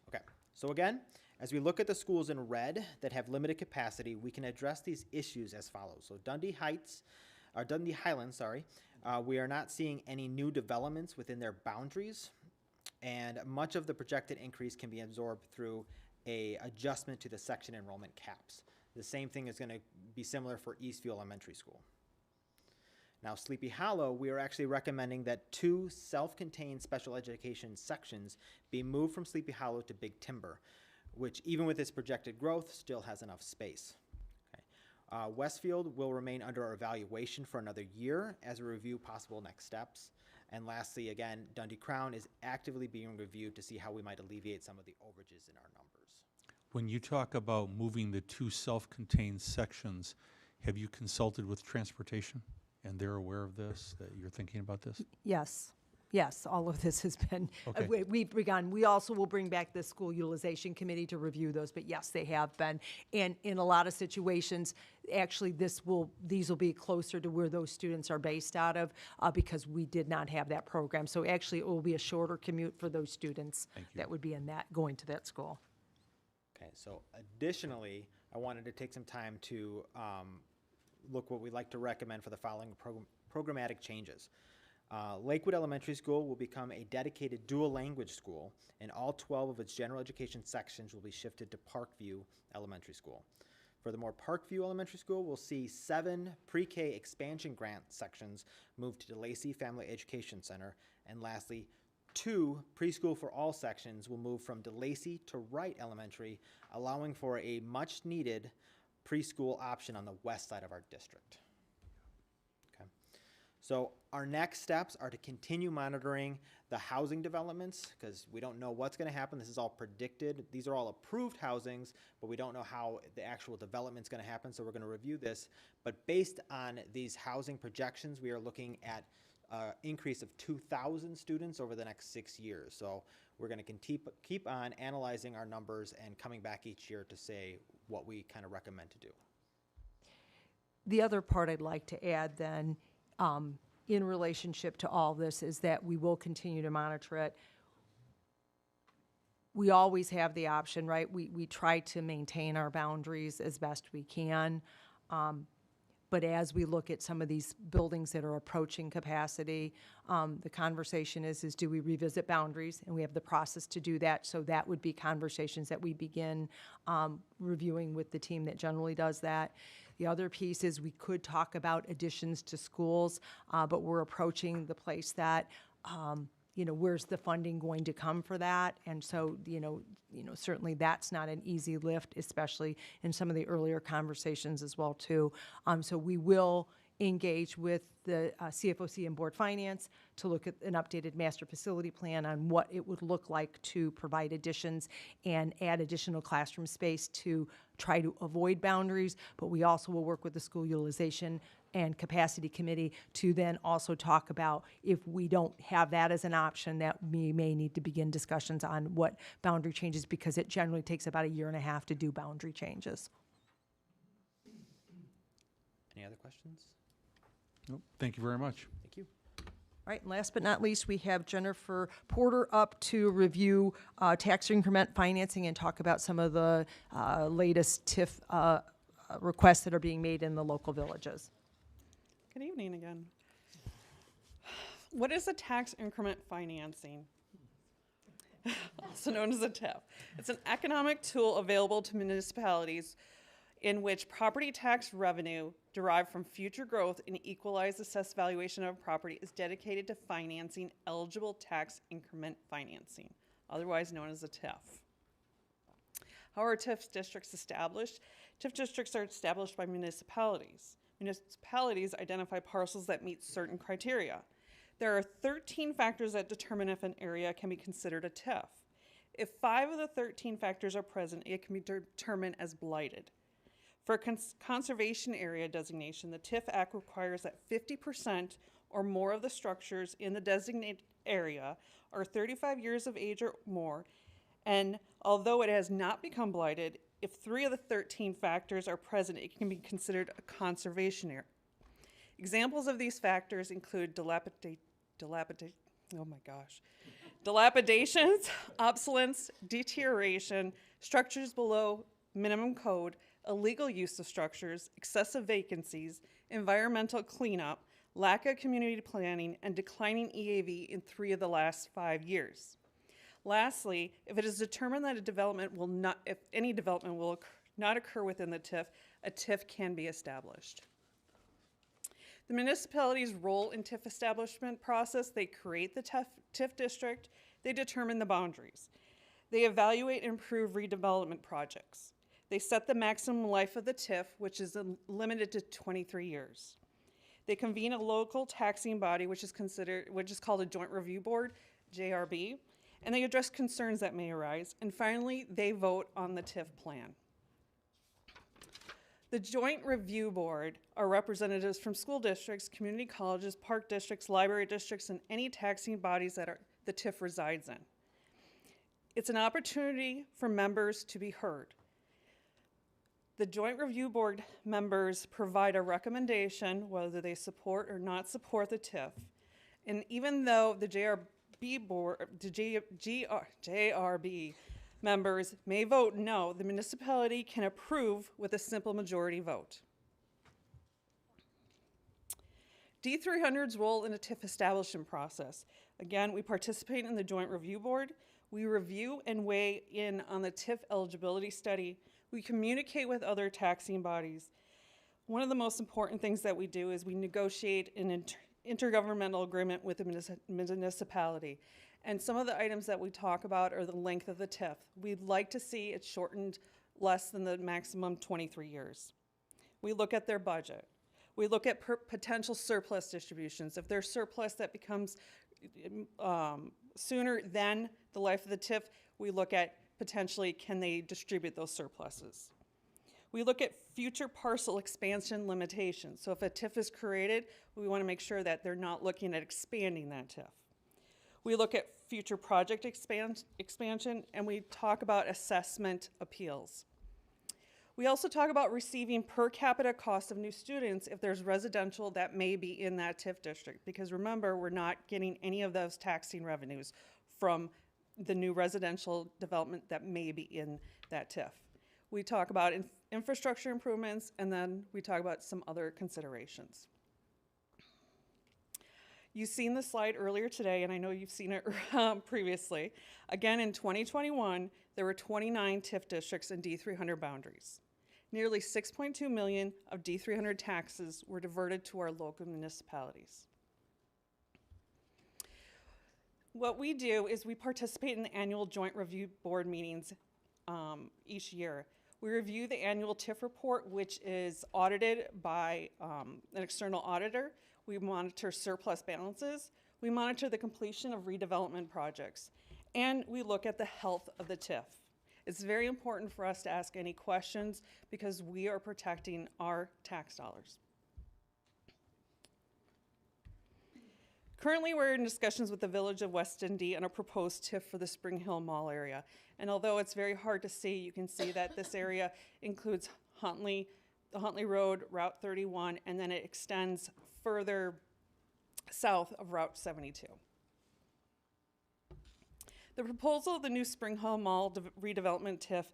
Okay, so again, as we look at the schools in red that have limited capacity, we can address these issues as follows. So Dundee Highlands, we are not seeing any new developments within their boundaries, and much of the projected increase can be absorbed through an adjustment to the section enrollment caps. The same thing is going to be similar for Eastview Elementary School. Now, Sleepy Hollow, we are actually recommending that 2 self-contained special education sections be moved from Sleepy Hollow to Big Timber, which even with its projected growth still has enough space. Okay. Westfield will remain under our evaluation for another year as we review possible next steps. And lastly, again, Dundee Crown is actively being reviewed to see how we might alleviate some of the overages in our numbers. When you talk about moving the 2 self-contained sections, have you consulted with transportation? And they're aware of this, that you're thinking about this? Yes, yes, all of this has been, Okay. we've begun. We also will bring back the school utilization committee to review those, but yes, they have been. And in a lot of situations, actually, these will be closer to where those students are based out of because we did not have that program. So actually, it will be a shorter commute for those students that would be going to that school. Okay, so additionally, I wanted to take some time to look what we'd like to recommend for the following programmatic changes. Lakewood Elementary School will become a dedicated dual language school, and all 12 of its general education sections will be shifted to Parkview Elementary School. Furthermore, Parkview Elementary School will see 7 pre-K expansion grant sections moved to DeLacy Family Education Center, and lastly, 2 preschool for all sections will move from DeLacy to Wright Elementary, allowing for a much-needed preschool option on the west side of our district. Okay. So our next steps are to continue monitoring the housing developments because we don't know what's going to happen. This is all predicted. These are all approved housings, but we don't know how the actual development's going to happen, so we're going to review this. But based on these housing projections, we are looking at increase of 2,000 students over the next 6 years. So we're going to keep on analyzing our numbers and coming back each year to say what we kind of recommend to do. The other part I'd like to add then, in relationship to all this, is that we will continue to monitor it. We always have the option, right? We try to maintain our boundaries as best we can. But as we look at some of these buildings that are approaching capacity, the conversation is do we revisit boundaries? And we have the process to do that. So that would be conversations that we begin reviewing with the team that generally does that. The other piece is we could talk about additions to schools, but we're approaching the place that where's the funding going to come for that? And so, certainly that's not an easy lift, especially in some of the earlier conversations as well, too. So we will engage with the CFOC and Board Finance to look at an updated master facility plan on what it would look like to provide additions and add additional classroom space to try to avoid boundaries. But we also will work with the school utilization and capacity committee to then also talk about if we don't have that as an option, that we may need to begin discussions on what boundary changes, because it generally takes about 1.5 years to do boundary changes. Any other questions? Nope. Thank you very much. Thank you. All right, and last but not least, we have Jennifer Porter up to review tax increment financing and talk about some of the latest TIF requests that are being made in the local villages. Good evening again. What is a tax increment financing? Also known as a TIF. It's an economic tool available to municipalities in which property tax revenue derived from future growth and equalized assessed valuation of property is dedicated to financing eligible tax increment financing, otherwise known as a TIF. How are TIF districts established? TIF districts are established by municipalities. Municipalities identify parcels that meet certain criteria. There are 13 factors that determine if an area can be considered a TIF. If 5 of the 13 factors are present, it can be determined as blighted. For conservation area designation, the TIF Act requires that 50% or more of the structures in the designated area are 35 years of age or more, and although it has not become blighted, if 3 of the 13 factors are present, it can be considered a conservation area. Examples of these factors include dilapidations, obsolescence, deterioration, structures below minimum code, illegal use of structures, excessive vacancies, environmental cleanup, lack of community planning, and declining EAV in 3 of the last 5 years. Lastly, if it is determined that if any development will not occur within the TIF, a TIF can be established. The municipality's role in TIF establishment process, they create the TIF district, they determine the boundaries. They evaluate and improve redevelopment projects. They set the maximum life of the TIF, which is limited to 23 years. They convene a local taxing body, which is called a Joint Review Board, JRB, and they address concerns that may arise. And finally, they vote on the TIF plan. The Joint Review Board are representatives from school districts, community colleges, park districts, library districts, and any taxing bodies that the TIF resides in. It's an opportunity for members to be heard. The Joint Review Board members provide a recommendation whether they support or not support the TIF. And even though the JRB members may vote no, the municipality can approve with a simple majority vote. D300's role in a TIF establishment process. Again, we participate in the Joint Review Board. We review and weigh in on the TIF eligibility study. We communicate with other taxing bodies. One of the most important things that we do is we negotiate an intergovernmental agreement with the municipality. And some of the items that we talk about are the length of the TIF. We'd like to see it shortened less than the maximum 23 years. We look at their budget. We look at potential surplus distributions. If there's surplus that becomes sooner than the life of the TIF, we look at potentially can they distribute those surpluses. We look at future parcel expansion limitations. So if a TIF is created, we want to make sure that they're not looking at expanding that TIF. We look at future project expansion, and we talk about assessment appeals. We also talk about receiving per capita cost of new students if there's residential that may be in that TIF district, because remember, we're not getting any of those taxing revenues from the new residential development that may be in that TIF. We talk about infrastructure improvements, and then we talk about some other considerations. You've seen the slide earlier today, and I know you've seen it previously. Again, in 2021, there were 29 TIF districts and D300 boundaries. Nearly 6.2 million of D300 taxes were diverted to our local municipalities. What we do is we participate in the annual Joint Review Board meetings each year. We review the annual TIF report, which is audited by an external auditor. We monitor surplus balances. We monitor the completion of redevelopment projects. And we look at the health of the TIF. It's very important for us to ask any questions because we are protecting our tax dollars. Currently, we're in discussions with the Village of West Indy on a proposed TIF for the Spring Hill Mall area. And although it's very hard to see, you can see that this area includes the Huntley Road, Route 31, and then it extends further south of Route 72. The proposal of the new Spring Hill Mall redevelopment TIF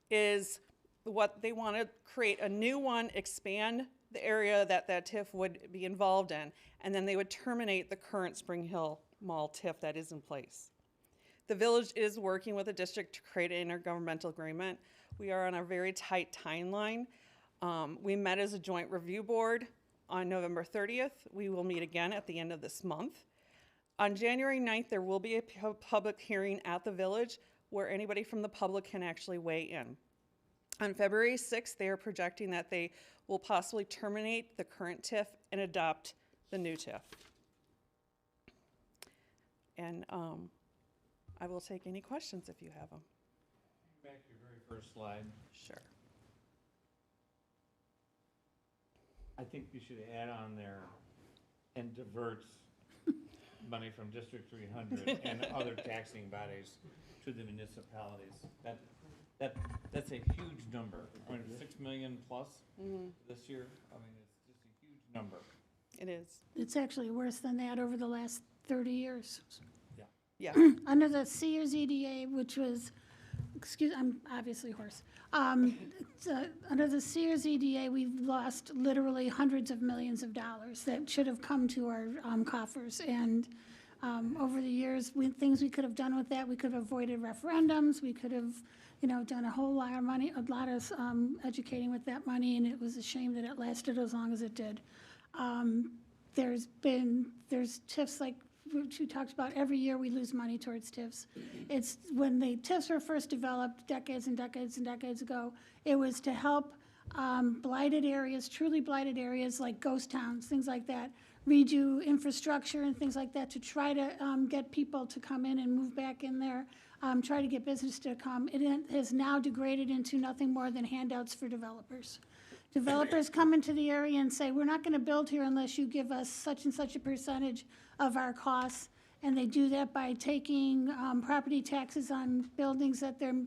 is what they want to create a new one, expand the area that that TIF would be involved in, and then they would terminate the current Spring Hill Mall TIF that is in place. The village is working with the district to create an intergovernmental agreement. We are on a very tight timeline. We met as a joint review board on November 30th. We will meet again at the end of this month. On January 9th, there will be a public hearing at the village where anybody from the public can actually weigh in. On February 6th, they are projecting that they will possibly terminate the current TIF and adopt the new TIF. And I will take any questions if you have them. Back to your very first slide. Sure. I think you should add on there and diverts money from District 300 and other taxing bodies to the municipalities. That's a huge number. I mean, 6 million plus this year. I mean, it's just a huge number. It is. It's actually worse than that over the last 30 years. Yeah. Under the Sears EDA, which was, I'm obviously hoarse. Under the Sears EDA, we've lost literally hundreds of millions of dollars that should have come to our coffers. And over the years, things we could have done with that, we could have avoided referendums. We could have, done a whole lot of money, a lot of educating with that money. And it was a shame that it lasted as long as it did. There's TIFs like which we talked about. Every year we lose money towards TIFs. It's when the TIFs were first developed decades and decades and decades ago, it was to help blighted areas, truly blighted areas like ghost towns, things like that, redo infrastructure and things like that to try to get people to come in and move back in there, try to get business to come. It has now degraded into nothing more than handouts for developers. Developers come into the area and say, we're not going to build here unless you give us such and such a percentage of our costs. And they do that by taking property taxes on buildings that they're,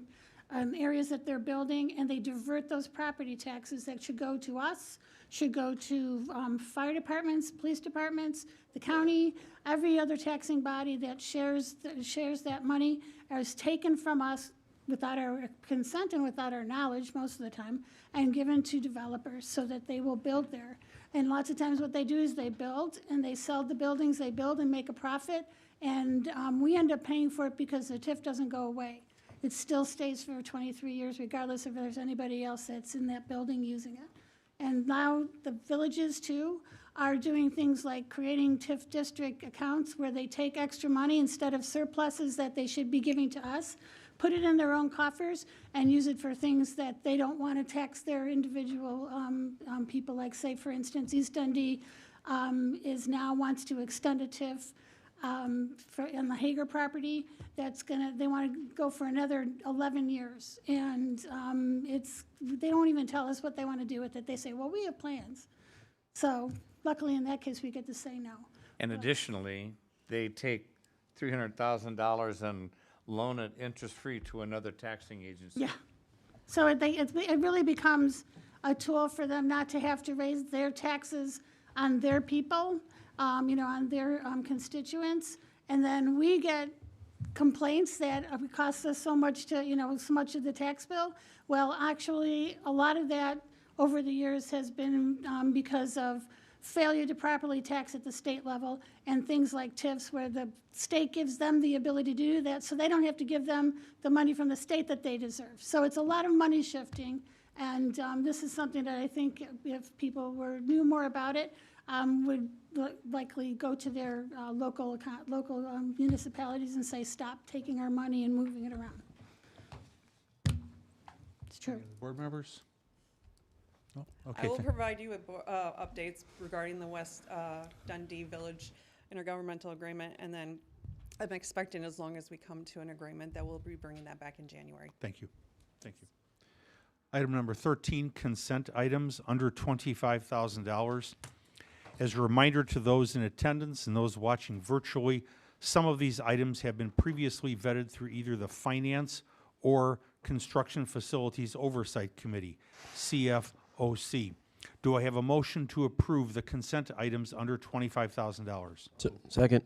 areas that they're building, and they divert those property taxes that should go to us, should go to fire departments, police departments, the county, every other taxing body that shares that money is taken from us without our consent and without our knowledge most of the time, and given to developers so that they will build there. And lots of times what they do is they build and they sell the buildings they build and make a profit, and we end up paying for it because the TIF doesn't go away. It still stays for 23 years regardless if there's anybody else that's in that building using it. And now the villages too are doing things like creating TIF district accounts where they take extra money instead of surpluses that they should be giving to us, put it in their own coffers and use it for things that they don't want to tax their individual people. Like, say, for instance, East Dundee wants to extend a TIF on the Hager property. They want to go for another 11 years. And they don't even tell us what they want to do with it. They say, well, we have plans. So luckily in that case, we get to say no. And additionally, they take $300,000 and loan it interest-free to another taxing agency. Yeah. So it really becomes a tool for them not to have to raise their taxes on their people, on their constituents. And then we get complaints that it costs us so much so much of the tax bill. Well, actually, a lot of that over the years has been because of failure to properly tax at the state level and things like TIFs where the state gives them the ability to do that so they don't have to give them the money from the state that they deserve. So it's a lot of money shifting, and this is something that I think if people knew more about it, would likely go to their local municipalities and say, stop taking our money and moving it around. It's true. Board members? No? I Okay. will provide you with updates regarding the West Dundee Village intergovernmental agreement, and then I'm expecting, as long as we come to an agreement, that we'll be bringing that back in January. Thank you. Thank you. Item number 13, consent items under $25,000. As a reminder to those in attendance and those watching virtually, some of these items have been previously vetted through either the Finance or Construction Facilities Oversight Committee, CFOC. Do I have a motion to approve the consent items under $25,000? Second.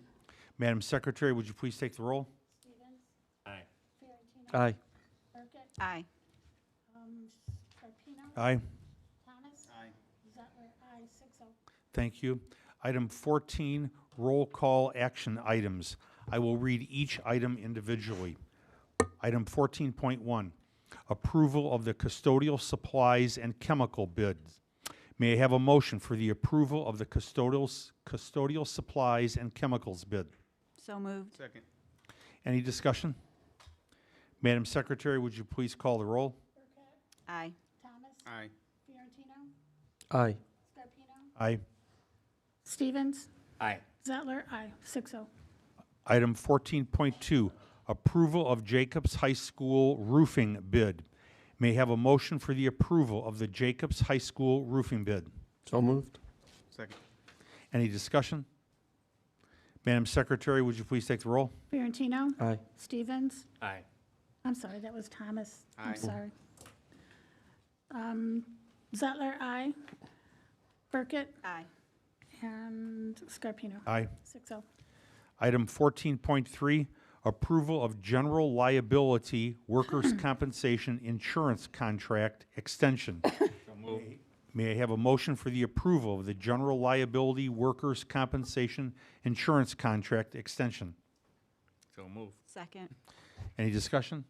Madam Secretary, would you please take the roll? Stevens? Aye. Fiorentino? Aye. Burkett? Aye. Scarpino? Aye. Thomas? Aye. Zettler? Aye. 6-0. Thank you. Item 14, roll call action items. I will read each item individually. Item 14.1, approval of the custodial supplies and chemical bids. May I have a motion for the approval of the custodial supplies and chemicals bid? So moved. Second. Any discussion? Madam Secretary, would you please call the roll? Aye. Thomas? Aye. Fiorentino? Aye. Scarpino? Aye. Stevens? Aye. Zettler? Aye. 6-0. Item 14.2, approval of Jacobs High School roofing bid. May I have a motion for the approval of the Jacobs High School roofing bid? So moved. Second. Any discussion? Madam Secretary, would you please take the roll? Fiorentino? Aye. Stevens? Aye. I'm sorry, that was Thomas. Aye. I'm sorry. Zettler? Aye. Burkett? Aye. And Scarpino? Aye. 6-0. Item 14.3, approval of general liability workers' compensation insurance contract extension. So move. May I have a motion for the approval of the general liability workers' compensation insurance contract extension? So move. Second. Any discussion?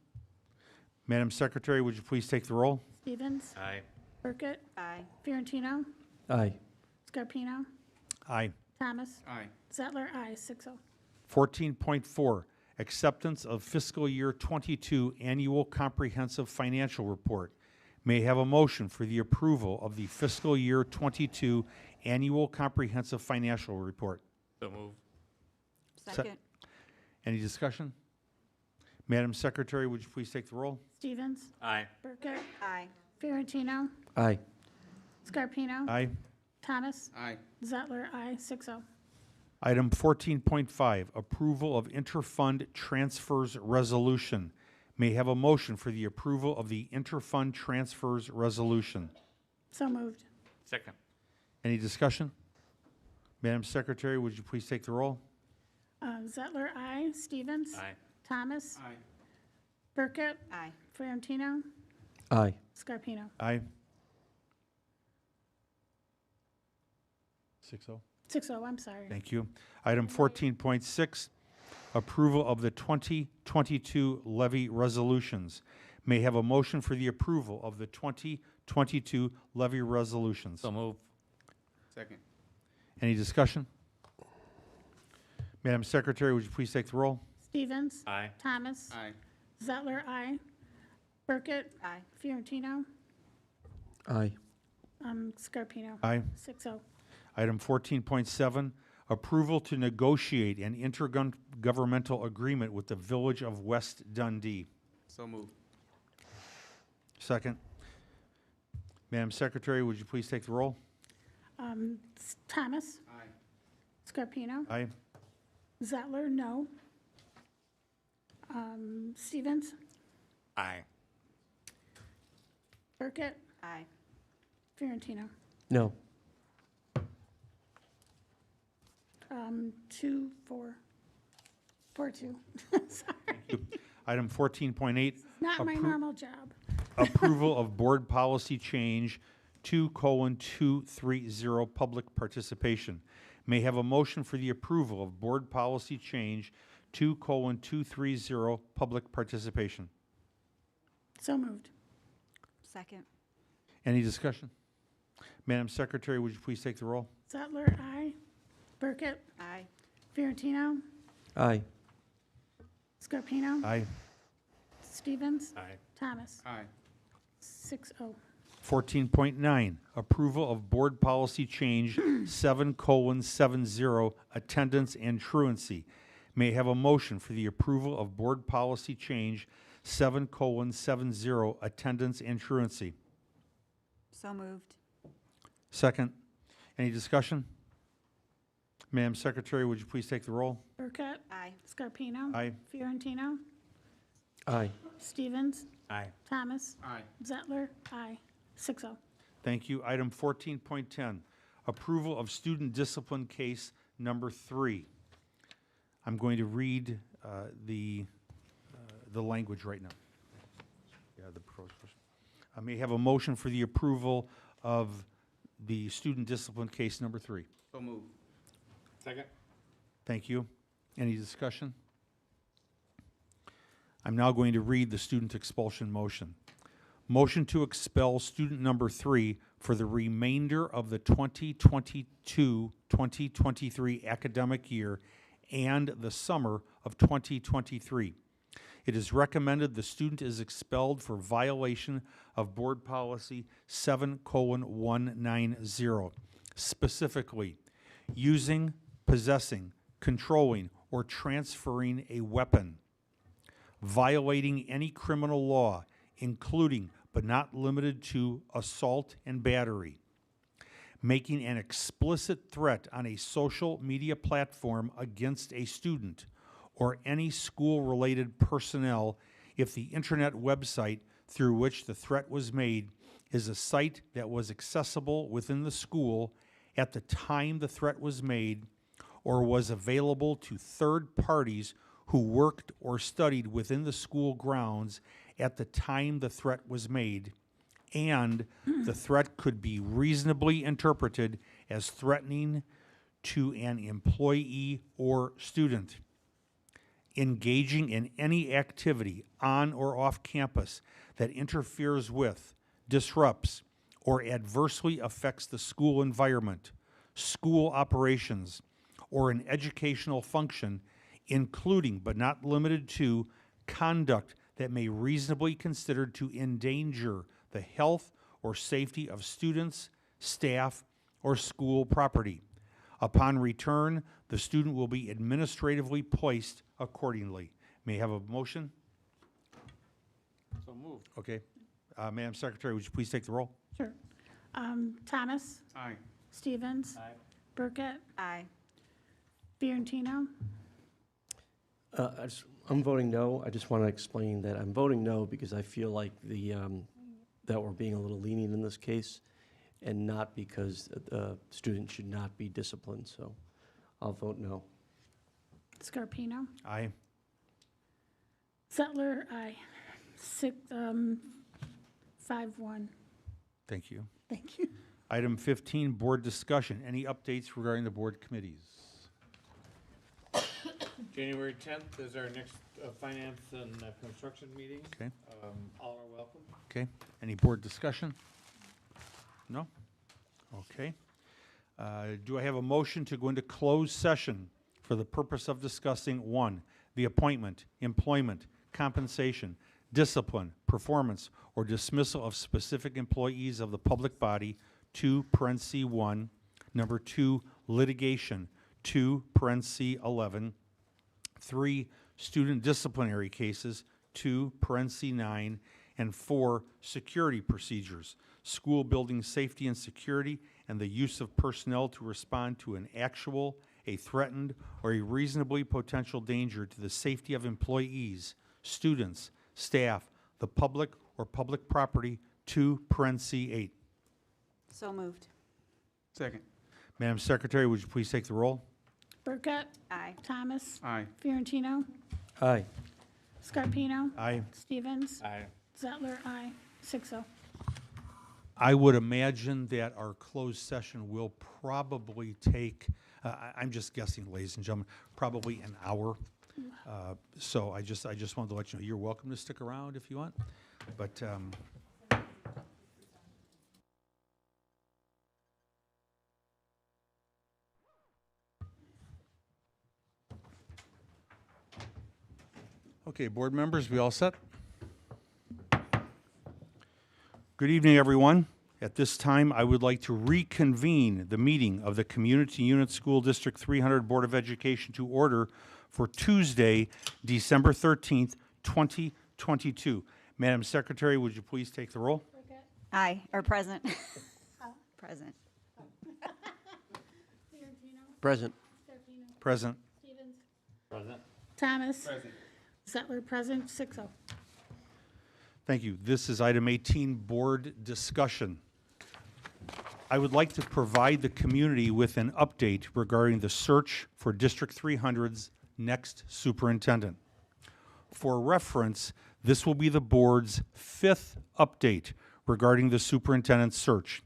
Madam Secretary, would you please take the roll? Stevens? Aye. Burkett? Aye. Fiorentino? Aye. Scarpino? Aye. Thomas. Aye. Zettler, aye. 6-0. 14.4, acceptance of fiscal year 22 annual comprehensive financial report. May I have a motion for the approval of the fiscal year 22 annual comprehensive financial report. So move. Second. Any discussion? Madam Secretary, would you please take the roll? Stevens. Aye. Burkett. Aye. Fiorentino. Aye. Scarpino. Aye. Thomas. Aye. Zettler, aye. 6-0. Item 14.5, approval of interfund transfers resolution. May I have a motion for the approval of the interfund transfers resolution. So moved. Second. Any discussion? Madam Secretary, would you please take the roll? Zettler, aye. Stevens. Aye. Thomas. Aye. Burkett. Aye. Fiorentino. Aye. Scarpino. Aye. 6-0. 6-0, I'm sorry. Thank you. Item 14.6, approval of the 2022 levy resolutions. May I have a motion for the approval of the 2022 levy resolutions. So move. Second. Any discussion? Madam Secretary, would you please take the roll? Stevens. Aye. Thomas. Aye. Zettler, aye. Burkett. Aye. Fiorentino. Aye. Scarpino. Aye. 6-0. Item 14.7, approval to negotiate an intergovernmental agreement with the Village of West Dundee. So moved. Second. Madam Secretary, would you please take the roll? Thomas. Aye. Scarpino. Aye. Zettler, no. Stevens. Aye. Burkett. Aye. Fiorentino. No. 4-2. Sorry. Item 14.8, Not my normal job. approval of board policy change 2:230 public participation. May I have a motion for the approval of board policy change 2:230 public participation. So moved. Second. Any discussion? Madam Secretary, would you please take the roll? Zettler, aye. Burkett. Aye. Fiorentino. Aye. Scarpino. Aye. Stevens. Aye. Thomas. Aye. 6-0. 14.9, approval of board policy change 7:70 attendance and truancy. May I have a motion for the approval of board policy change 7:70 attendance and truancy. So moved. Second. Any discussion? Madam Secretary, would you please take the roll? Burkett. Aye. Scarpino. Aye. Fiorentino. Aye. Stevens. Aye. Thomas. Aye. Zettler, aye. 6-0. Thank you. Item 14.10, approval of student discipline case number 3. I'm going to read the language right now. Yeah, the proposed. I may have a motion for the approval of the student discipline case number 3. So moved. Second. Thank you. Any discussion? I'm now going to read the student expulsion motion. Motion to expel student number 3 for the remainder of the 2022-2023 academic year and the summer of 2023. It is recommended the student is expelled for violation of Board Policy 7:190, specifically using, possessing, controlling, or transferring a weapon, violating any criminal law, including but not limited to assault and battery, making an explicit threat on a social media platform against a student or any school-related personnel if the internet website through which the threat was made is a site that was accessible within the school at the time the threat was made or was available to third parties who worked or studied within the school grounds at the time the threat was made, and the threat could be reasonably interpreted as threatening to an employee or student. Engaging in any activity on or off campus that interferes with, disrupts, or adversely affects the school environment, school operations, or an educational function, including but not limited to conduct that may reasonably be considered to endanger the health or safety of students, staff, or school property. Upon return, the student will be administratively placed accordingly. May I have a motion? So moved. Okay. Madam Secretary, would you please take the roll? Sure. Thomas? Aye. Stevens? Aye. Burkett? Aye. Fiorentino? I'm voting no. I just want to explain that I'm voting no because I feel like that we're being a little lenient in this case, and not because students should not be disciplined. So I'll vote no. Scarpino? Aye. Zettler? Aye. 5-1. Thank you. Thank you. Item 15, board discussion. Any updates regarding the board committees? January 10th is our next finance and construction meeting. Okay. All are welcome. Okay. Any board discussion? No? Okay. Do I have a motion to go into closed session for the purpose of discussing, 1, the appointment, employment, compensation, discipline, performance, or dismissal of specific employees of the public body, 2, parenthesis 1, number 2, litigation, 2, parenthesis 11, 3, student disciplinary cases, 2, parenthesis 9, and 4, security procedures, school building safety and security, and the use of personnel to respond to an actual, a threatened, or a reasonably potential danger to the safety of employees, students, staff, the public, or public property, 2, parenthesis 8. So moved. Second. Madam Secretary, would you please take the roll? Burkett? Aye. Thomas? Aye. Fiorentino? Aye. Scarpino? Aye. Stevens? Aye. Zettler? Aye. 6-0. I would imagine that our closed session will probably take, I'm just guessing, ladies and gentlemen, probably an hour. So I just wanted to let you know, you're welcome to stick around if you want, but okay, board members, we all set? Good evening, everyone. At this time, I would like to reconvene the meeting of the Community Unit School District 300 Board of Education to order for Tuesday, December 13th, 2022. Madam Secretary, would you please take the roll? Aye, or present. Present. Present. Present. Stevens? Present. Thomas? Present. Zettler? Present. 6-0. Thank you. This is item 18, board discussion. I would like to provide the community with an update regarding the search for District 300's next superintendent. For reference, this will be the board's 5th update regarding the superintendent search.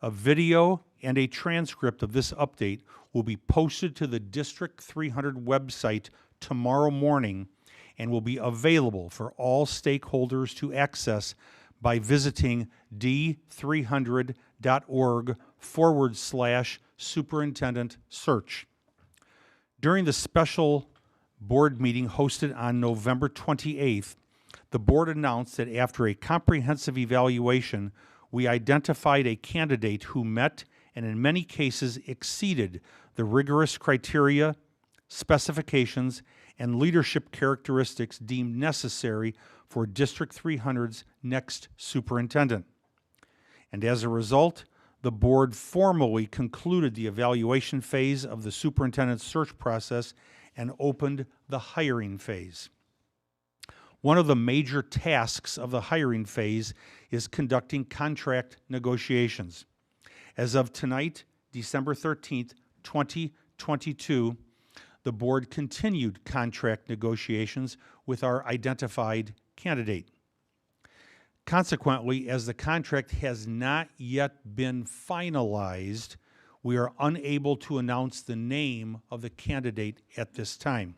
A video and a transcript of this update will be posted to the District 300 website tomorrow morning and will be available for all stakeholders to access by visiting d300.org/superintendent search. During the special board meeting hosted on November 28th, the board announced that after a comprehensive evaluation, we identified a candidate who met and in many cases exceeded the rigorous criteria, specifications, and leadership characteristics deemed necessary for District 300's next superintendent. And as a result, the board formally concluded the evaluation phase of the superintendent search process and opened the hiring phase. One of the major tasks of the hiring phase is conducting contract negotiations. As of tonight, December 13th, 2022, the board continued contract negotiations with our identified candidate. Consequently, as the contract has not yet been finalized, we are unable to announce the name of the candidate at this time.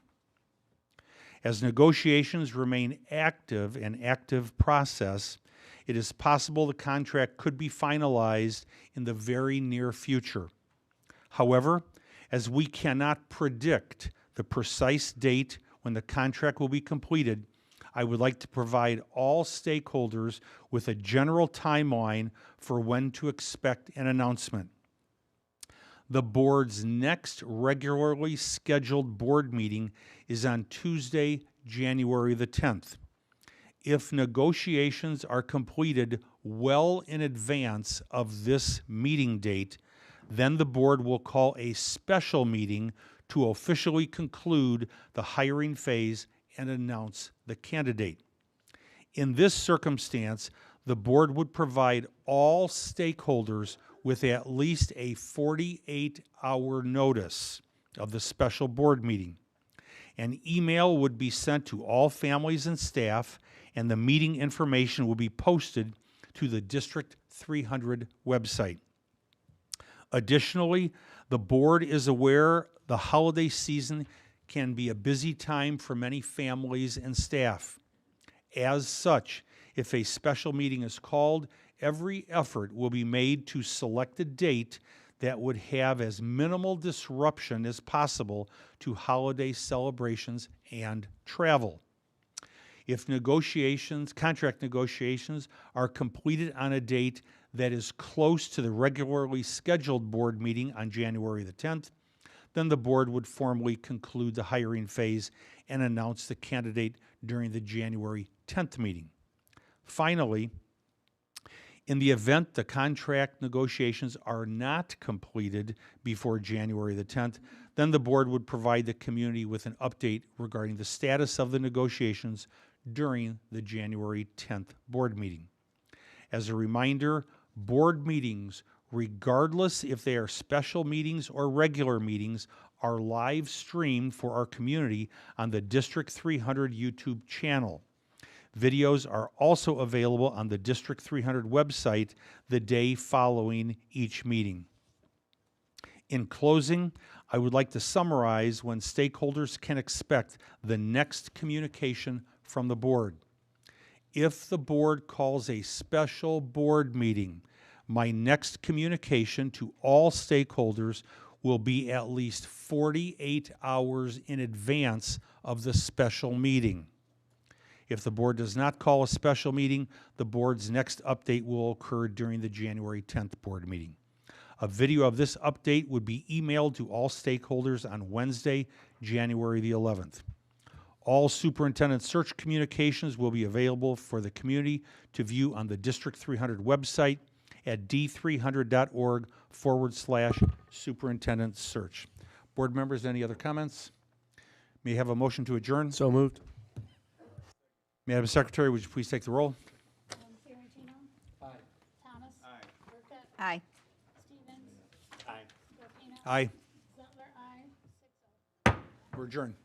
As negotiations remain active, an active process, it is possible the contract could be finalized in the very near future. However, as we cannot predict the precise date when the contract will be completed, I would like to provide all stakeholders with a general timeline for when to expect an announcement. The board's next regularly scheduled board meeting is on Tuesday, January the 10th. If negotiations are completed well in advance of this meeting date, then the board will call a special meeting to officially conclude the hiring phase and announce the candidate. In this circumstance, the board would provide all stakeholders with at least a 48-hour notice of the special board meeting. An email would be sent to all families and staff, and the meeting information will be posted to the District 300 website. Additionally, the board is aware the holiday season can be a busy time for many families and staff. As such, if a special meeting is called, every effort will be made to select a date that would have as minimal disruption as possible to holiday celebrations and travel. If contract negotiations are completed on a date that is close to the regularly scheduled board meeting on January the 10th, then the board would formally conclude the hiring phase and announce the candidate during the January 10th meeting. Finally, in the event the contract negotiations are not completed before January the 10th, then the board would provide the community with an update regarding the status of the negotiations during the January 10th board meeting. As a reminder, board meetings, regardless if they are special meetings or regular meetings, are live streamed for our community on the District 300 YouTube channel. Videos are also available on the District 300 website the day following each meeting. In closing, I would like to summarize when stakeholders can expect the next communication from the board. If the board calls a special board meeting, my next communication to all stakeholders will be at least 48 hours in advance of the special meeting. If the board does not call a special meeting, the board's next update will occur during the January 10th board meeting. A video of this update would be emailed to all stakeholders on Wednesday, January the 11th. All superintendent search communications will be available for the community to view on the District 300 website at d300.org/superintendent search. Board members, any other comments? May I have a motion to adjourn? So moved. Madam Secretary, would you please take the roll? Fiorentino? Aye. Thomas? Aye. Burkett? Aye. Stevens? Aye. Scarpino? Aye. Zettler, aye. 6-0. We're adjourned.